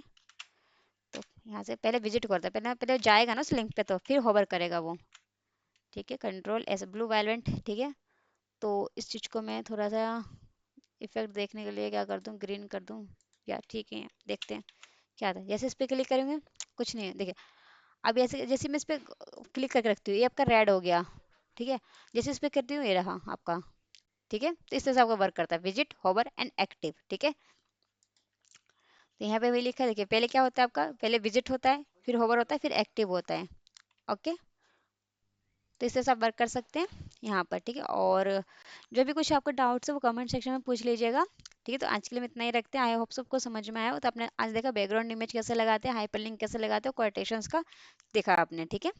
तो यहाँ से पहले विजिट करता है, पहले पहले जाएगा ना उस लिंक पे, तो फिर होवर करेगा वो, ठीक है। कंट्रोल एस ब्लू वायलेंट, ठीक है। तो इस चीज़ को मैं थोड़ा सा इफेक्ट देखने के लिए क्या कर दूँ, ग्रीन कर दूँ, या ठीक है देखते हैं क्या आता है। जैसे इस पर क्लिक करेंगे कुछ नहीं है, देखिए अब ऐसे जैसे मैं इस पर क्लिक करके रखती हूँ ये आपका रेड हो गया, ठीक है। जैसे इस पर करती हूँ ये रहा आपका, ठीक है। तो इस तरह से आपका वर्क करता है, विजिट होवर एंड एक्टिव, ठीक है। तो यहाँ पे वही लिखा है, देखिए पहले क्या होता है आपका, पहले विजिट होता है फिर होवर होता है फिर एक्टिव होता है, ओके। तो इस तरह से आप वर्क कर सकते हैं यहाँ पर, ठीक है। और जो भी कुछ आपका डाउट्स है वो कमेंट सेक्शन में पूछ लीजिएगा, ठीक है। तो आज के लिए हम इतना ही रखते हैं, आई होप सबको समझ में आया हो। तो आपने आज देखा बैकग्राउंड इमेज कैसे लगाते हैं, हाइपरलिंक कैसे लगाते हैं, कोटेशंस का देखा आपने, ठीक है।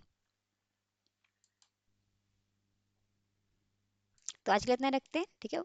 तो आज के लिए इतना ही रखते हैं, ठीक है।